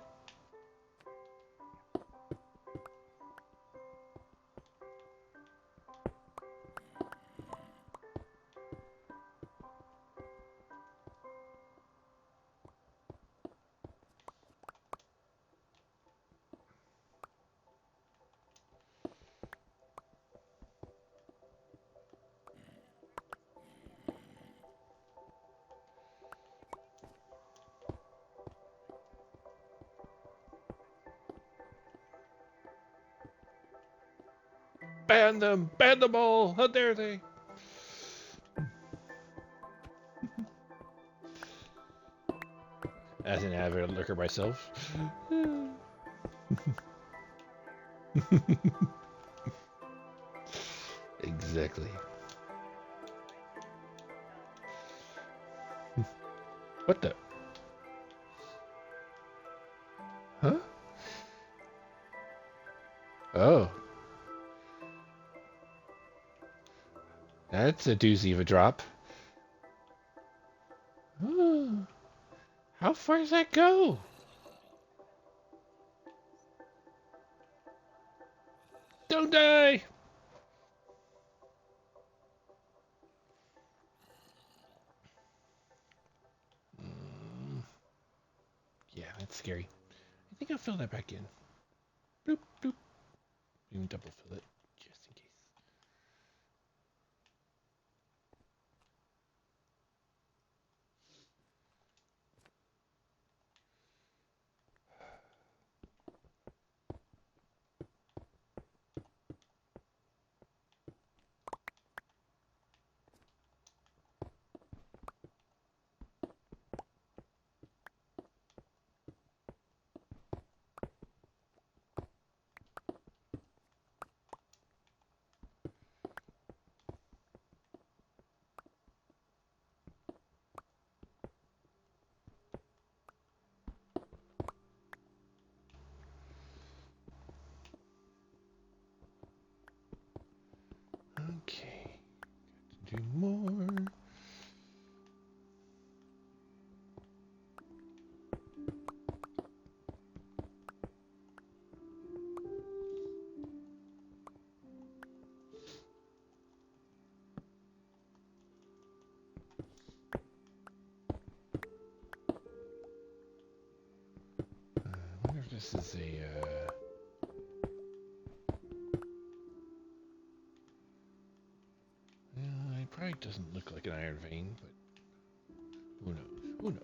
Ban them! Ban them all! How dare they? As an avid lurker myself. Exactly. What the? Huh? Oh. That's a doozy of a drop. Oh. How far does that go? Don't die! Mm, yeah, that's scary. I think I'll fill that back in. Bloop, bloop. Even double fill it, just in case. Okay. Got to do more. I wonder if this is a. It probably doesn't look like an iron vein, but who knows? Who knows?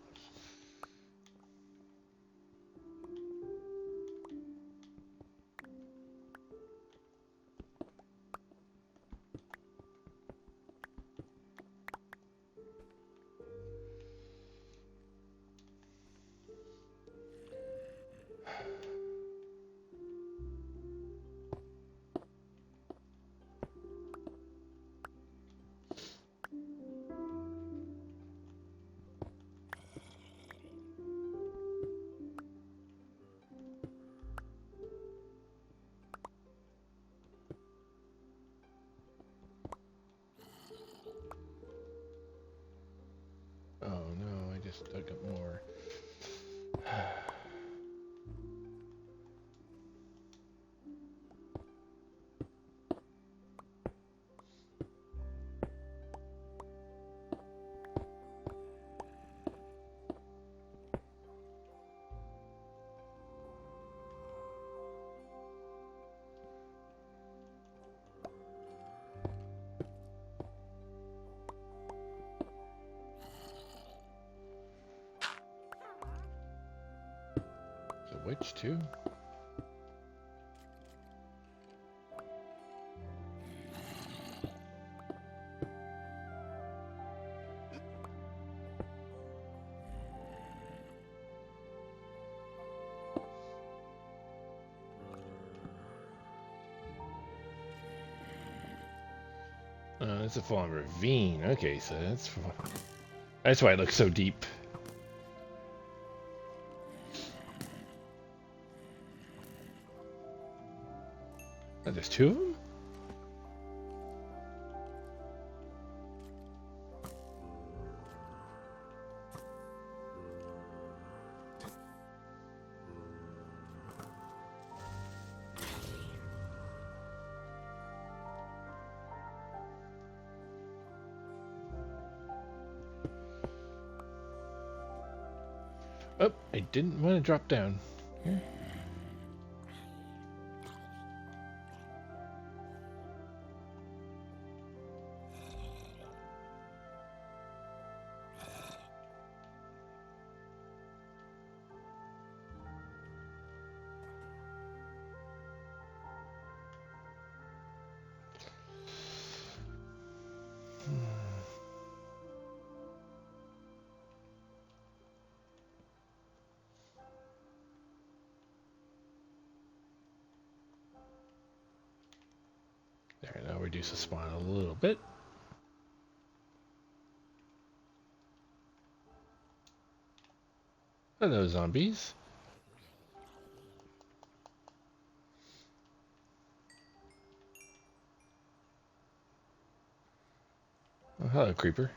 Oh no, I just dug up more. witch too. It's a fallen ravine. Okay, so that's why it looks so deep. Oh, there's two of them? Oh, I didn't want to drop down. Here. There, now reduce the spawn a little bit. Hello, zombies. Oh, hello, creeper.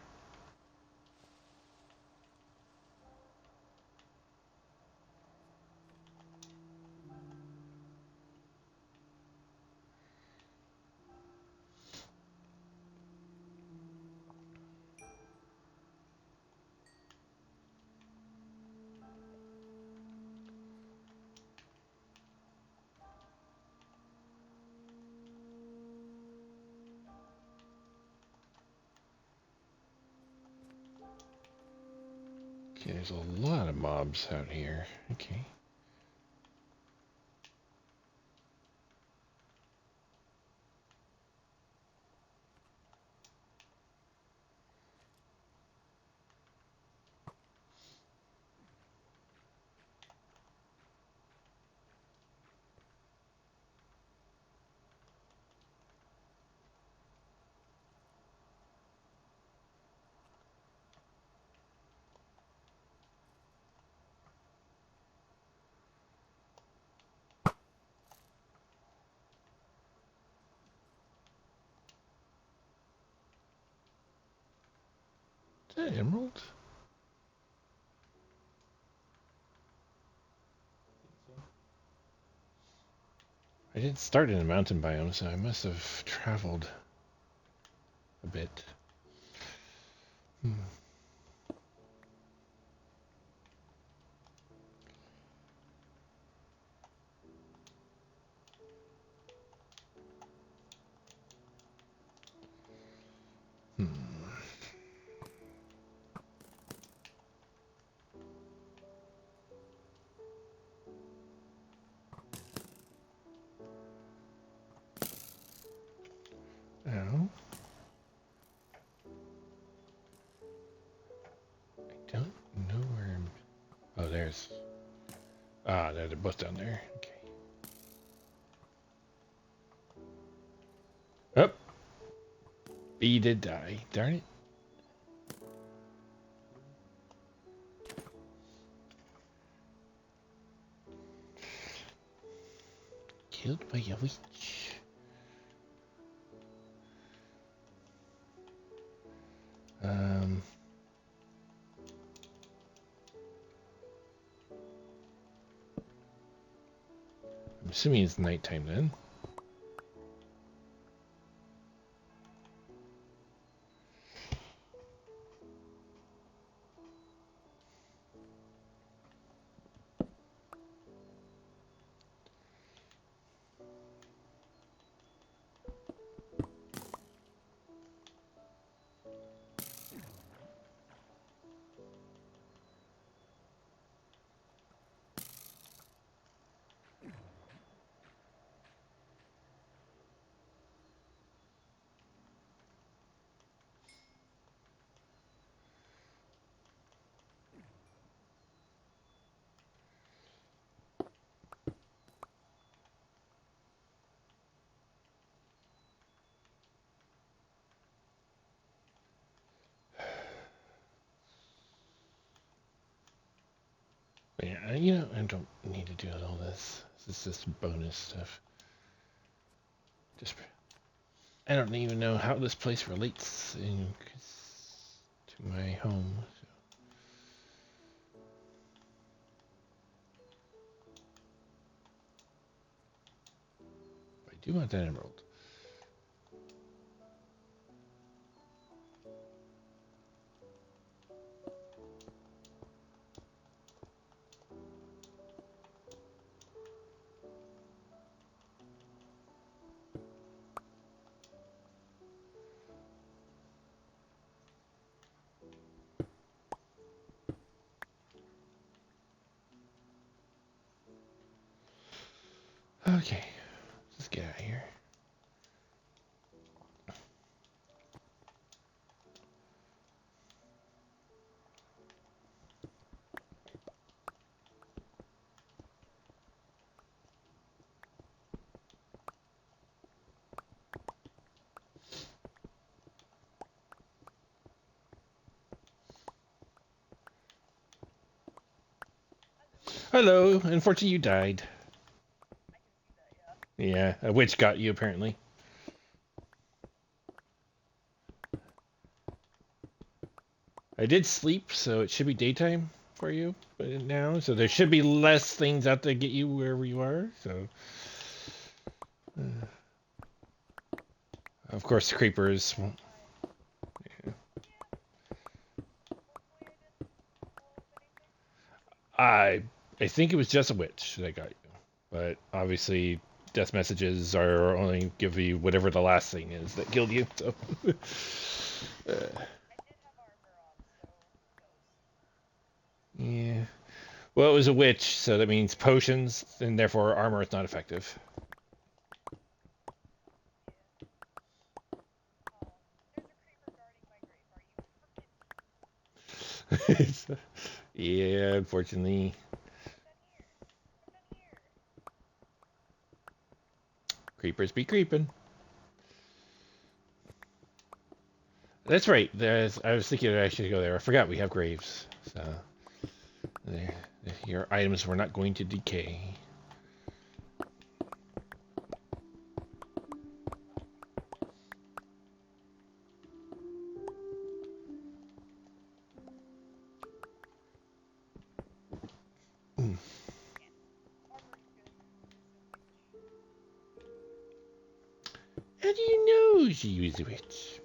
Okay, there's a lot of mobs out here. Okay. Is that emerald? I didn't start in a mountain biome, so I must have traveled a bit. Hmm. Hmm. Oh. I don't know where I'm... Oh, there's... Ah, they're both down there. Okay. Oh! Bee did die. Darn it. Killed by a witch. Um... I'm assuming it's nighttime then. You know, I don't need to do all this. This is just bonus stuff. Just I don't even know how this place relates to my home. So. I do want that emerald. Okay, let's get out of here. Hello. Unfortunately, you died. Yeah, a witch got you apparently. I did sleep, so it should be daytime for you now. So there should be less things out to get you wherever you are. So, of course, the creepers. I I think it was just a witch that got you, but obviously, death messages are only give you whatever the last thing is that killed you. So, yeah. Well, it was a witch, so that means potions, and therefore armor is not effective. Yeah, unfortunately. Creepers be creeping. That's right. I was thinking I should go there. I forgot we have graves. So there, your items were not going to decay. Mm. How do you know she was a witch?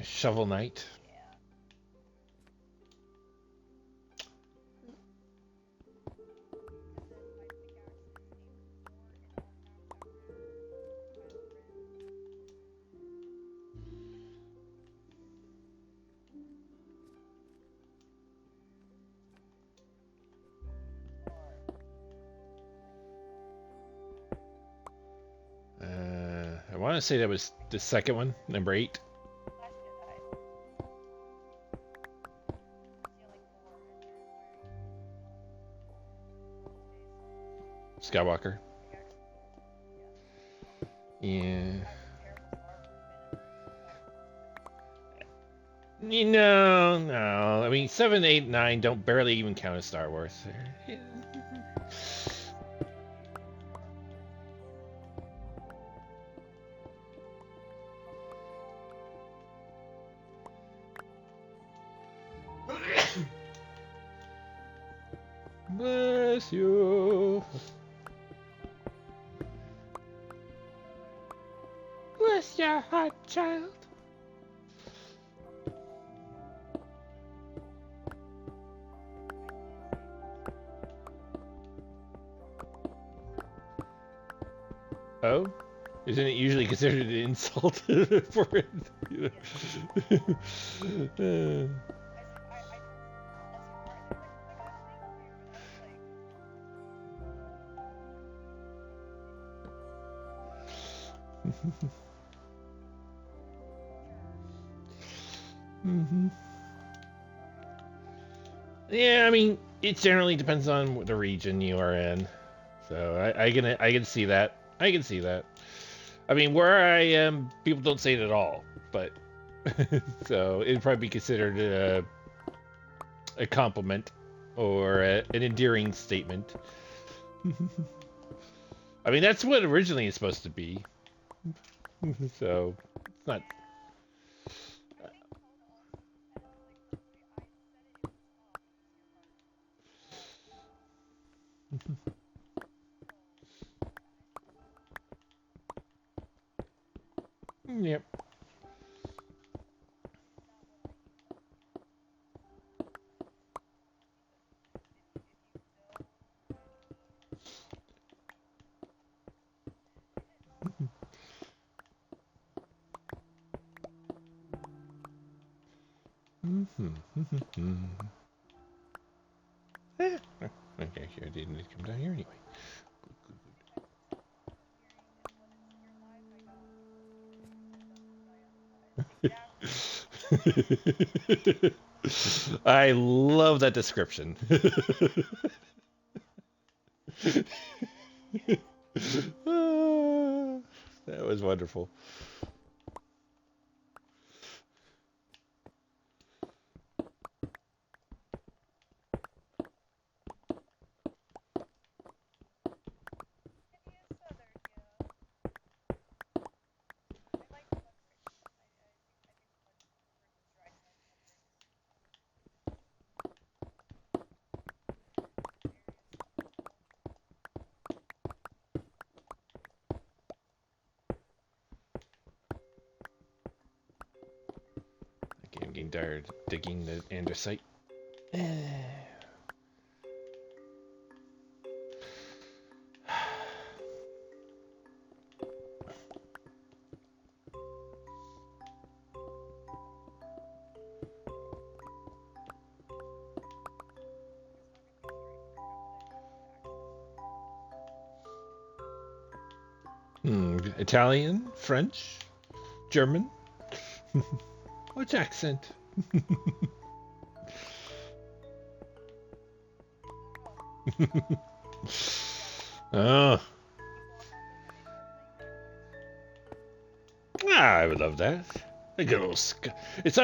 Shovel Knight. I want to say that was the second one, number 8. Skywalker. Yeah. No. I mean, 7, 8, 9 don't barely even count as Star Wars. Bless you. Bless your heart, child. Oh, isn't it usually considered an insult for it? You know? hmm Yeah, I mean, it generally depends on the region you are in. So I can see that. I can see that. I mean, where I am, people don't say it at all, but so it'd probably be considered a compliment or an endearing statement. I mean, that's what originally it's supposed to be. So it's not. Yep. Eh, okay, here I didn't need to come down here anyway. I love that description. That was wonderful. Okay, I'm getting tired digging the andesite. Italian, French, German. Which accent? Oh, I would love that. A good old it's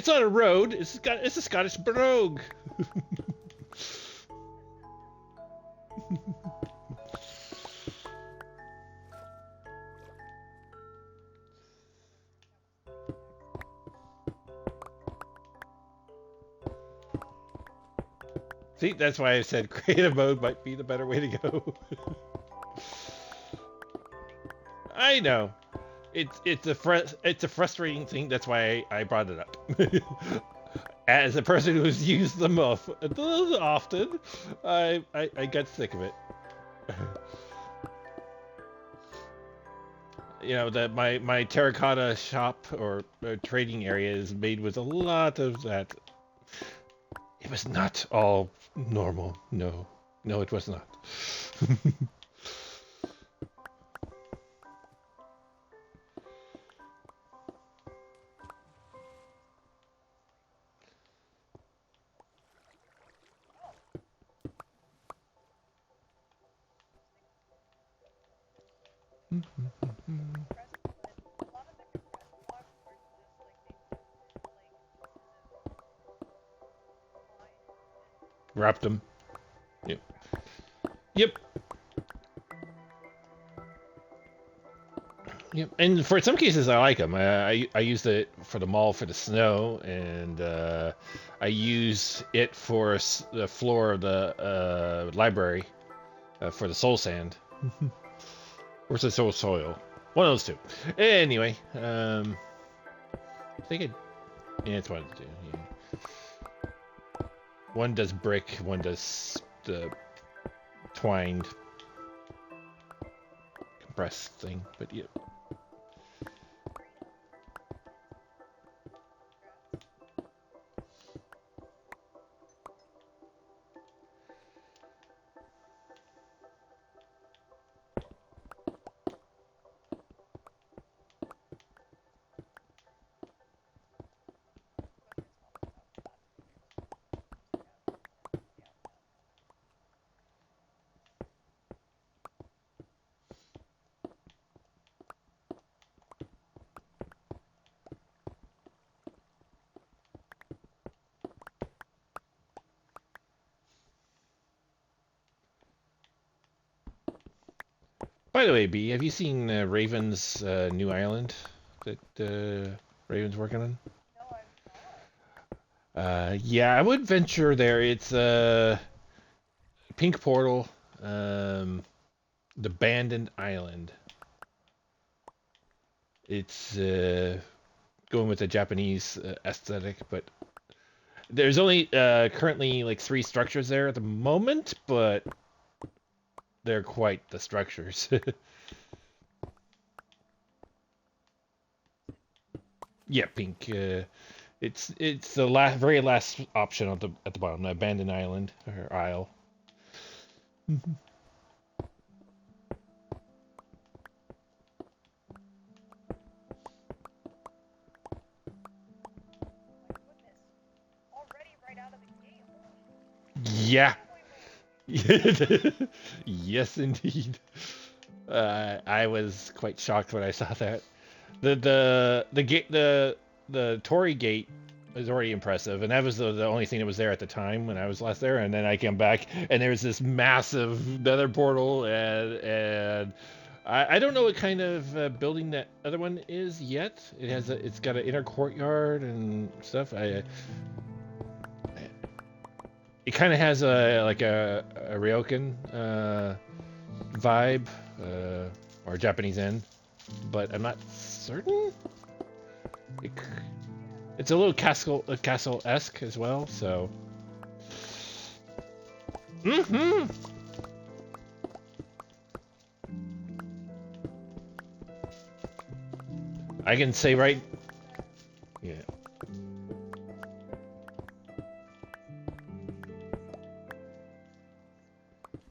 not a road. It's a Scottish brogue. See, that's why I said creative mode might be the better way to go. I know. It's a frustrating thing. That's why I brought it up. As a person who's used them often, I got sick of it. You know that my terracotta shop or trading area is made with a lot of that. It was not all normal. No, no, it was not. Wrapped them. Yep. Yep. Yep. And for some cases, I like them. I used it for the mall for the snow, and I use it for the floor of the library for the soul sand. Or the soul soil. One of those two. Anyway, I think yeah, it's one to do. Yeah. One does brick, one does the twined press thing, but yeah. By the way, B, have you seen Raven's new island that Raven's working on? Yeah, I would venture there. It's Pink Portal, um, the Abandoned Island. It's going with the Japanese aesthetic, but there's only currently like 3 structures there at the moment, but they're quite the structures. Yeah, pink. It's the very last option at the bottom, the abandoned island or isle. Yeah. Yes, indeed. I was quite shocked when I saw that. The gate the Torii gate is already impressive, and that was the only thing that was there at the time when I was last there. And then I came back, and there's this massive nether portal, and I don't know what kind of building that other one is yet. It's got an inner courtyard and stuff. It kind of has a like a Ryokan vibe or Japanese Inn, but I'm not certain. It, it's a little castle-esque as well, so. Mm-hmm. I can say right. Yeah.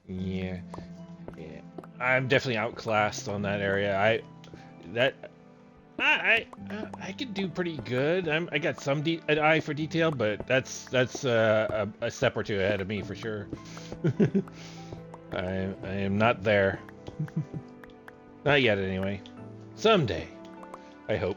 Yeah. Yeah. I'm definitely outclassed on that area. That I could do pretty good. I got an eye for detail, but that's a step or two ahead of me for sure. I am not there. Not yet, anyway. Someday, I hope.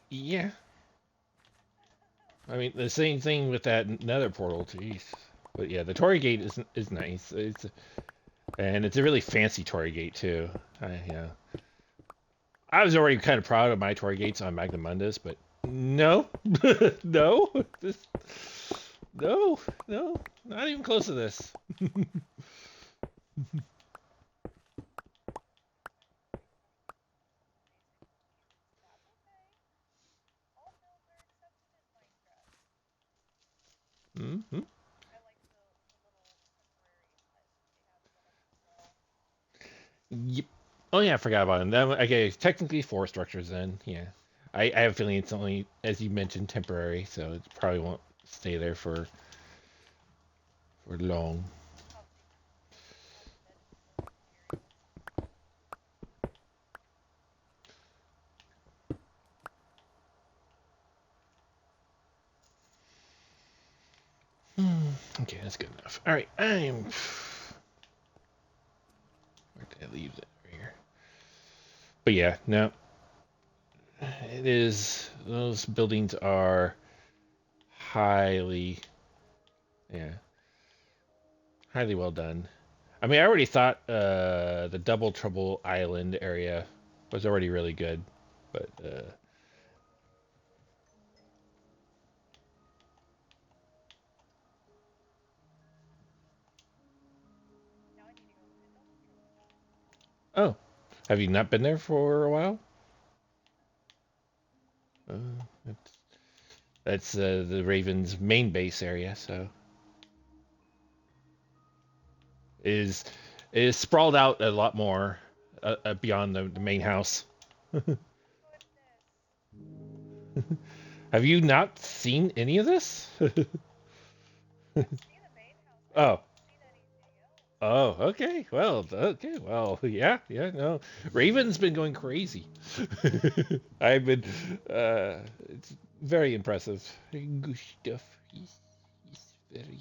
Yeah. I mean, the same thing with that nether portal, jeez. But yeah, the Torii gate is nice. It's a really fancy Torii gate too. Yeah. I was already kind of proud of my Torii gates on Magnum Mundus, but no, no, this, no, no, not even close to this. Mm-hmm. Yep. Oh yeah, I forgot about him. Okay, technically 4 structures then. Yeah, I have a feeling it's only, as you mentioned, temporary, so it probably won't stay there for long. Okay, that's good enough. All right, where did I leave that here? But yeah, no, it is. Those buildings are highly, yeah, highly well done. I mean, I already thought the Double Trouble Island area was already really good, but oh, have you not been there for a while? That's the Ravens' main base area, so is is sprawled out a lot more beyond the main house. Have you not seen any of this? Oh, oh, okay, well, yeah, yeah, no, Raven's been going crazy. I've been, it's very impressive. Gustav, he's very.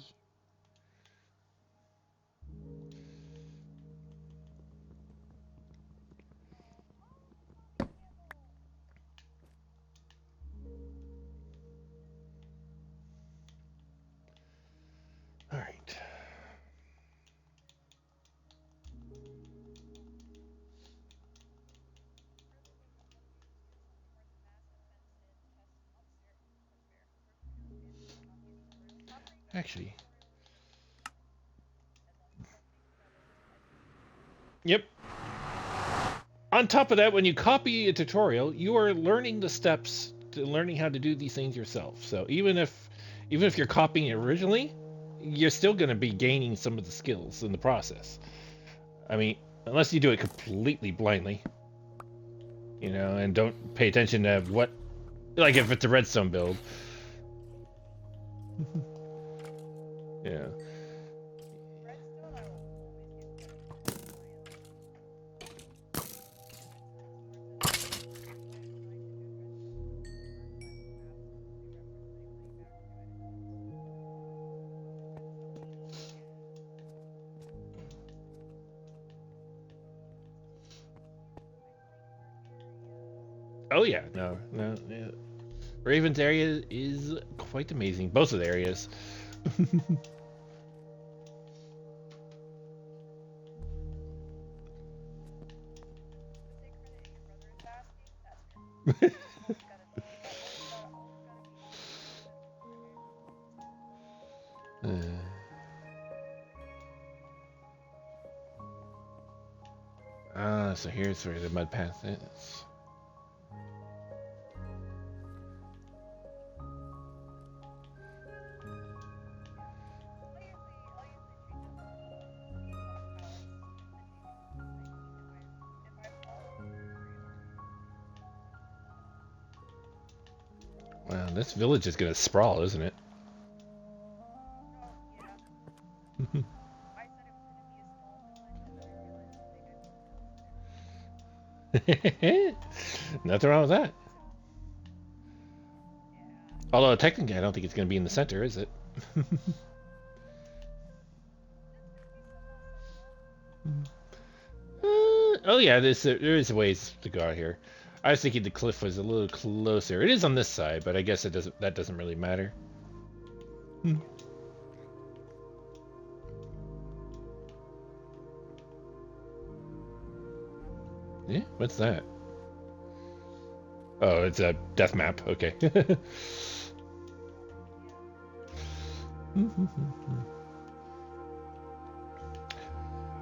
All right. Actually, yep. On top of that, when you copy a tutorial, you are learning the steps to learning how to do these things yourself. So even if you're copying it originally, you're still going to be gaining some of the skills in the process. I mean, unless you do it completely blindly, and don't pay attention to what, like if it's a redstone build. Yeah. Oh yeah, no, no. Yeah. Raven's area is quite amazing. Both of the areas. So here's where the mud path is. Wow, this village is gonna sprawl, isn't it? Nothing wrong with that. Although technically, I don't think it's gonna be in the center, is it? Oh yeah, there is ways to go out here. I was thinking the cliff was a little closer. It is on this side, but I guess that doesn't really matter. Hmm. Yeah, what's that? Oh, it's a death map. Okay.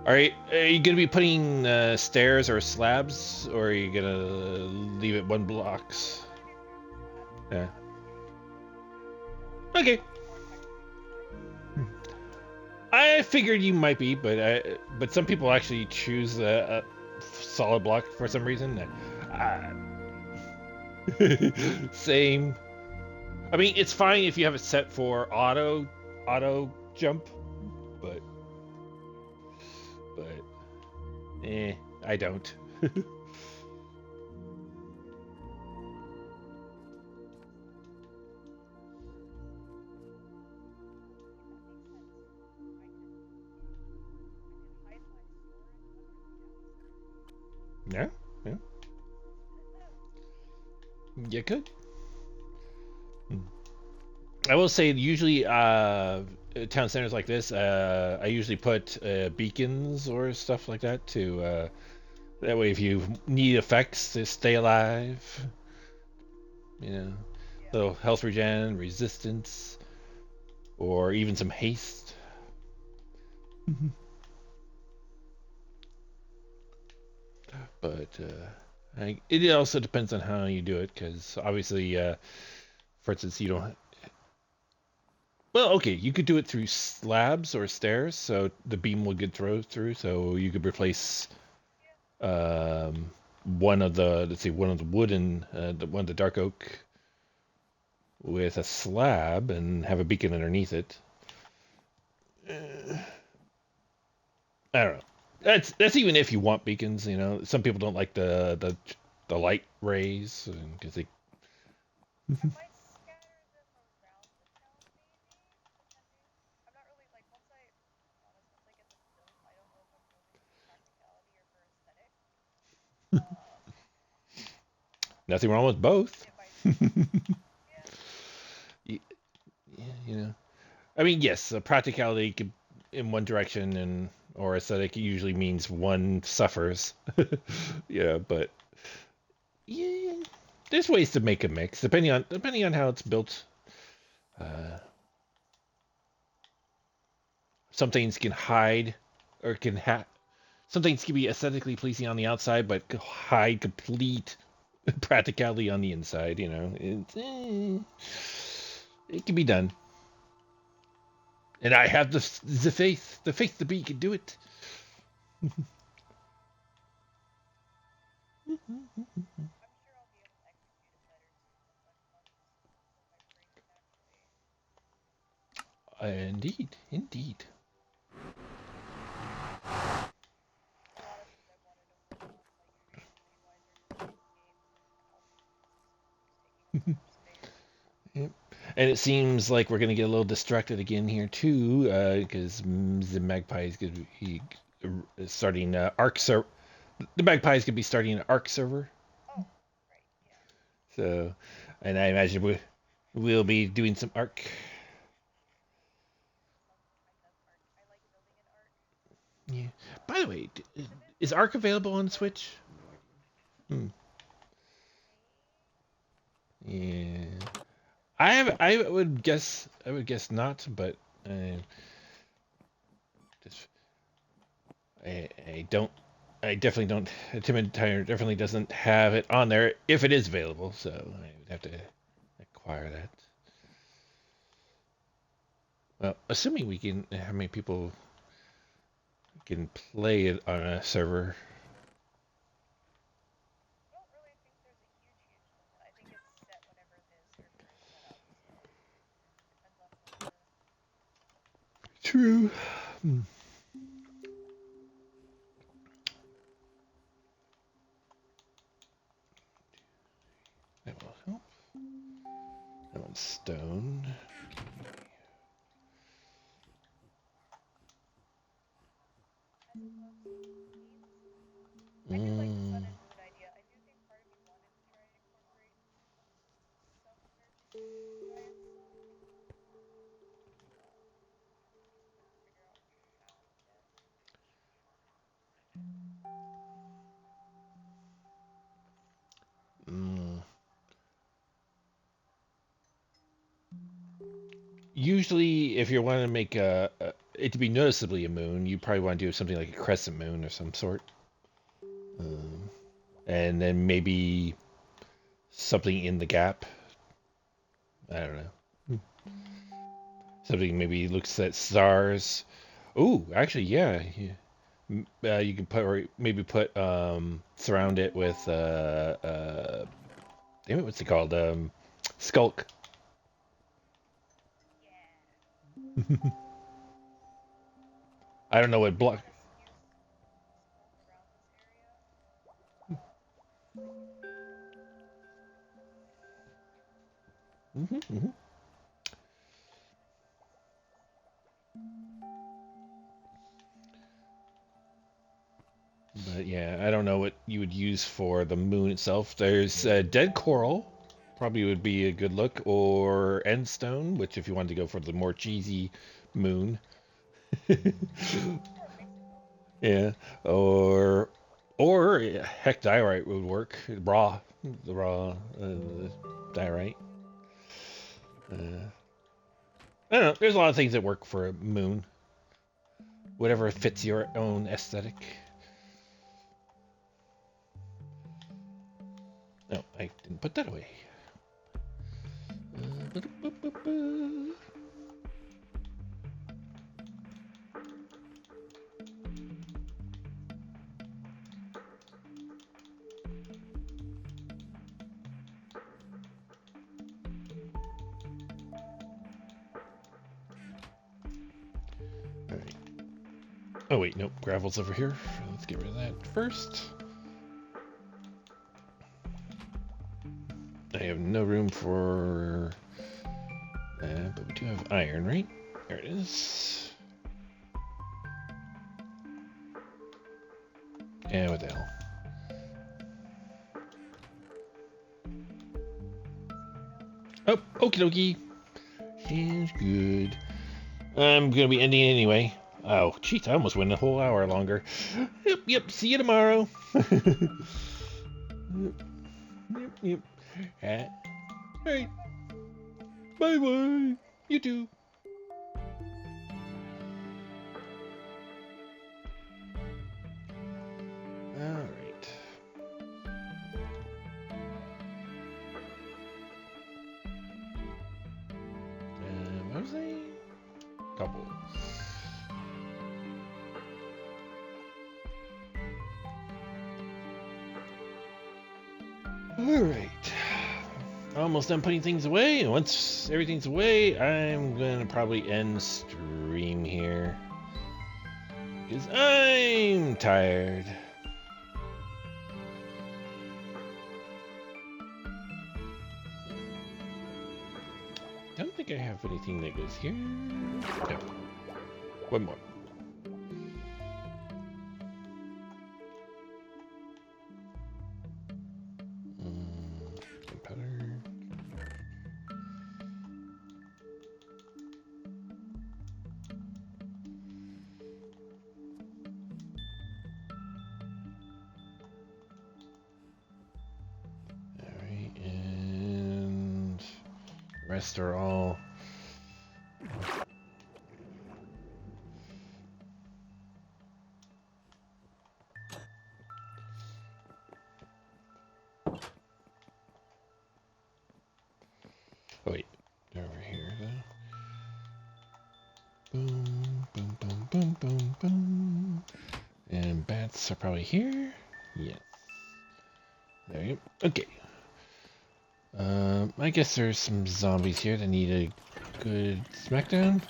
Are you gonna be putting stairs or slabs, or are you gonna leave it one blocks? Yeah. Okay. I figured you might be, but some people actually choose a solid block for some reason. Same. I mean, it's fine if you have it set for auto jump, but I don't. Yeah, yeah, you could. I will say, usually, town centers like this, I usually put beacons or stuff like that to that way if you need effects to stay alive, you know, little health regen, resistance, or even some haste. But it also depends on how you do it, because obviously, for instance, you don't. Well, okay, you could do it through slabs or stairs, so the beam will get through. So you could replace one of the, let's say, one of the wooden, one of the dark oak with a slab and have a beacon underneath it. I don't know. That's even if you want beacons. You know, some people don't like the light rays because they. Nothing wrong with both. Y- you know, I mean, yes, practicality could, in one direction, and or aesthetic usually means one suffers. Yeah, but yeah, there's ways to make a mix depending on how it's built. Uh, some things can hide or can have some things can be aesthetically pleasing on the outside, but hide complete practicality on the inside. You know, it can be done. And I have the faith to be can do it. Indeed, indeed. Yep. And it seems like we're gonna get a little distracted again here too, because the Magpie is gonna be starting Arc server. The Magpie is gonna be starting an Arc server. So, and I imagine we'll be doing some Arc. Yeah. By the way, is Arc available on Switch? Hmm. Yeah. I would guess not, but uh, just I don't I definitely don't. Timid Tire definitely doesn't have it on there if it is available, so I would have to acquire that. Well, assuming we can, how many people can play it on a server? True. Hmm. That will help. That one's stone. Mm. Mm. Usually, if you want to make it to be noticeably a moon, you probably want to do something like a crescent moon or some sort, um, and then maybe something in the gap. I don't know. Something maybe looks at stars. Oh, actually, yeah. You can put or maybe put surround it with damn it, what's it called? Skulk. I don't know what block. Hmm. But yeah, I don't know what you would use for the moon itself. There's dead coral, probably would be a good look, or endstone, which if you wanted to go for the more cheesy moon. Yeah, or heck, diorite would work. The raw diorite. Uh, I don't know. There's a lot of things that work for a moon. Whatever fits your own aesthetic. No, I didn't put that away. Alright. Oh wait, nope, gravel's over here. Let's get rid of that first. I have no room for but we do have iron, right? There it is. And what the hell? Oh, okie dokie. Sounds good. I'm gonna be ending anyway. Oh, jeez, I almost went a whole hour longer. Yep, see you tomorrow. Yep. Alright. Bye-bye. You too. Alright. What was I? Double. Alright. Almost done putting things away, and once everything's away, I'm gonna probably end stream here. Because I'm tired. Don't think I have anything that goes here. No. One more. Computer. Alright, and the rest are all oh wait, they're over here though. Boom, boom, boom, boom, boom, boom. And bats are probably here. Yes. There you go. Okay. I guess there's some zombies here that need a good smackdown.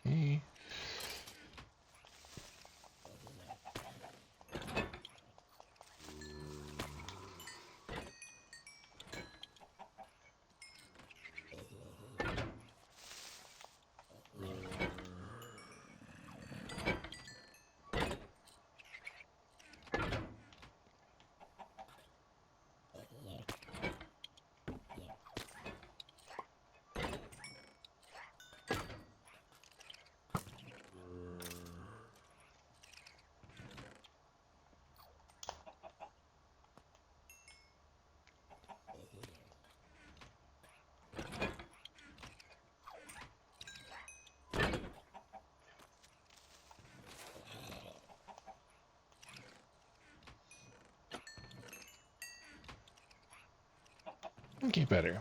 Okay. Okay, better.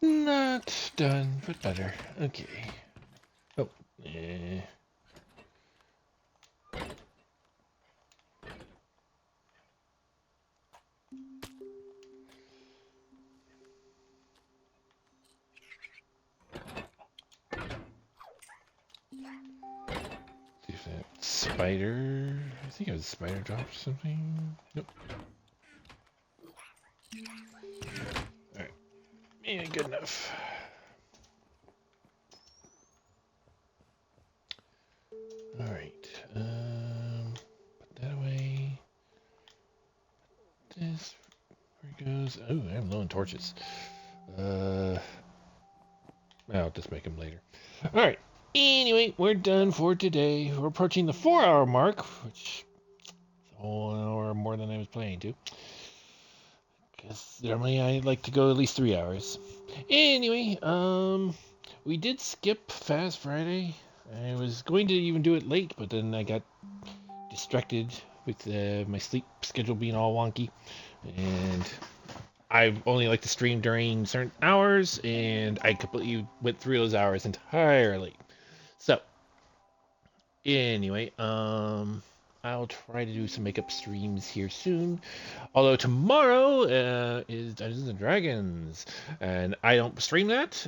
Not done, but better. Okay. Oh, eh. spider. I think it was a spider drop or something. Nope. Alright. Yeah, good enough. Alright. Put that away. This. Where it goes. Oh, I'm low on torches. I'll just make them later. Alright. Anyway, we're done for today. We're approaching the 4-hour mark, which is a whole hour more than I was planning to. Because normally I like to go at least 3 hours. Anyway, we did skip Fast Friday. I was going to even do it late, but then I got distracted with my sleep schedule being all wonky. And I only like to stream during certain hours, and I completely went through those hours entirely. So, anyway, I'll try to do some makeup streams here soon. Although tomorrow is Dungeons and Dragons, and I don't stream that.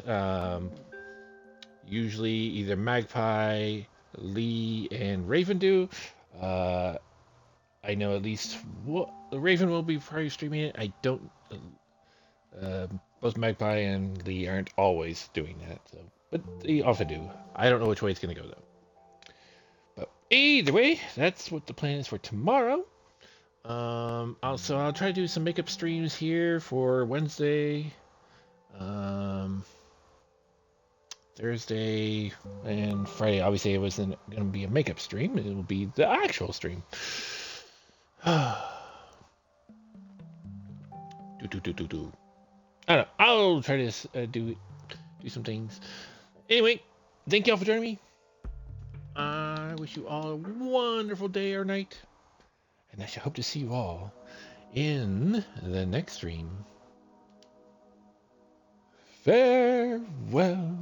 Usually either Magpie, Lee, and Raven do. I know at least Raven will be probably streaming it. I don't. Both Magpie and Lee aren't always doing that, so but they often do. I don't know which way it's gonna go though. But either way, that's what the plan is for tomorrow. Also, I'll try to do some makeup streams here for Wednesday, Thursday, and Friday. Obviously, it wasn't going to be a makeup stream. It will be the actual stream. do. I don't know. I'll try to do some things. Anyway, thank y'all for joining me. I wish you all a wonderful day or night. And I shall hope to see you all in the next stream. Farewell.